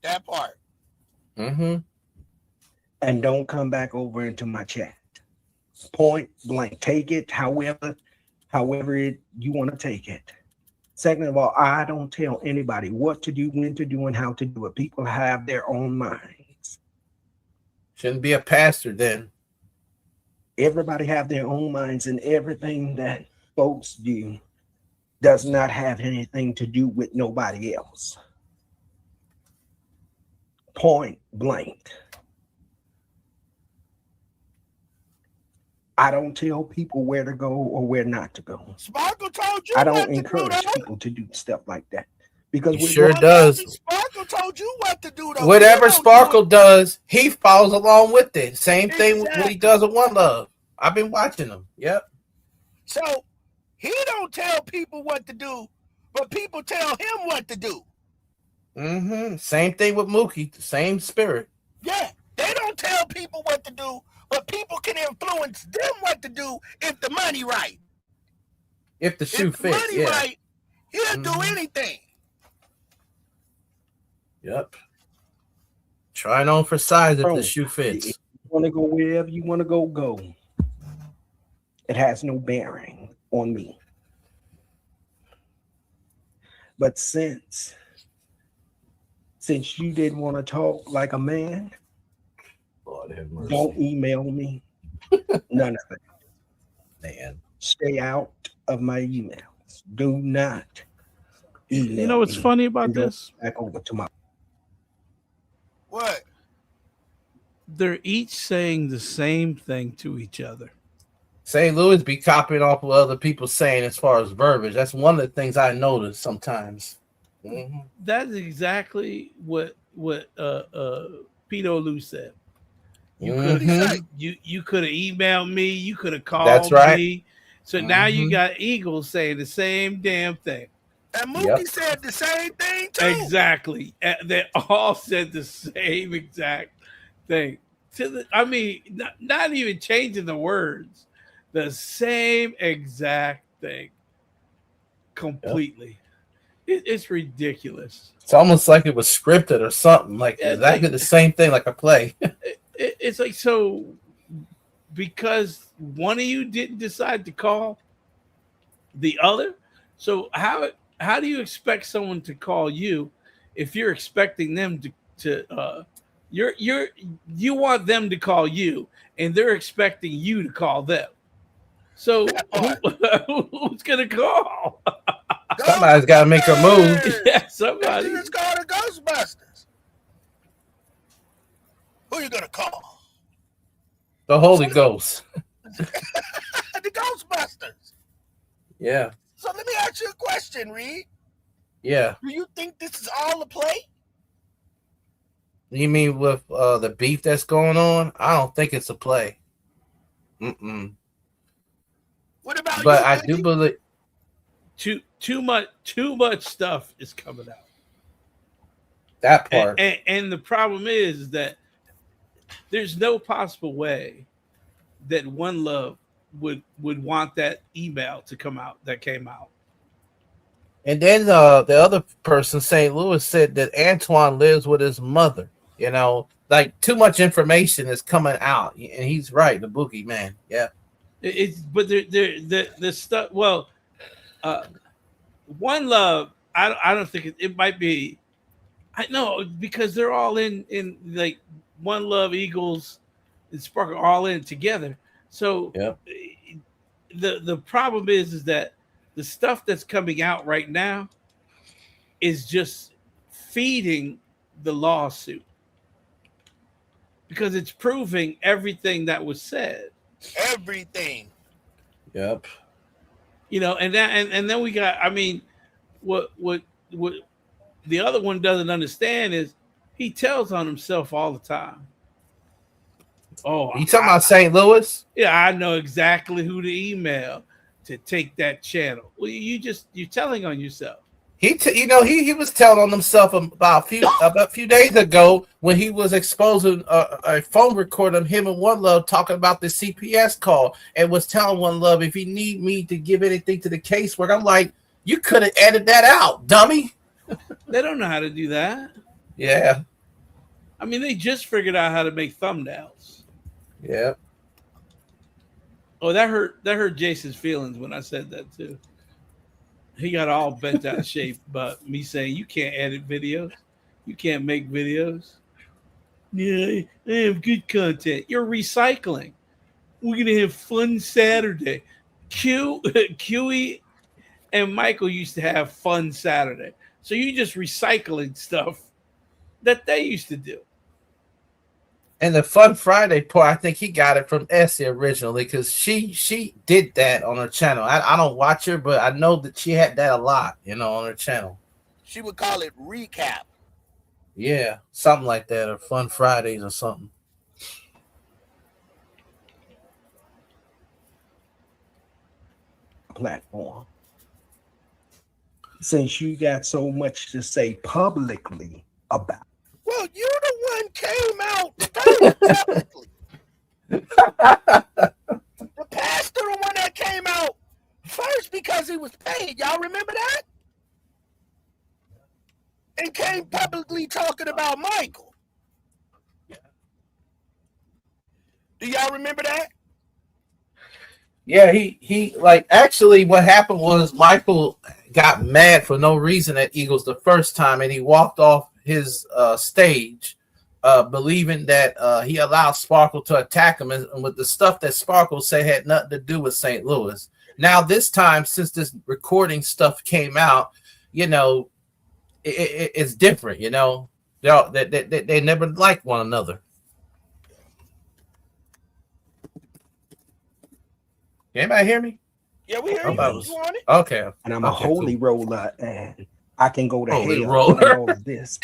B: That part.
H: Mm-hmm.
I: And don't come back over into my chat. Point blank. Take it however you want to take it. Second of all, I don't tell anybody what to do, when to do, and how to do it. People have their own minds.
H: Shouldn't be a pastor then.
I: Everybody have their own minds, and everything that folks do does not have anything to do with nobody else. Point blank. I don't tell people where to go or where not to go.
B: Sparkle told you.
I: I don't encourage people to do stuff like that because
H: he sure does.
B: Sparkle told you what to do. Though.
H: Whatever Sparkle does, he follows along with it. Same thing with what he does with One Love. I've been watching him. Yep.
B: So he don't tell people what to do, but people tell him what to do.
H: Mm-hmm. Same thing with Mookie. The same spirit.
B: Yeah, they don't tell people what to do, but people can influence them what to do if the money right.
H: If the shoe fits,
B: money right, he'll do anything.
H: Yep. Trying on for size if the shoe fits.
I: If you want to go wherever you want to go. It has no bearing on me. But since you didn't want to talk like a man,
H: Lord have mercy.
I: Don't email me. None of it.
H: Man.
I: Stay out of my emails. Do not email
E: You know what's
I: me.
E: funny about this?
I: Back over to my.
B: What?
E: They're each saying the same thing to each other.
H: St. Louis be copying off what other people saying as far as verbiage. That's one of the things I notice sometimes. Mm-hmm.
E: That's exactly what Pito Lou said. You could have emailed me. You could have called
H: That's right.
E: me. So now you got Eagles saying the same damn thing.
B: And Mookie said the same thing too.
E: Exactly. They all said the same exact thing. Not even changing the words. The same exact thing. Completely. It's ridiculous.
H: It's almost like it was scripted or something. Like exactly the same thing, like a play.
E: It's like, so because one of you didn't decide to call the other, so how do you expect someone to call you if you're expecting them to you want them to call you and they're expecting you to call them? So who's gonna call?
H: Somebody's got to make a move.
E: Yeah, somebody.
B: Let's call the Ghostbusters. Who are you gonna call?
H: The Holy Ghost.
B: The Ghostbusters.
H: Yeah.
B: So let me ask you a question, Reed.
H: Yeah.
B: Do you think this is all a play?
H: You mean with the beef that's going on? I don't think it's a play. Mm-mm.
B: What about
H: but
B: you,
H: I do believe
E: too much stuff is coming out.
H: That part.
E: And the problem is that there's no possible way that One Love would want that email to come out that came out.
H: And then the other person, St. Louis, said that Antoine lives with his mother. You know, like too much information is coming out, and he's right. The boogeyman, yeah.
E: It's but the stuff. Well, One Love. I don't think it might be. I know because they're all in like One Love, Eagles, and Sparkle are all in together. So
H: Yep.
E: The problem is that the stuff that's coming out right now is just feeding the lawsuit because it's proving everything that was said.
B: Everything.
H: Yep.
E: You know, and then we got. I mean, what the other one doesn't understand is he tells on himself all the time. Oh,
H: you talking about St. Louis?
E: Yeah, I know exactly who to email to take that channel. Well, you're telling on yourself.
H: He was telling on himself about a few days ago when he was exposing a phone recording of him and One Love talking about the CPS call and was telling One Love, if you need me to give anything to the casework, I'm like, you could have edited that out, dummy.
E: They don't know how to do that.
H: Yeah.
E: I mean, they just figured out how to make thumbnails.
H: Yeah.
E: Oh, that hurt Jason's feelings when I said that too. He got all bent out of shape about me saying you can't edit videos, you can't make videos. Yeah, I have good content. You're recycling. We're gonna have fun Saturday. QE and Michael used to have fun Saturday, so you just recycling stuff that they used to do.
H: And the Fun Friday part, I think he got it from Essie originally because she did that on her channel. I don't watch her, but I know that she had that a lot, on her channel.
B: She would call it recap.
H: Yeah, something like that, or Fun Fridays or something.
I: Platform. Since you got so much to say publicly about.
B: Well, you're the one came out first publicly. The pastor, the one that came out first because he was paid. Y'all remember that? And came publicly talking about Michael. Do y'all remember that?
H: Yeah, he like actually what happened was Michael got mad for no reason at Eagles the first time and he walked off his stage believing that he allowed Sparkle to attack him and with the stuff that Sparkle said had nothing to do with St. Louis. Now this time, since this recording stuff came out, it's different, they never liked one another. Anybody hear me?
B: Yeah, we hear you. You want it?
H: Okay.
I: And I'm a holy roller, and I can go to
H: holy
I: hell
H: roller.
I: on all of this.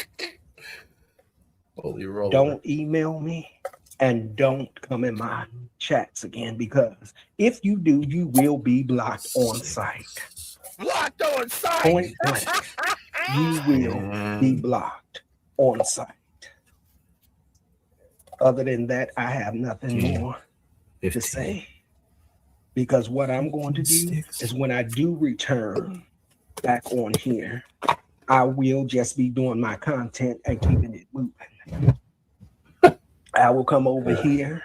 H: Holy roller.
I: Don't email me and don't come in my chats again, because if you do, you will be blocked on site.
B: Blocked on site.
I: Point blank. You will be blocked on site. Other than that, I have nothing more to say. Because what I'm going to do is when I do return back on here, I will just be doing my content and keeping it moving. I will come over here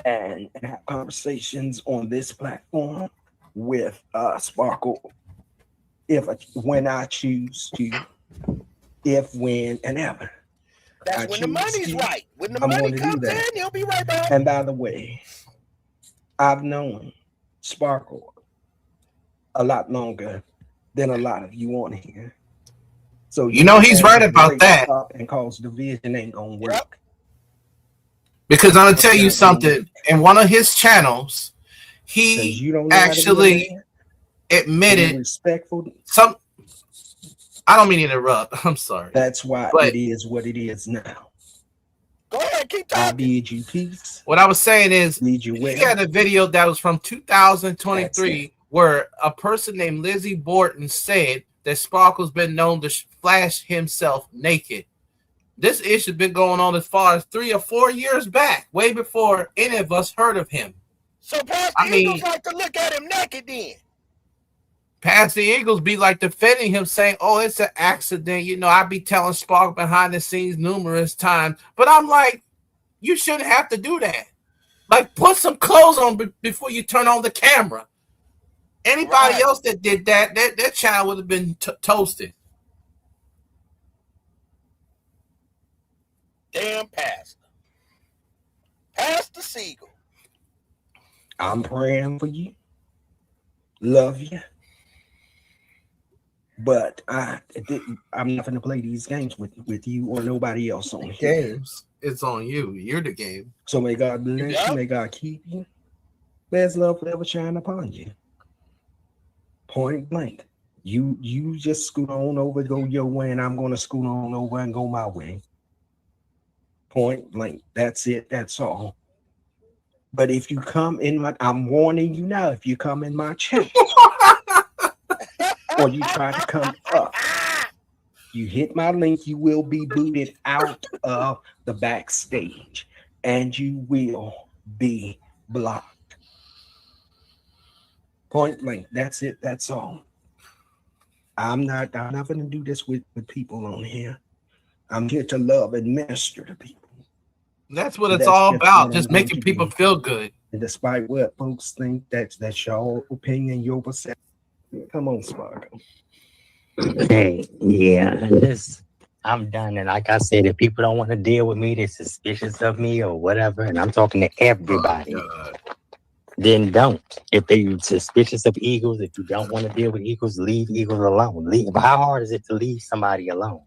I: and have conversations on this platform with Sparkle when I choose to, if, when, and ever.
B: That's when the money's right. When the money comes in, he'll be right back.
I: And by the way, I've known Sparkle a lot longer than a lot of you on here. So
H: he's right about that.
I: And cause division ain't gonna work. Yep.
H: Because I'm gonna tell you something. In one of his channels, he actually admitted
I: respectful.
H: I don't mean to interrupt. I'm sorry.
I: That's why it is what it is now.
B: Go ahead, keep talking.
I: I bid you peace.
H: What I was saying is,
I: he
H: had a video that was from 2023 where a person named Lizzie Borton said that Sparkle's been known to flash himself naked. This issue has been going on as far as 3 or 4 years back, way before any of us heard of him.
B: So Pastor
H: I mean,
B: Eagles like to look at him naked then.
H: Pastor Eagles be like defending him, saying, "Oh, it's an accident." You know, I be telling Spark behind the scenes numerous times, but I'm like, you shouldn't have to do that. Like, put some clothes on before you turn on the camera. Anybody else that did that, that child would have been toasted.
B: Damn pastor. Pastor Siegel.
I: I'm praying for you. Love you. But I'm not going to play these games with you or nobody else on here.
H: Games. It's on you. You're the game.
I: So may God bless you. May God keep you. May His love forever shine upon you. Point blank. You just scoot on over, go your way, and I'm going to scoot on over and go my way. Point blank. That's it. That's all. But if you come in my, I'm warning you now, if you come in my chat or you try to come up, you hit my link, you will be booted out of the backstage and you will be blocked. Point blank. That's it. That's all. I'm not going to do this with people on here. I'm here to love and minister to people.
H: That's what it's all about, just making people feel good.
I: And despite what folks think, that's your opinion, your perception. Come on, Sparkle.
D: Hey, yeah, I'm done. And like I said, if people don't want to deal with me, they're suspicious of me or whatever, and I'm talking to everybody, then don't. If they're suspicious of Eagles, if you don't want to deal with Eagles, leave Eagles alone. How hard is it to leave somebody alone?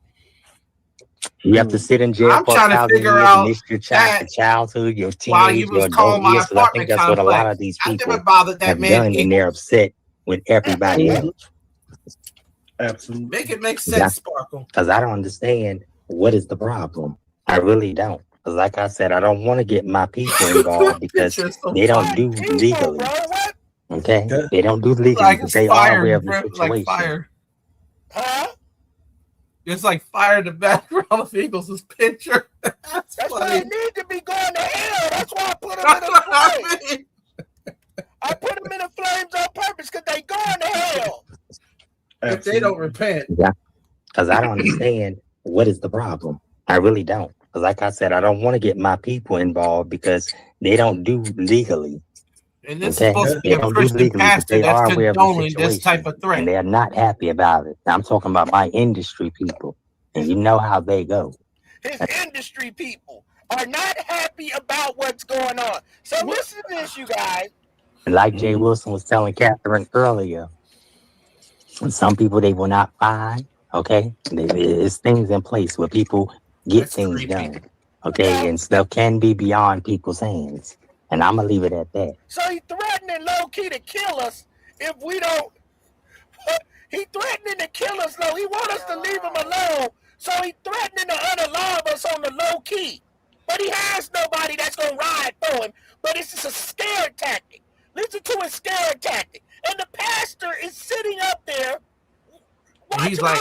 D: You have to sit in jail
H: I'm
D: for
H: trying to figure out
D: your childhood, your
H: while you
D: teenage,
H: was
D: your
H: calling
D: adult
H: my
D: years. I think
H: apartment
D: that's what a lot of
H: complex.
D: these
H: I
D: people
H: never bothered that
D: have
H: man.
D: done, and they're upset with everybody else.
I: Absolutely.
H: Make it make sense, Sparkle.
D: Because I don't understand what is the problem. I really don't. Because like I said, I don't want to get my people involved because they don't do legally. Okay? They don't do legally,
H: Like
D: but they
H: fire,
D: are aware of the
H: like
D: situation.
H: fire. Huh? It's like fire in the background of Eagles' picture. That's
B: why they need to be going to hell. That's why I put them in the flames. I put them in the flames on purpose because they going to hell.
H: If they don't repent.
D: Yeah. Because I don't understand what is the problem. I really don't. Because like I said, I don't want to get my people involved because they don't do legally.
H: And this is supposed to be a Christian pastor that's condoning this type of threat.
D: And they are not happy about it. I'm talking about my industry people. And you know how they go.
B: His industry people are not happy about what's going on. So listen to this, you guys.
D: And like Jay Wilson was telling Catherine earlier, some people they will not find. Okay? There's things in place where people get things done. Okay? And stuff can be beyond people's hands. And I'm going to leave it at that.
B: So he threatening low-key to kill us if we don't. He threatening to kill us, though. He want us to leave him alone. So he threatening to unalive us on the low-key. But he has nobody that's going to ride for him. But it's just a scare tactic. Listen to his scare tactic. And the pastor is sitting up there.
H: He's like,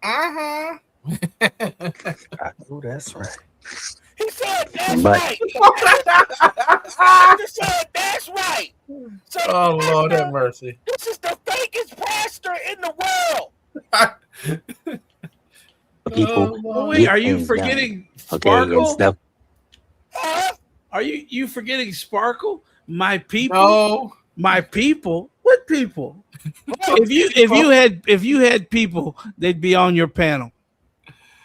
I: Oh, that's right.
B: He said, that's right. He said, that's right. So
H: oh, Lord have mercy.
B: This is the fakest pastor in the world.
D: People,
E: wait, are you forgetting Sparkle?
D: Okay,
E: are you forgetting Sparkle? My people?
H: No.
E: My people? What people? If you had people, they'd be on your panel.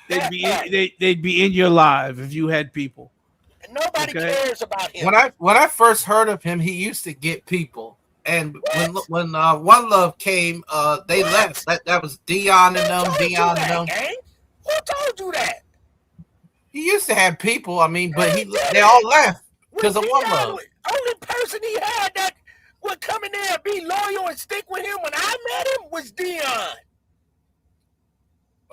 E: They'd be in your live if you had people.
B: Nobody cares about him.
H: When I first heard of him, he used to get people, and when One Love came, they left. That was Dion and them. Dion and them.
B: Who told you that?
H: He used to have people. I mean, but they all left because of One Love.
B: Only person he had that would come in there and be loyal and stick with him when I met him was Dion.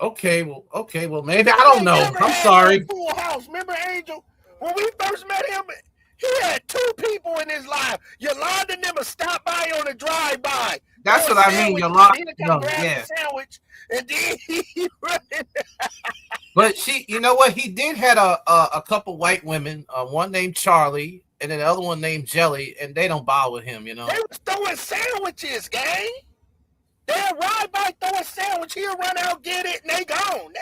H: Okay, well, maybe I don't know. I'm sorry.
B: Full house. Remember, Angel? When we first met him, he had 2 people in his life. Yolanda never stopped by on a drive-by.
H: That's what I mean, Yolanda.
B: Grab a sandwich And then he running.
H: But you know what? He did had a couple white women, one named Charlie, and then the other one named Jelly, and they don't bother with him, you know.
B: They was throwing sandwiches, gang. They arrived by throwing sandwich. He'll run out, get it, and they gone.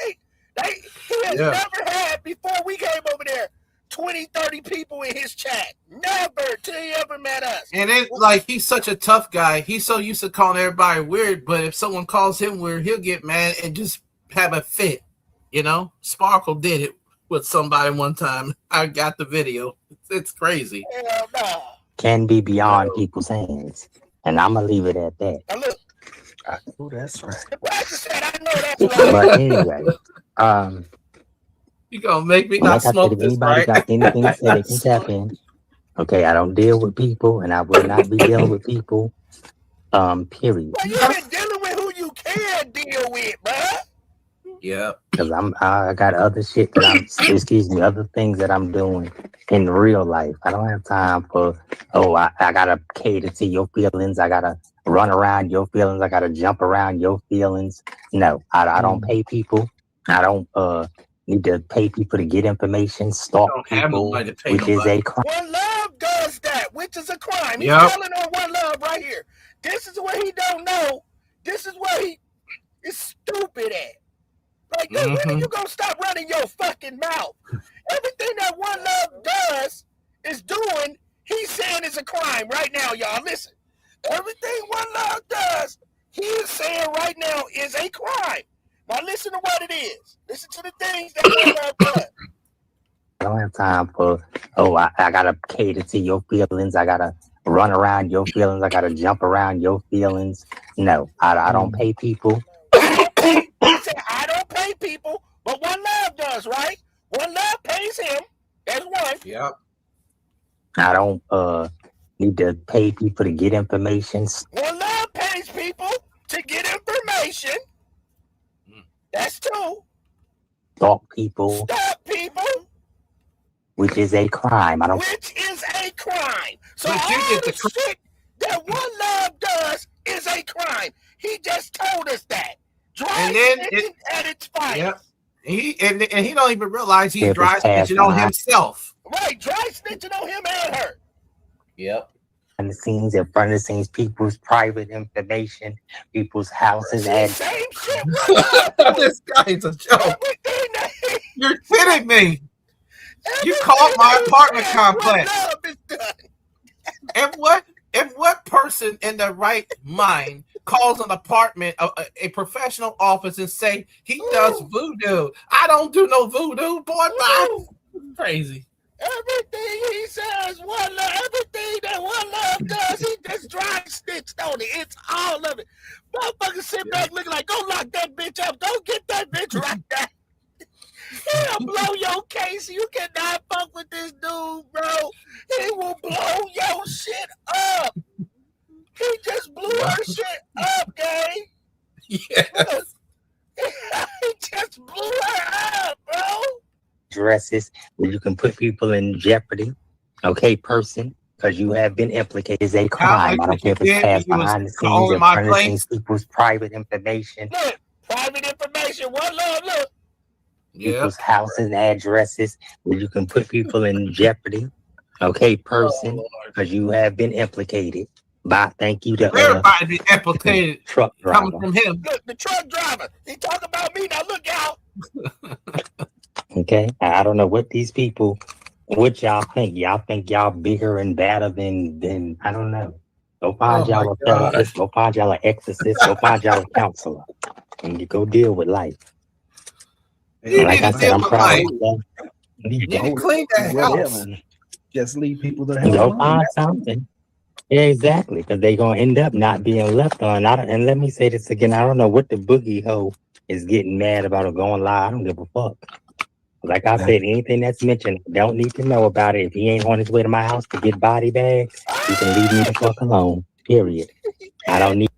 B: He has never had, before we came over there, 20, 30 people in his chat. Never till he ever met us.
H: And it like he's such a tough guy. He's so used to calling everybody weird, but if someone calls him weird, he'll get mad and just have a fit. You know, Sparkle did it with somebody one time. I got the video. It's crazy.
B: Hell no.
D: Can be beyond people's hands, and I'm gonna leave it at that.
B: Now look.
I: Oh, that's right.
B: I just said I know that's right.
D: But anyway,
H: You gonna make me
D: like I
H: not
D: said,
H: smoke
D: if
H: this,
D: anybody
H: right?
D: got anything to say, they can tap in. Okay, I don't deal with people, and I will not be dealing with people. Period.
B: Well, you've been dealing with who you can deal with, bruh.
H: Yeah.
D: Because I got other shit that other things that I'm doing in real life. I don't have time for, I gotta cater to your feelings. I gotta run around your feelings. I gotta jump around your feelings. No, I don't pay people. I don't need to pay people to get information, stalk people, which is a crime.
B: One Love does that, which is a crime. He's
H: Yep.
B: telling on One Love right here. This is what he don't know. This is what he is stupid at. Like, dude, when are you gonna stop running your fucking mouth? Everything that One Love does is doing, he's saying is a crime right now, y'all. Listen. Everything One Love does, he is saying right now is a crime. Now listen to what it is. Listen to the things that One Love does.
D: I don't have time for, I gotta cater to your feelings. I gotta run around your feelings. I gotta jump around your feelings. No, I don't pay people.
B: He said, I don't pay people, but One Love does, right? One Love pays him. That's one.
H: Yep.
D: I don't need to pay people to get information.
B: One Love pays people to get information. That's two.
D: Stalk people,
B: Stop people.
D: which is a crime.
B: Which is a crime. So
H: But
B: all
H: you did
B: the
H: the
B: shit that One Love does is a crime. He just told us that.
H: And then
B: at its finest.
H: Yep. He don't even realize he's
D: If
H: dry
D: it's past
H: snitching on
D: nine.
H: himself.
B: Right, dry snitching on him and her.
H: Yep.
D: Behind the scenes, in front of the scenes, people's private information, people's houses, and
B: Same shit. One Love.
H: This guy's a joke.
B: Everything that
H: You're kidding me. You called my apartment complex.
B: One Love is done.
H: And what person in their right mind calls an apartment a professional office and say he does voodoo? I don't do no voodoo, boy. Bye. Crazy.
B: Everything he says, One Love, everything that One Love does, he just dry snitched on it. It's all of it. Motherfuckers sit back looking like, go lock that bitch up. Don't get that bitch right now. He'll blow your case. You cannot fuck with this dude, bro. He will blow your shit up. He just blew her shit up, gang.
H: Yes.
B: He just blew her up, bro.
D: dresses where you can put people in jeopardy. Okay, person, because you have been implicated is a crime. I don't care if it's passed behind the scenes, in front of the scenes, people's private information.
B: Look, private information. One Love, look.
D: People's houses and addresses where you can put people in jeopardy. Okay, person, because you have been implicated. By thank you to
H: everybody be implicated.
D: Truck driver
H: coming from him.
B: Look, the truck driver. He talk about me now. Look out.
D: Okay, I don't know what these people, what y'all think. Y'all think y'all bigger and badder than I don't know. Go find y'all a therapist. Go find y'all an exorcist. Go find y'all a counselor, and you go deal with life. Like I said, I'm proud of myself.
H: You need to clean that house.
I: Just leave people to
D: go find something. Yeah, exactly, because they're gonna end up not being left on. And let me say this again: I don't know what the boogie hoe is getting mad about or going live. I don't give a fuck. Like I said, anything that's mentioned, don't need to know about it. If he ain't on his way to my house to get body bags, he can leave me the fuck alone. Period. I don't need.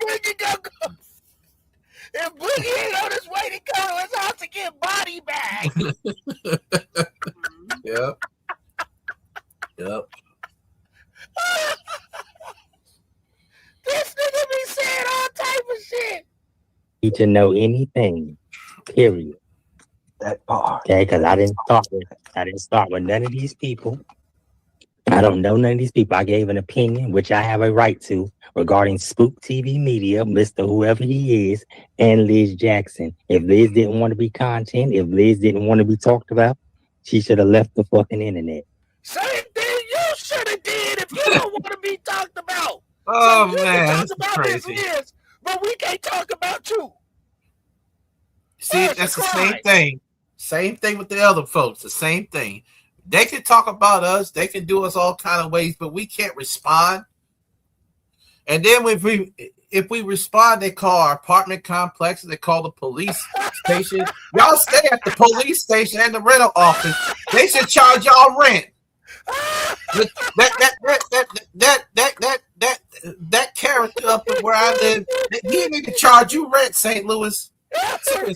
B: Boogie go. If Boogie ain't on his way to go to his house to get body bags.
H: Yep. Yep.
B: This nigga be saying all type of shit.
D: Need to know anything. Period.
I: That part.
D: Okay, because I didn't start with none of these people. I don't know none of these people. I gave an opinion, which I have a right to, regarding Spook TV Media, Mr. Whoever he is, and Liz Jackson. If Liz didn't want to be content, if Liz didn't want to be talked about, she should have left the fucking internet.
B: Same thing you should have did if you don't want to be talked about.
H: Oh,
B: so
H: man,
B: talk
H: that's
B: about
H: crazy.
B: Liz, but we can't talk about you.
H: See, that's the same thing. Same thing with the other folks. The same thing. They can talk about us. They can do us all kind of ways, but we can't respond. And then if we respond, they call our apartment complexes. They call the police station. Y'all stay at the police station and the rental office. They should charge y'all rent. That character up where I live, he need to charge you rent, St. Louis.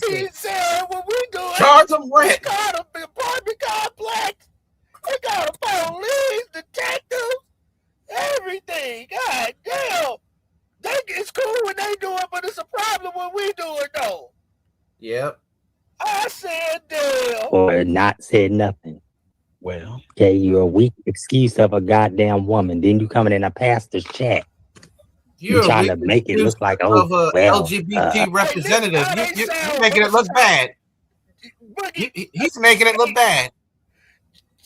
B: He said, "What we doing?
H: Charge them rent.
B: We got an apartment complex. We got a police, detectives, everything. God damn, it's cool when they do it, but it's a problem when we do it though."
H: Yep.
B: I said, "Damn."
D: Or not said nothing.
I: Well,
D: okay, you're a weak excuse of a goddamn woman. Then you coming in a pastor's chat. You're trying to make it look like, oh, well,
H: LGBT representative. You're making it look bad. He's making it look bad.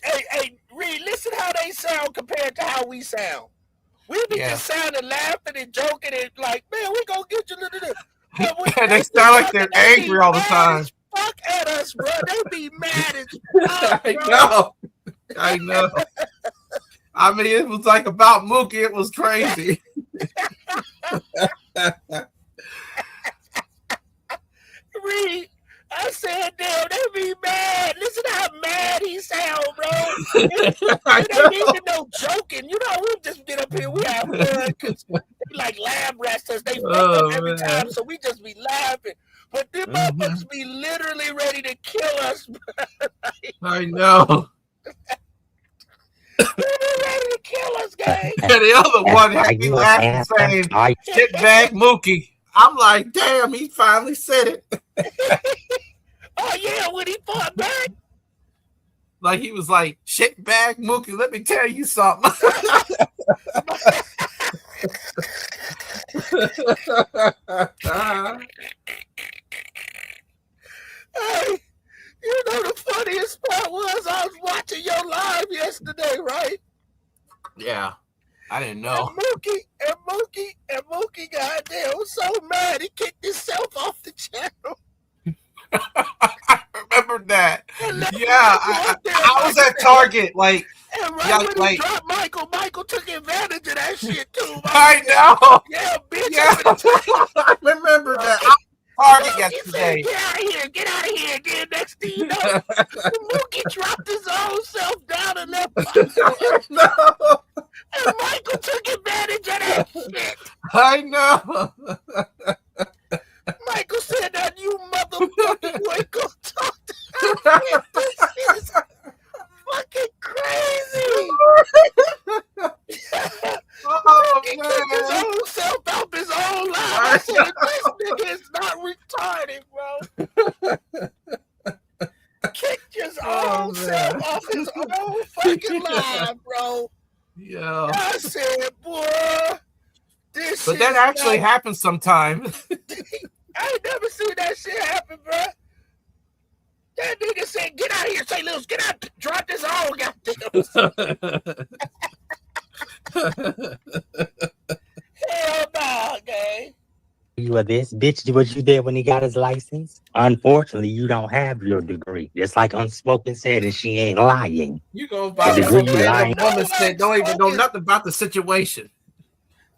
B: Hey, Reed, listen how they sound compared to how we sound. We be just sounding, laughing and joking and like, man, we gonna get you.
H: They sound like they're angry all the time.
B: Fuck at us, bro. They be mad as fuck,
H: I know. I mean, it was like about Mookie. It was crazy.
B: Reed, I said, damn, they be mad. Listen how mad he sound, bro. It ain't even no joking. You know, we just get up here, we have fun because they like lab rats us. They fuck up every time, so we just be laughing. But them motherfuckers be literally ready to kill us.
H: I know.
B: They're ready to kill us, gang.
H: And the other one had me laughing saying, "Shitbag Mookie." I'm like, damn, he finally said it.
B: Oh, yeah, when he fought back.
H: Like, he was like, "Shitbag Mookie, let me tell you something."
B: Hey, you know the funniest part was I was watching your live yesterday, right?
H: Yeah, I didn't know.
B: And Mookie, goddamn, was so mad he kicked himself off the channel.
H: I remember that. Yeah, I was at Target, like,
B: and right when he dropped Michael took advantage of that shit too.
H: I know.
B: Yeah, bitch.
H: Yeah. I remember that. Target yesterday.
B: Said, get out of here, again. Next thing you know, Mookie dropped his own self down and left Michael.
H: No.
B: And Michael took advantage of that shit.
H: I know.
B: Michael said that you motherfucker, you ain't gonna talk to him. This shit is fucking crazy.
H: Oh,
B: he
H: man.
B: took his own self out his own life. I said, this nigga is not retarded, bro. Kicked his own self off his own fucking live, bro.
H: Yeah.
B: I said, boy, this
H: but
B: shit
H: that actually happens sometimes.
B: I ain't never seen that shit happen, bro. That nigga said, get out of here, St. Louis, get out, drop this all, goddamn. Hell nah, gang.
D: You are this bitch. What you did when he got his license? Unfortunately, you don't have your degree. Just like Unspoken said, and she ain't lying.
H: You go by the random woman said don't even know nothing about the situation.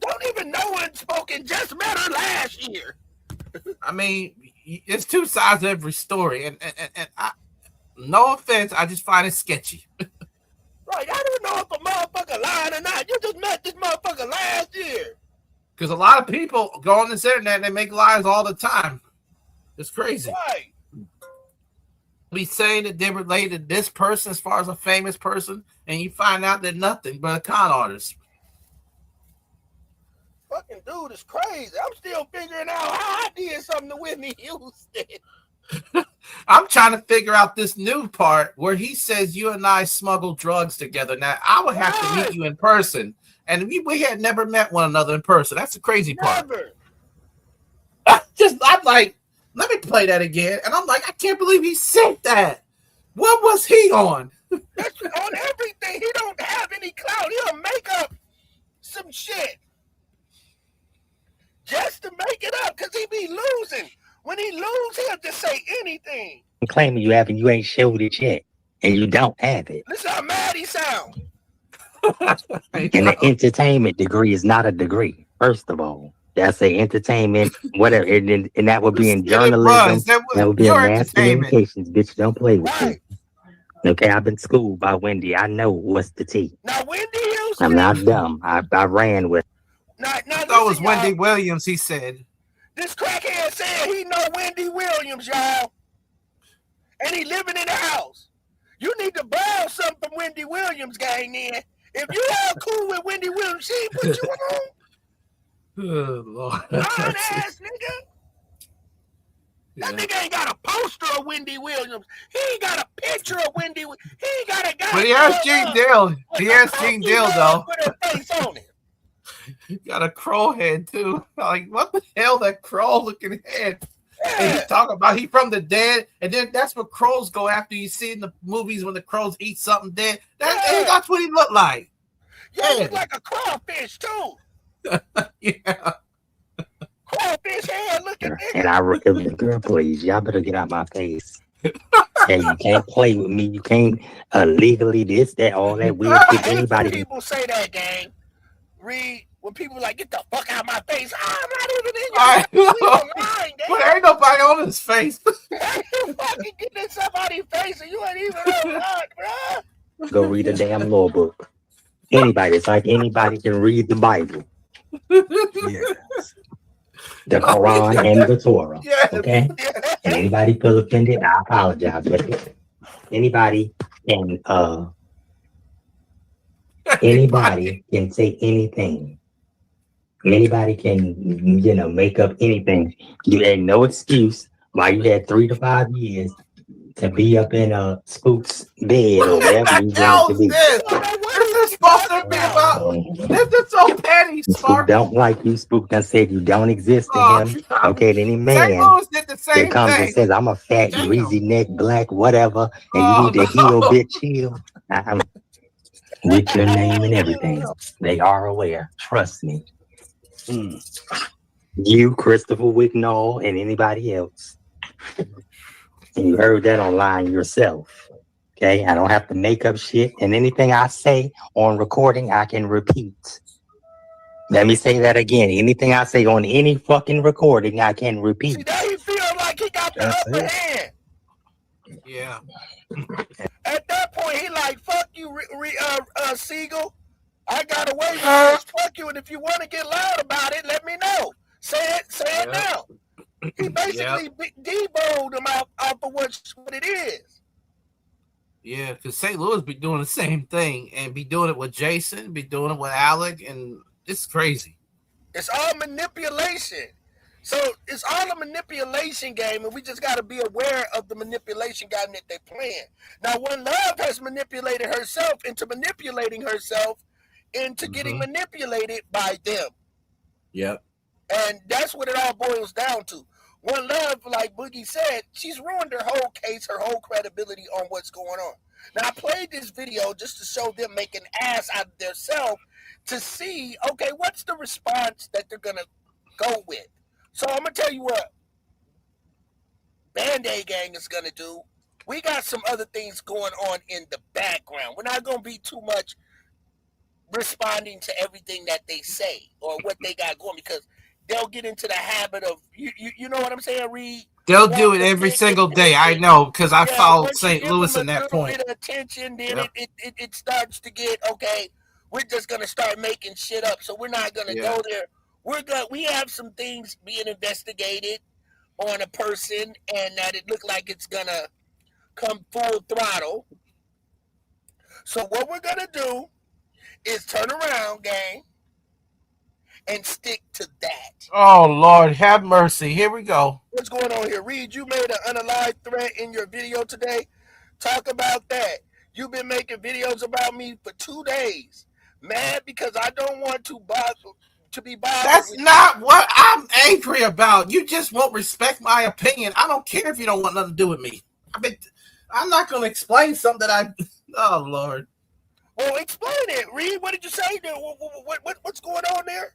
B: Don't even know Unspoken. Just met her last year.
H: I mean, it's two sides of every story, and I, no offense, I just find it sketchy.
B: Right, I don't know if a motherfucker lying or not. You just met this motherfucker last year.
H: Because a lot of people go on this internet and they make lies all the time. It's crazy.
B: Right.
H: Be saying that they're related to this person as far as a famous person, and you find out they're nothing but a con artist.
B: fucking dude is crazy. I'm still figuring out how I did something to Whitney Houston.
H: I'm trying to figure out this new part where he says you and I smuggle drugs together. Now, I would have to meet you in person, and we had never met one another in person. That's the crazy part.
B: Never.
H: I'm like, let me play that again. And I'm like, I can't believe he said that. What was he on?
B: That's on everything. He don't have any clout. He'll make up some shit just to make it up because he be losing. When he lose, he'll just say anything.
D: Claiming you have and you ain't showed it yet, and you don't have it.
B: Listen how mad he sound.
D: And the entertainment degree is not a degree. First of all, that's a entertainment, whatever, and that would be in journalism. That would be in mass communications. Bitch, don't play with me. Okay, I've been schooled by Wendy. I know what's the tea.
B: Now, Wendy Houston.
D: I'm not dumb. I ran with.
B: Now,
H: that was Wendy Williams. He said.
B: This crackhead said he know Wendy Williams, y'all, and he living in the house. You need to borrow something from Wendy Williams, gang. Then, if you all cool with Wendy Williams, she ain't put you on.
H: Oh, Lord.
B: Ass nigga. That nigga ain't got a poster of Wendy Williams. He ain't got a picture of Wendy. He ain't got a guy.
H: But he has Gene Dale. He has Gene Dale though.
B: Put her face on it.
H: He got a crow head too. Like what the hell? That crow looking head. Yeah. And he talk about he from the dead, and then that's what crows go after. You see in the movies when the crows eat something dead. That's what he look like.
B: Yeah, he look like a crawfish too.
H: Yeah.
B: Crawfish head looking.
D: And girl, please, y'all better get out my face. And you can't play with me. You can't legally this, that, all that weird shit. Anybody
B: people say that, gang. Read when people like get the fuck out of my face. I'm not even in your line,
H: but there ain't nobody on his face.
B: You fucking getting in somebody's face and you ain't even on bro.
D: Go read a damn law book. Anybody, it's like anybody can read the Bible.
I: Yes.
D: The Quran and the Torah.
H: Yes.
D: Okay? And anybody feel offended, I apologize. But anybody can anybody can say anything. Anybody can, make up anything. You had no excuse why you had 3 to 5 years to be up in a spook's bed or whatever you want to be.
H: This is supposed to be about. This is so petty, Spark.
D: Don't like you, Spook. Done said you don't exist to him. Okay, then any man that comes and says I'm a fat, greasy neck, black, whatever, and you need to heal, bitch, heal. With your name and everything, they are aware. Trust me. You, Christopher Wicknall, and anybody else. And you heard that online yourself. Okay, I don't have to make up shit. And anything I say on recording, I can repeat. Let me say that again. Anything I say on any fucking recording, I can repeat.
B: See, now he feel like he got the upper hand.
H: Yeah.
B: At that point, he like, fuck you, Siegel. I got away with this. Fuck you. And if you want to get loud about it, let me know. Say it now. He basically deboed him out for what it is.
H: Yeah, because St. Louis be doing the same thing and be doing it with Jason, be doing it with Alec, and it's crazy.
B: It's all manipulation. So it's all a manipulation game, and we just got to be aware of the manipulation game that they're playing. Now, One Love has manipulated herself into manipulating herself into getting manipulated by them.
H: Yep.
B: And that's what it all boils down to. One Love, like Boogie said, she's ruined her whole case, her whole credibility on what's going on. Now, I played this video just to show them make an ass out of themselves to see, okay, what's the response that they're going to go with. So I'm going to tell you what Band-Aid Gang is going to do. We got some other things going on in the background. We're not going to be too much responding to everything that they say or what they got going because they'll get into the habit of, you know what I'm saying, Reed?
H: They'll do it every single day. I know because I followed St. Louis in that point.
B: Bit of attention, then it starts to get, okay, we're just going to start making shit up. So we're not going to go there. We have some things being investigated on a person and that it looked like it's going to come full throttle. So what we're going to do is turn around, gang, and stick to that.
H: Oh, Lord, have mercy. Here we go.
B: What's going on here? Reed, you made an unalive threat in your video today. Talk about that. You've been making videos about me for 2 days. Mad because I don't want to be bothered.
H: That's not what I'm angry about. You just won't respect my opinion. I don't care if you don't want nothing to do with me. I'm not going to explain something that I... Oh, Lord.
B: Well, explain it, Reed. What did you say? What's going on there?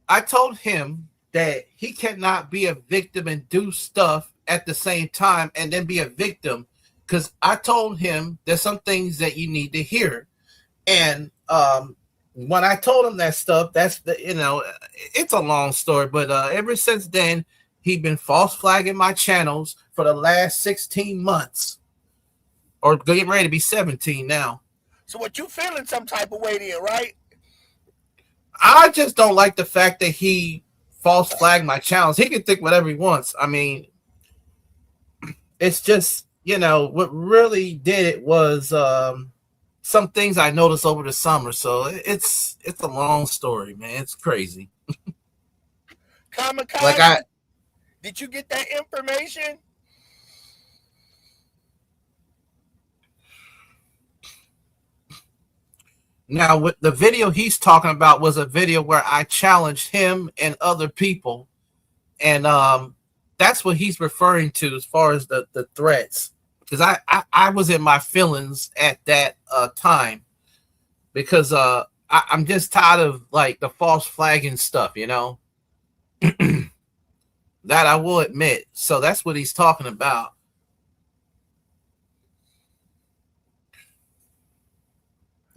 H: I told him that he cannot be a victim and do stuff at the same time and then be a victim, because I told him there's some things that you need to hear. And when I told him that stuff, that's the, it's a long story, but ever since then, he's been false flagging my channels for the last 16 months, or getting ready to be 17 now.
B: So what, you feeling some type of way there, right?
H: I just don't like the fact that he false flagged my channels. He can think whatever he wants. I mean, it's just, what really did it was some things I noticed over the summer. So it's a long story, man. It's crazy.
B: Kamikaze, did you get that information?
H: Now, what the video he's talking about was a video where I challenged him and other people. And that's what he's referring to as far as the threats. Because I was in my feelings at that time. Because I'm just tired of, like, the false flagging stuff, That I will admit. So that's what he's talking about.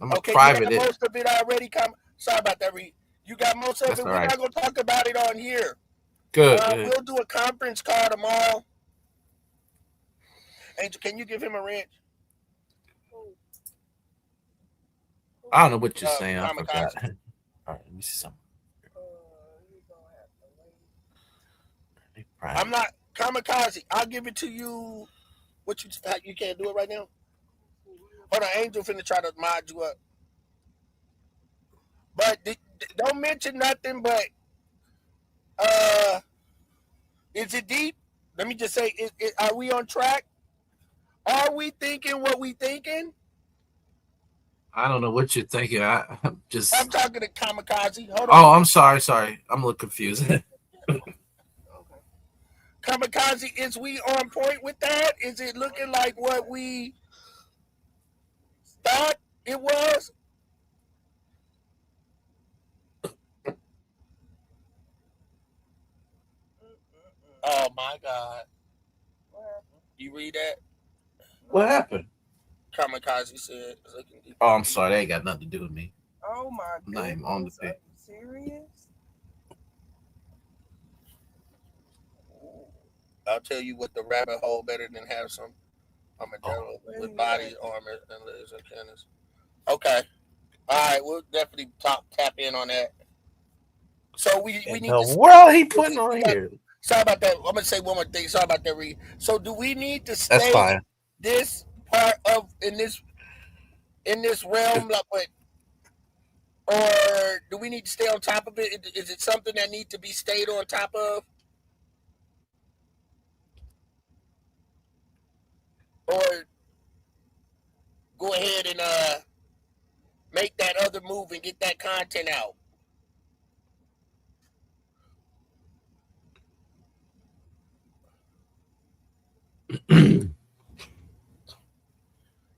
B: Okay, you got most of it already. Sorry about that, Reed. You got most of it. We're not going to talk about it on here.
H: Good.
B: We'll do a conference call tomorrow. Angel, can you give him a wrench?
H: I don't know what you're saying. I forgot. All right, let me see something.
B: I'm not Kamikaze. I'll give it to you. You can't do it right now? Hold on, Angel finna try to mod you up. But don't mention nothing but is it deep? Let me just say, are we on track? Are we thinking what we thinking?
H: I don't know what you're thinking. I'm
B: talking to Kamikaze. Hold on.
H: Oh, I'm sorry. I'm a little confused.
B: Kamikaze, is we on point with that? Is it looking like what we thought it was? Oh my God. You read that?
H: What happened?
B: Kamikaze said.
H: Oh, I'm sorry. That ain't got nothing to do with me.
C: Oh my God.
H: I'm not even on the page.
C: Serious?
B: I'll tell you what, the rabbit hole better than have some armadillo with body armor and laser cannons. Okay. All right, we'll definitely tap in on that. So we need
H: the world he putting on here.
B: Sorry about that. I'm gonna say one more thing. Sorry about that, Reed. So do we need to stay this part of in this realm, like, or do we need to stay on top of it? Is it something that needs to be stayed on top of? Or go ahead and make that other move and get that content out?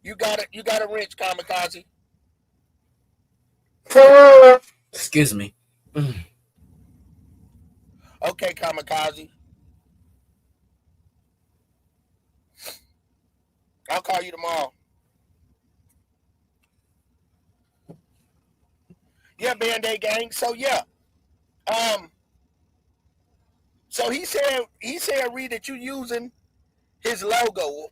B: You got a wrench, Kamikaze.
H: Excuse me.
B: Okay, Kamikaze. I'll call you tomorrow. Yeah, Band-Aid gang. So yeah. So he said, Reed, that you using his logo,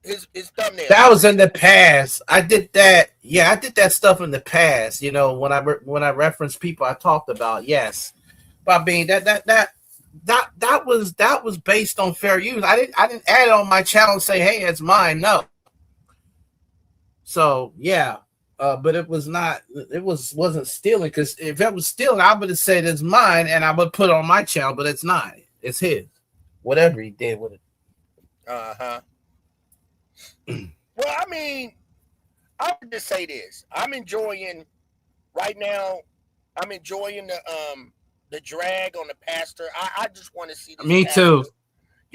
B: his thumbnail.
H: That was in the past. I did that. Yeah, I did that stuff in the past. You know, when I referenced people I talked about. Yes, but I mean that was based on fair use. I didn't add it on my channel and say, hey, it's mine. No. So yeah, but it was not. It wasn't stealing, because if it was stealing, I would have said it's mine and I would put it on my channel. But it's not. It's his. Whatever he did with it.
B: Well, I mean, I would just say this. I'm enjoying right now. I'm enjoying the drag on the pastor. I just want to see.
H: Me too.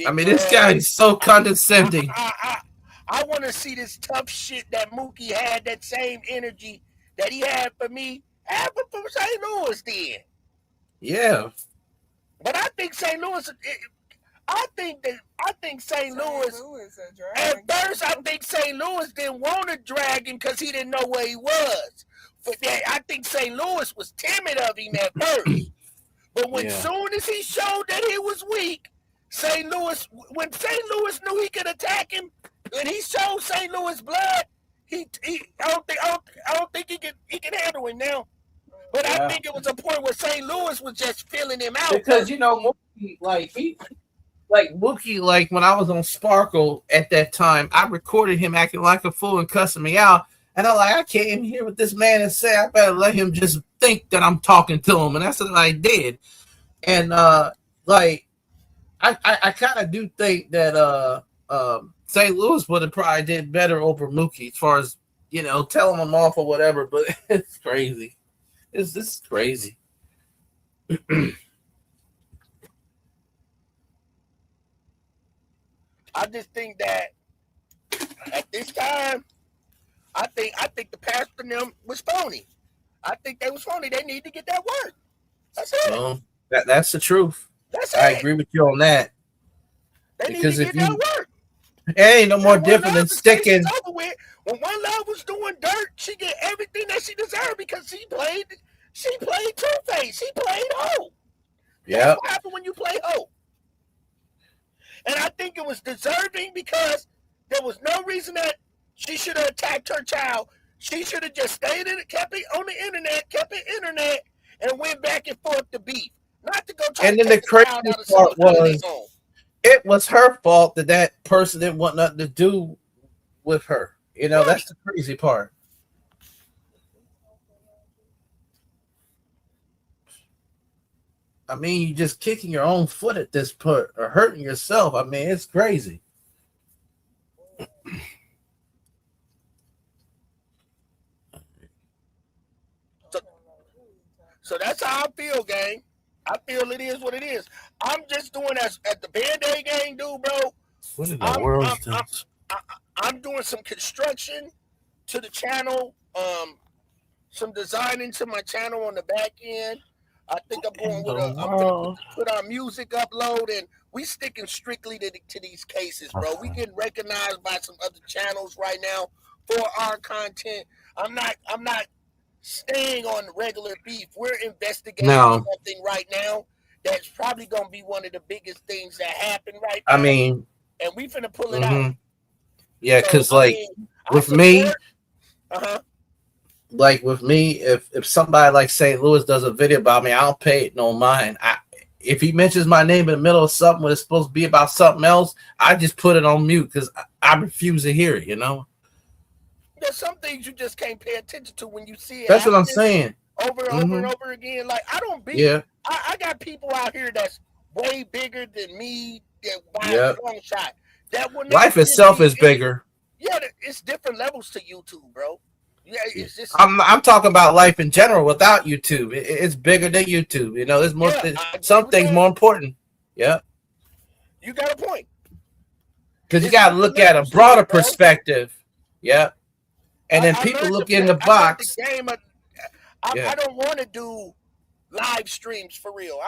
H: I mean, this guy is so condescending.
B: I want to see this tough shit that Mookie had, that same energy that he had for me, happen for St. Louis then.
H: Yeah.
B: But I think St. Louis, I think St. Louis, at first I think St. Louis didn't want to drag him because he didn't know where he was. But I think St. Louis was timid of him at first. But when soon as he showed that he was weak, when St. Louis knew he could attack him, when he showed St. Louis blood, I don't think he can handle it now. But I think it was a point where St. Louis was just filling him out.
H: Because Mookie, like when I was on Sparkle at that time, I recorded him acting like a fool and cussing me out. And I'm like, I can't even hear what this man is saying. I better let him just think that I'm talking to him. And that's what I did. And I kind of do think that St. Louis would have probably did better over Mookie as far as, telling him off or whatever. But it's crazy. This is crazy.
B: I just think that at this time, I think the pastor and them was phony. I think they was phony. They need to get that work. That's it.
H: That's the truth.
B: That's
H: I
B: it.
H: agree with you on that.
B: They need to get that work.
H: It ain't no more different than sticking.
B: When One Love was doing dirt, she get everything that she deserved because she played Two-Face. She played Hope.
H: Yeah.
B: That's what happened when you play Hope. And I think it was deserving because there was no reason that she should have attacked her child. She should have just stayed in it, kept it on the internet, and went back and forth to beef. Not to go try
H: and
B: to
H: then the
B: take
H: crazy
B: child out of
H: part
B: somebody's
H: was
B: home.
H: it was her fault that person didn't want nothing to do with her. That's the crazy part. I mean, you're just kicking your own foot at this point or hurting yourself. I mean, it's crazy.
B: So that's how I feel, gang. I feel it is what it is. I'm just doing as the Band-Aid gang do, bro.
H: What in the world is this?
B: I'm doing some construction to the channel, some designing to my channel on the back end. I think I'm going with I'm gonna put our music upload, and we sticking strictly to these cases, bro. We getting recognized by some other channels right now for our content. I'm not staying on regular beef. We're investigating something right now that's probably gonna be one of the biggest things that happen right now.
H: I mean,
B: and we finna pull it out.
H: Yeah, because with me, if somebody like St. Louis does a video about me, I don't pay it no mind. If he mentions my name in the middle of something when it's supposed to be about something else, I just put it on mute because I refuse to hear it.
B: There's some things you just can't pay attention to when you see it.
H: That's what I'm saying.
B: Over and over and over again. Like, I don't be.
H: Yeah.
B: I got people out here that's way bigger than me that buy a long shot.
H: Life itself is bigger.
B: Yeah, it's different levels to YouTube, bro. Yeah, it's just.
H: I'm talking about life in general without YouTube. It's bigger than YouTube. There's more. Some things more important. Yeah.
B: You got a point.
H: Because you got to look at a broader perspective. Yeah. And then people look in the box.
B: I don't want to do live streams for real.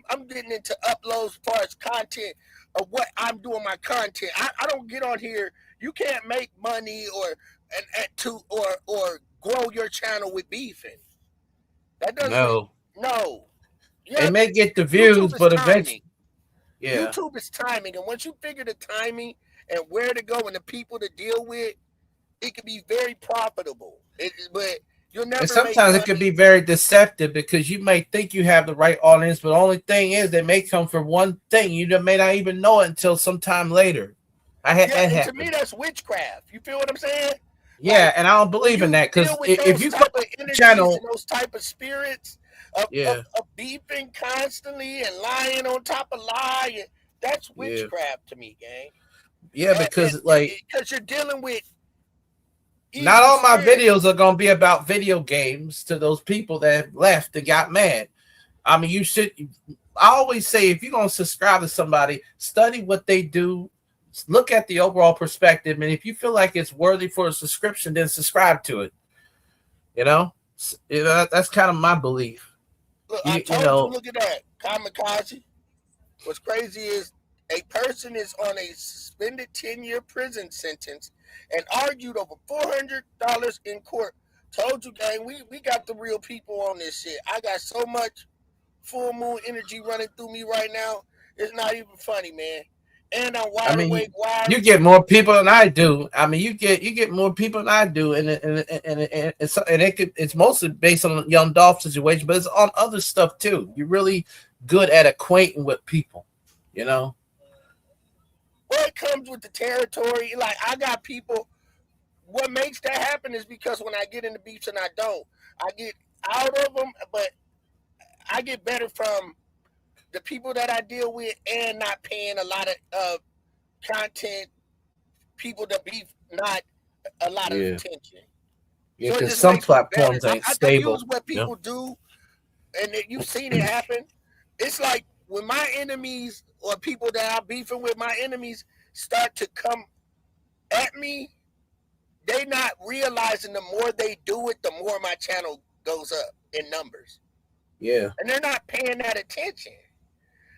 B: I'm getting into uploads as far as content of what I'm doing my content. I don't get on here. You can't make money or grow your channel with beefing. That doesn't. No.
H: They may get the views, but eventually,
B: YouTube is timing, and once you figure the timing and where to go and the people to deal with, it can be very profitable. But you'll never.
H: And sometimes it could be very deceptive because you may think you have the right audience, but the only thing is they may come for one thing. You may not even know it until sometime later. I had that happen.
B: To me, that's witchcraft. You feel what I'm saying?
H: Yeah,
B: Like,
H: and I don't believe in that because
B: deal with
H: if
B: those
H: you
B: type
H: come
B: of
H: on the
B: energies
H: channel,
B: and those type of spirits of beefing constantly and lying on top of lying, that's witchcraft to me, gang.
H: yeah, because like
B: because you're dealing with
H: not
B: evil
H: all my
B: spirits.
H: videos are gonna be about video games to those people that have left and got mad. I mean, you should. I always say if you're gonna subscribe to somebody, study what they do, look at the overall perspective, and if you feel like it's worthy for a subscription, then subscribe to it. You know, that's kind of my belief.
B: Look, I told you, look at that, kamikaze. What's crazy is a person is on a suspended 10-year prison sentence and argued over $400 in court. Told you, gang, we got the real people on this shit. I got so much full moon energy running through me right now. It's not even funny, man. And I'm wide awake.
H: You get more people than I do. I mean, you get more people than I do, and it's mostly based on the Young Dolph situation, but it's on other stuff too. You're really good at acquainting with people, you know.
B: Well, it comes with the territory. Like, I got people. What makes that happen is because when I get in the beefs and I don't, I get out of them, but I get better from the people that I deal with and not paying a lot of content people to beef, not a lot of attention.
H: Yeah, because some platforms ain't stable.
B: I use what people do, and you've seen it happen. It's like when my enemies or people that I'm beefing with, my enemies start to come at me, they not realizing the more they do it, the more my channel goes up in numbers.
H: Yeah.
B: And they're not paying that attention.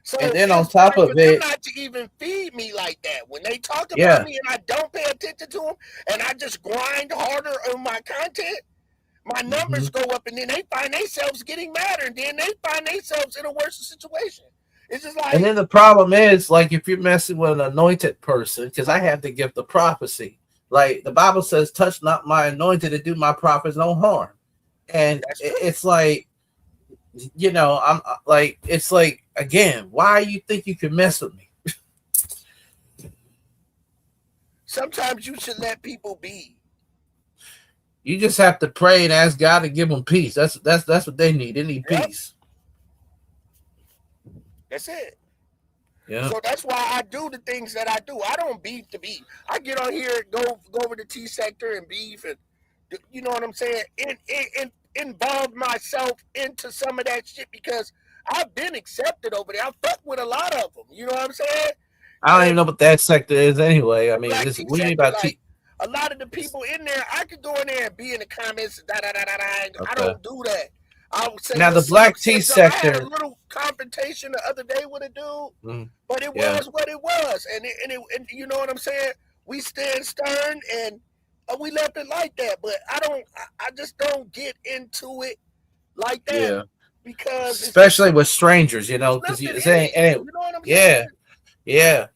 B: So
H: and then on top of it,
B: not to even feed me like that. When they talk about me and I don't pay attention to them, and I just grind harder on my content, my numbers go up, and then they find themselves getting madder, and then they find themselves in a worse situation. It's just like.
H: And then the problem is, like, if you're messing with an anointed person, because I have the gift of prophecy. Like the Bible says, "Touch not my anointed, to do my prophets no harm." And it's like, you know, I'm like, it's like, again, why you think you can mess with me?
B: Sometimes you should let people be.
H: You just have to pray and ask God to give them peace. That's what they need. They need peace.
B: That's it.
H: Yeah.
B: So that's why I do the things that I do. I don't beef to beef. I get on here, go over the T sector and beef, and you know what I'm saying? Involve myself into some of that shit because I've been accepted over there. I fuck with a lot of them. You know what I'm saying?
H: I don't even know what that sector is anyway. I mean, what do you mean about
B: like, a lot of the people in there, I could go in there and be in the comments, I don't do that. I would say,
H: now the black tea sector.
B: I had a little confrontation the other day with a dude, but it was what it was, and you know what I'm saying. We stand stern, and we left it like that. But I just don't get into it like that because
H: especially with strangers, you know, because you know what I'm saying. Yeah.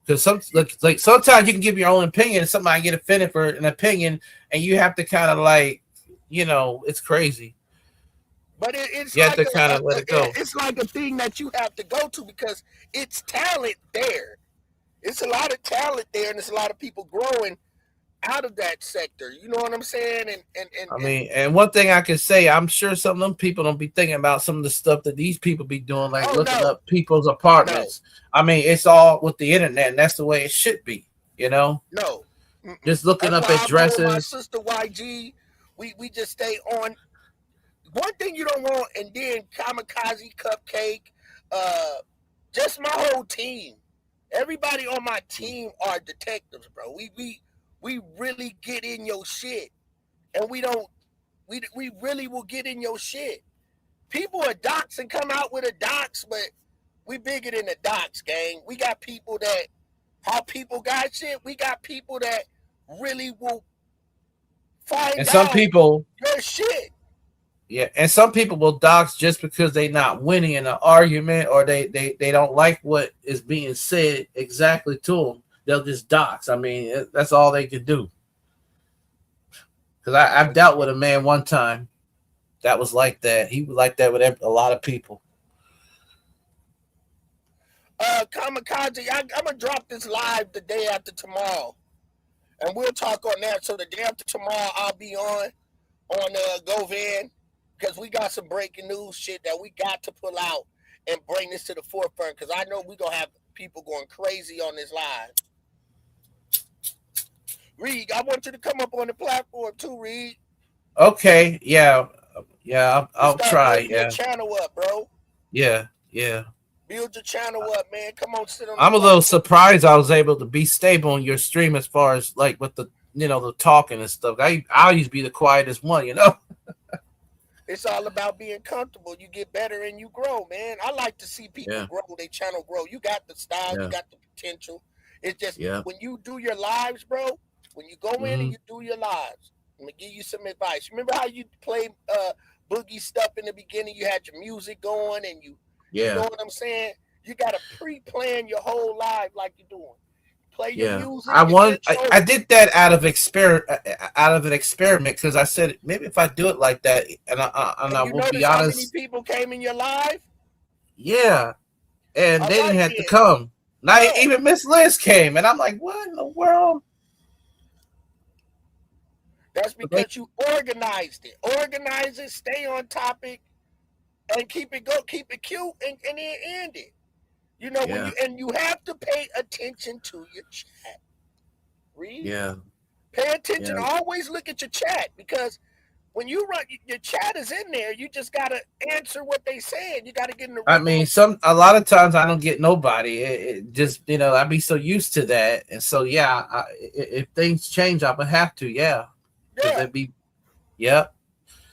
H: Because like sometimes you can give your own opinion, and somebody get offended for an opinion, and you have to kind of like, you know, it's crazy.
B: But it's
H: you
B: like
H: have to kind of let it go.
B: It's like a thing that you have to go to because it's talent there. It's a lot of talent there, and there's a lot of people growing out of that sector. You know what I'm saying? And
H: one thing I can say, I'm sure some of them people don't be thinking about some of the stuff that these people be doing, like looking up people's apartments. I mean, it's all with the internet, and that's the way it should be. You know?
B: No.
H: Just looking up addresses.
B: My sister YG, we just stay on. One thing you don't want, and then Kamikaze, Cupcake, just my whole team. Everybody on my team are detectives, bro. We really get in your shit, and we really will get in your shit. People are docs and come out with a docs, but we bigger than the docs, gang. We got people that how people got shit. We got people that really will find
H: and some
B: out
H: people
B: your shit.
H: Yeah, and some people will dox just because they're not winning in an argument or they don't like what is being said exactly to them. They'll just dox. I mean, that's all they can do. Because I've dealt with a man one time that was like that. He was like that with a lot of people.
B: Kamikaze, I'm going to drop this live the day after tomorrow. And we'll talk on that. So the day after tomorrow, I'll be on GoVan, because we got some breaking news shit that we got to pull out and bring this to the forefront, because I know we're going to have people going crazy on this live. Reed, I want you to come up on the platform too, Reed.
H: Okay, yeah, I'll try.
B: Building your channel up, bro.
H: Yeah.
B: Build your channel up, man. Come on, sit on.
H: I'm a little surprised I was able to be stable on your stream as far as like with the the talking and stuff. I used to be the quietest one,
B: It's all about being comfortable. You get better and you grow, man. I like to see people grow, their channel grow. You got the style, you got the potential. It's just when you do your lives, bro, when you go in and you do your lives, I'm gonna give you some advice. Remember how you play boogie stuff in the beginning? You had your music going and you know what I'm saying? You gotta pre-plan your whole life like you're doing. Play your music.
H: I did that out of an experiment because I said maybe if I do it like that, and I will be honest.
B: How many people came in your live?
H: Yeah, and they didn't have to come. Not even Miss Liz came, and I'm like, what in the world?
B: That's because you organized it. Organize it, stay on topic, and keep it cute, and then end it. When you have to pay attention to your chat. Read.
H: Yeah.
B: Pay attention. Always look at your chat, because when you run, your chat is in there. You just gotta answer what they said. You gotta get in the.
H: I mean, a lot of times I don't get nobody. It just I'd be so used to that, and so if things change, I would have to. Yeah. It'd be. Yep.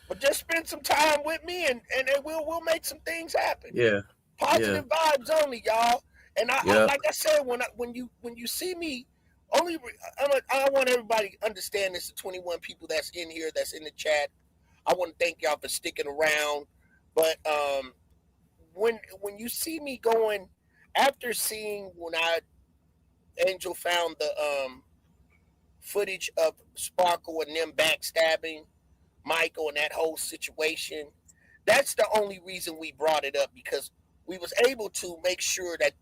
B: But just spend some time with me, and we'll make some things happen.
H: Yeah.
B: Positive vibes only, y'all. And I like I said, when you see me, I want everybody to understand this. The 21 people that's in here, that's in the chat, I want to thank y'all for sticking around. But when you see me going, after seeing when Angel found the footage of Sparkle and them backstabbing Michael and that whole situation, that's the only reason we brought it up, because we was able to make sure that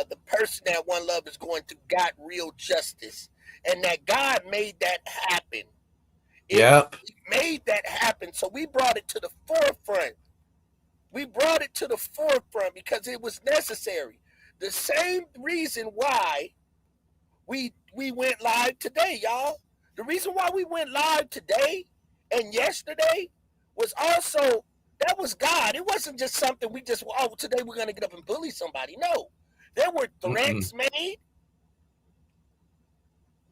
B: the person that One Love is going to got real justice, and that God made that happen. He made that happen. So we brought it to the forefront. We brought it to the forefront because it was necessary. The same reason why we went live today, y'all. The reason why we went live today and yesterday was also, that was God. It wasn't just something we just, today we're going to get up and bully somebody. No, there were threats made.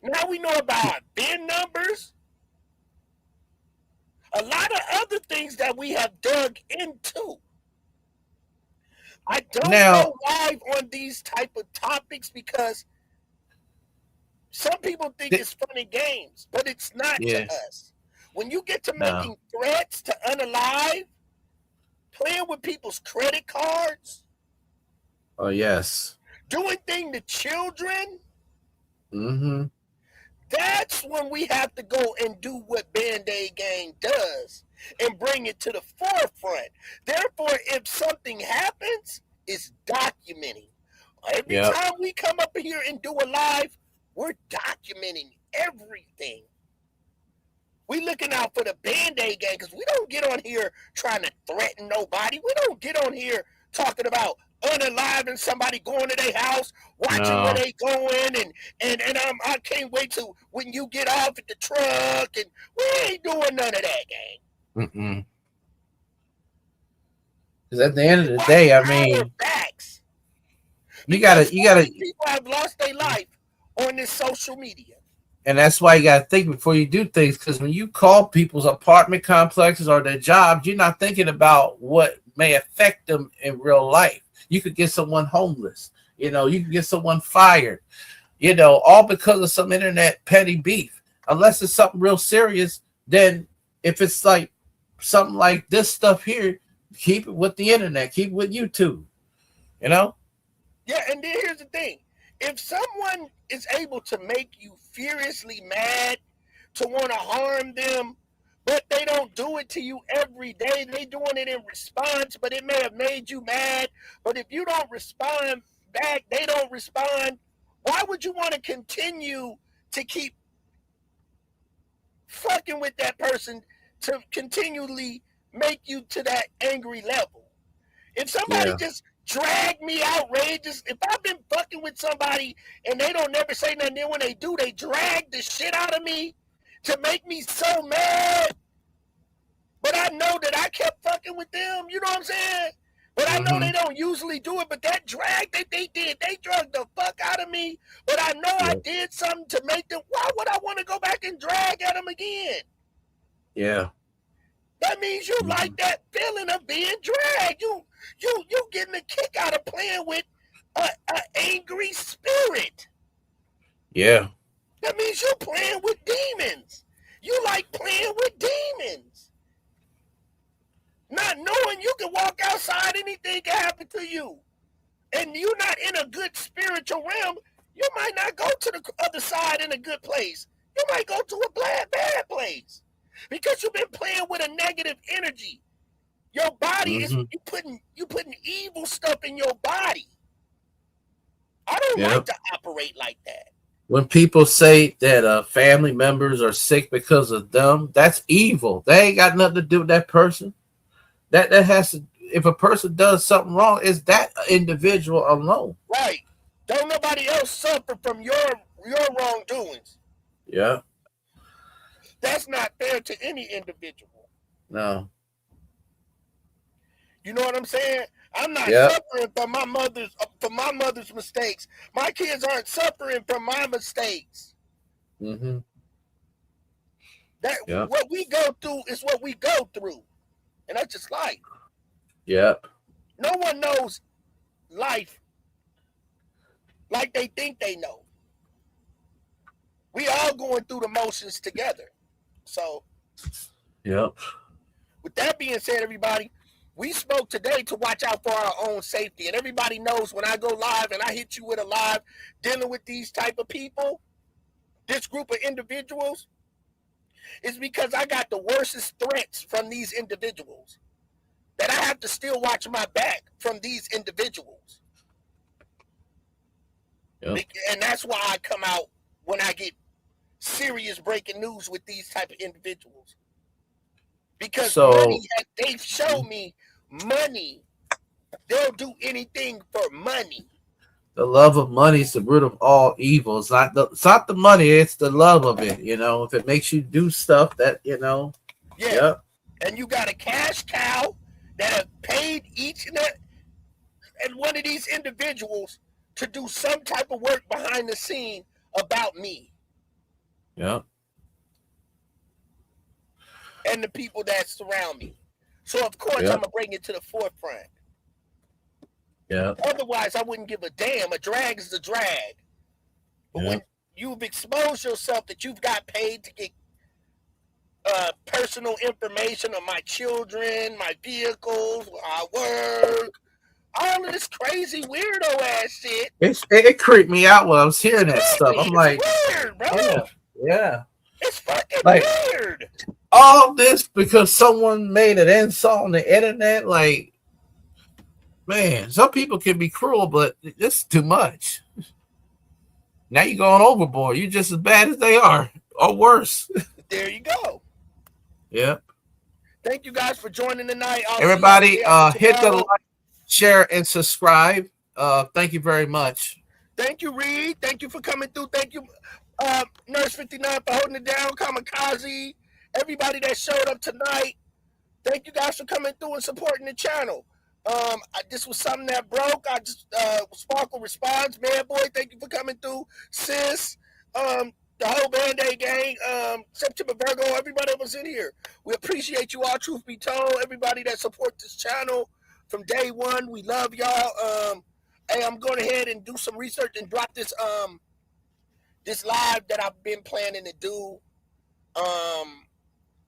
B: Now we know about bin numbers. A lot of other things that we have dug into. I don't go live on these type of topics because some people think it's funny games, but it's not to us. When you get to making threats to unalive, playing with people's credit cards.
H: Oh, yes.
B: Doing things to children.
H: Mm-hmm.
B: That's when we have to go and do what Band-Aid Gang does and bring it to the forefront. Therefore, if something happens, it's documenting. Every time we come up here and do a live, we're documenting everything. We looking out for the Band-Aid Gang, because we don't get on here trying to threaten nobody. We don't get on here talking about unaliving somebody, going to their house, watching where they going, and I can't wait to when you get off at the truck, and we ain't doing none of that, gang.
H: Mm-mm. Because at the end of the day, I mean,
B: facts.
H: You gotta.
B: People have lost their life on this social media.
H: And that's why you got to think before you do things, because when you call people's apartment complexes or their jobs, you're not thinking about what may affect them in real life. You could get someone homeless. You could get someone fired. All because of some internet petty beef. Unless it's something real serious, then if it's like something like this stuff here, keep it with the internet. Keep it with YouTube.
B: Yeah, and then here's the thing. If someone is able to make you furiously mad to want to harm them, but they don't do it to you every day, they doing it in response, but it may have made you mad. But if you don't respond back, they don't respond. Why would you want to continue to keep fucking with that person to continually make you to that angry level? If somebody just drag me outrageous, if I've been fucking with somebody and they don't never say nothing, then when they do, they drag the shit out of me to make me so mad. But I know that I kept fucking with them, you know what I'm saying? But I know they don't usually do it, but that drag that they did, they drugged the fuck out of me. But I know I did something to make them, why would I want to go back and drag at them again?
H: Yeah.
B: That means you like that feeling of being dragged. You getting a kick out of playing with an angry spirit.
H: Yeah.
B: That means you're playing with demons. You like playing with demons. Not knowing you can walk outside, anything can happen to you. And you're not in a good spiritual realm, you might not go to the other side in a good place. You might go to a bad place. Because you've been playing with a negative energy. Your body is you putting evil stuff in your body. I don't like to operate like that.
H: When people say that family members are sick because of them, that's evil. They ain't got nothing to do with that person. That has to, if a person does something wrong, it's that individual alone.
B: Right. Don't nobody else suffer from your wrongdoings.
H: Yeah.
B: That's not fair to any individual.
H: No.
B: You know what I'm saying? I'm not suffering from my mother's mistakes. My kids aren't suffering from my mistakes. What we go through is what we go through. And that's just life.
H: Yep.
B: No one knows life like they think they know. We all going through the motions together. So, with that being said, everybody, we spoke today to watch out for our own safety. And everybody knows when I go live and I hit you with a live dealing with these type of people, this group of individuals, it's because I got the worstest threats from these individuals. That I have to still watch my back from these individuals. And that's why I come out when I get serious breaking news with these type of individuals. Because money, they've shown me money. They'll do anything for money.
H: The love of money is the root of all evil. It's not the money, it's the love of it. You know, if it makes you do stuff that, you know.
B: Yeah. And you got a cash cow that have paid each and one of these individuals to do some type of work behind the scene about me.
H: Yeah.
B: And the people that surround me. So, of course, I'm going to bring it to the forefront.
H: Yeah.
B: Otherwise, I wouldn't give a damn. A drag is a drag. But when you've exposed yourself that you've got paid to get personal information of my children, my vehicles, where I work, all of this crazy weirdo ass shit.
H: It creeped me out when I was hearing that stuff. I'm like,
B: weird, bro.
H: Yeah.
B: It's fucking weird.
H: All this because someone made an insult on the internet. Like, man, some people can be cruel, but it's too much. Now you're going overboard. You're just as bad as they are, or worse.
B: There you go.
H: Yep.
B: Thank you guys for joining tonight.
H: Everybody, hit the like, share, and subscribe. Thank you very much.
B: Thank you, Reed. Thank you for coming through. Thank you, Nurse 59 for holding it down. Kamikaze. Everybody that showed up tonight. Thank you guys for coming through and supporting the channel. This was something that broke. I just Sparkle responds. Man, boy, thank you for coming through. Sis, the whole Band-Aid gang, September Virgo, everybody that was in here. We appreciate you all, truth be told. Everybody that supports this channel from day one, we love y'all. Hey, I'm going ahead and do some research and drop this this live that I've been planning to do.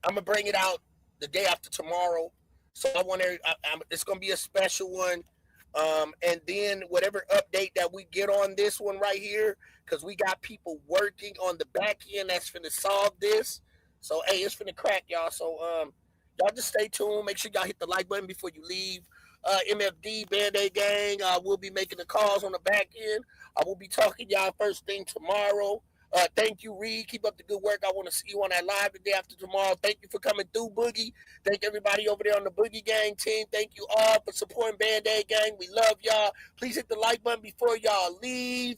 B: I'm gonna bring it out the day after tomorrow. So I want to. It's gonna be a special one. And then whatever update that we get on this one right here, because we got people working on the back end that's finna solve this. So hey, it's finna crack, y'all. So y'all just stay tuned. Make sure y'all hit the like button before you leave. MFD, Band-Aid Gang. We'll be making the calls on the back end. I will be talking y'all first thing tomorrow. Thank you, Reed. Keep up the good work. I want to see you on that live the day after tomorrow. Thank you for coming through, Boogie. Thank everybody over there on the Boogie Gang team. Thank you all for supporting Band-Aid Gang. We love y'all. Please hit the like button before y'all leave.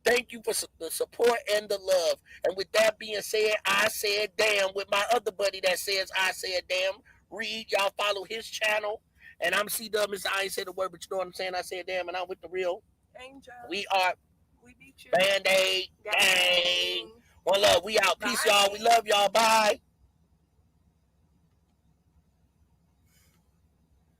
B: Thank you for the support and the love. And with that being said, I said damn with my other buddy that says I said damn. Reed, y'all follow his channel. And I'm C-Dub. I ain't said the word, but you know what I'm saying. I said damn, and I'm with the real
C: Angel.
B: We are
C: We beat you.
B: Band-Aid Gang. One love. We out. Peace, y'all. We love y'all. Bye.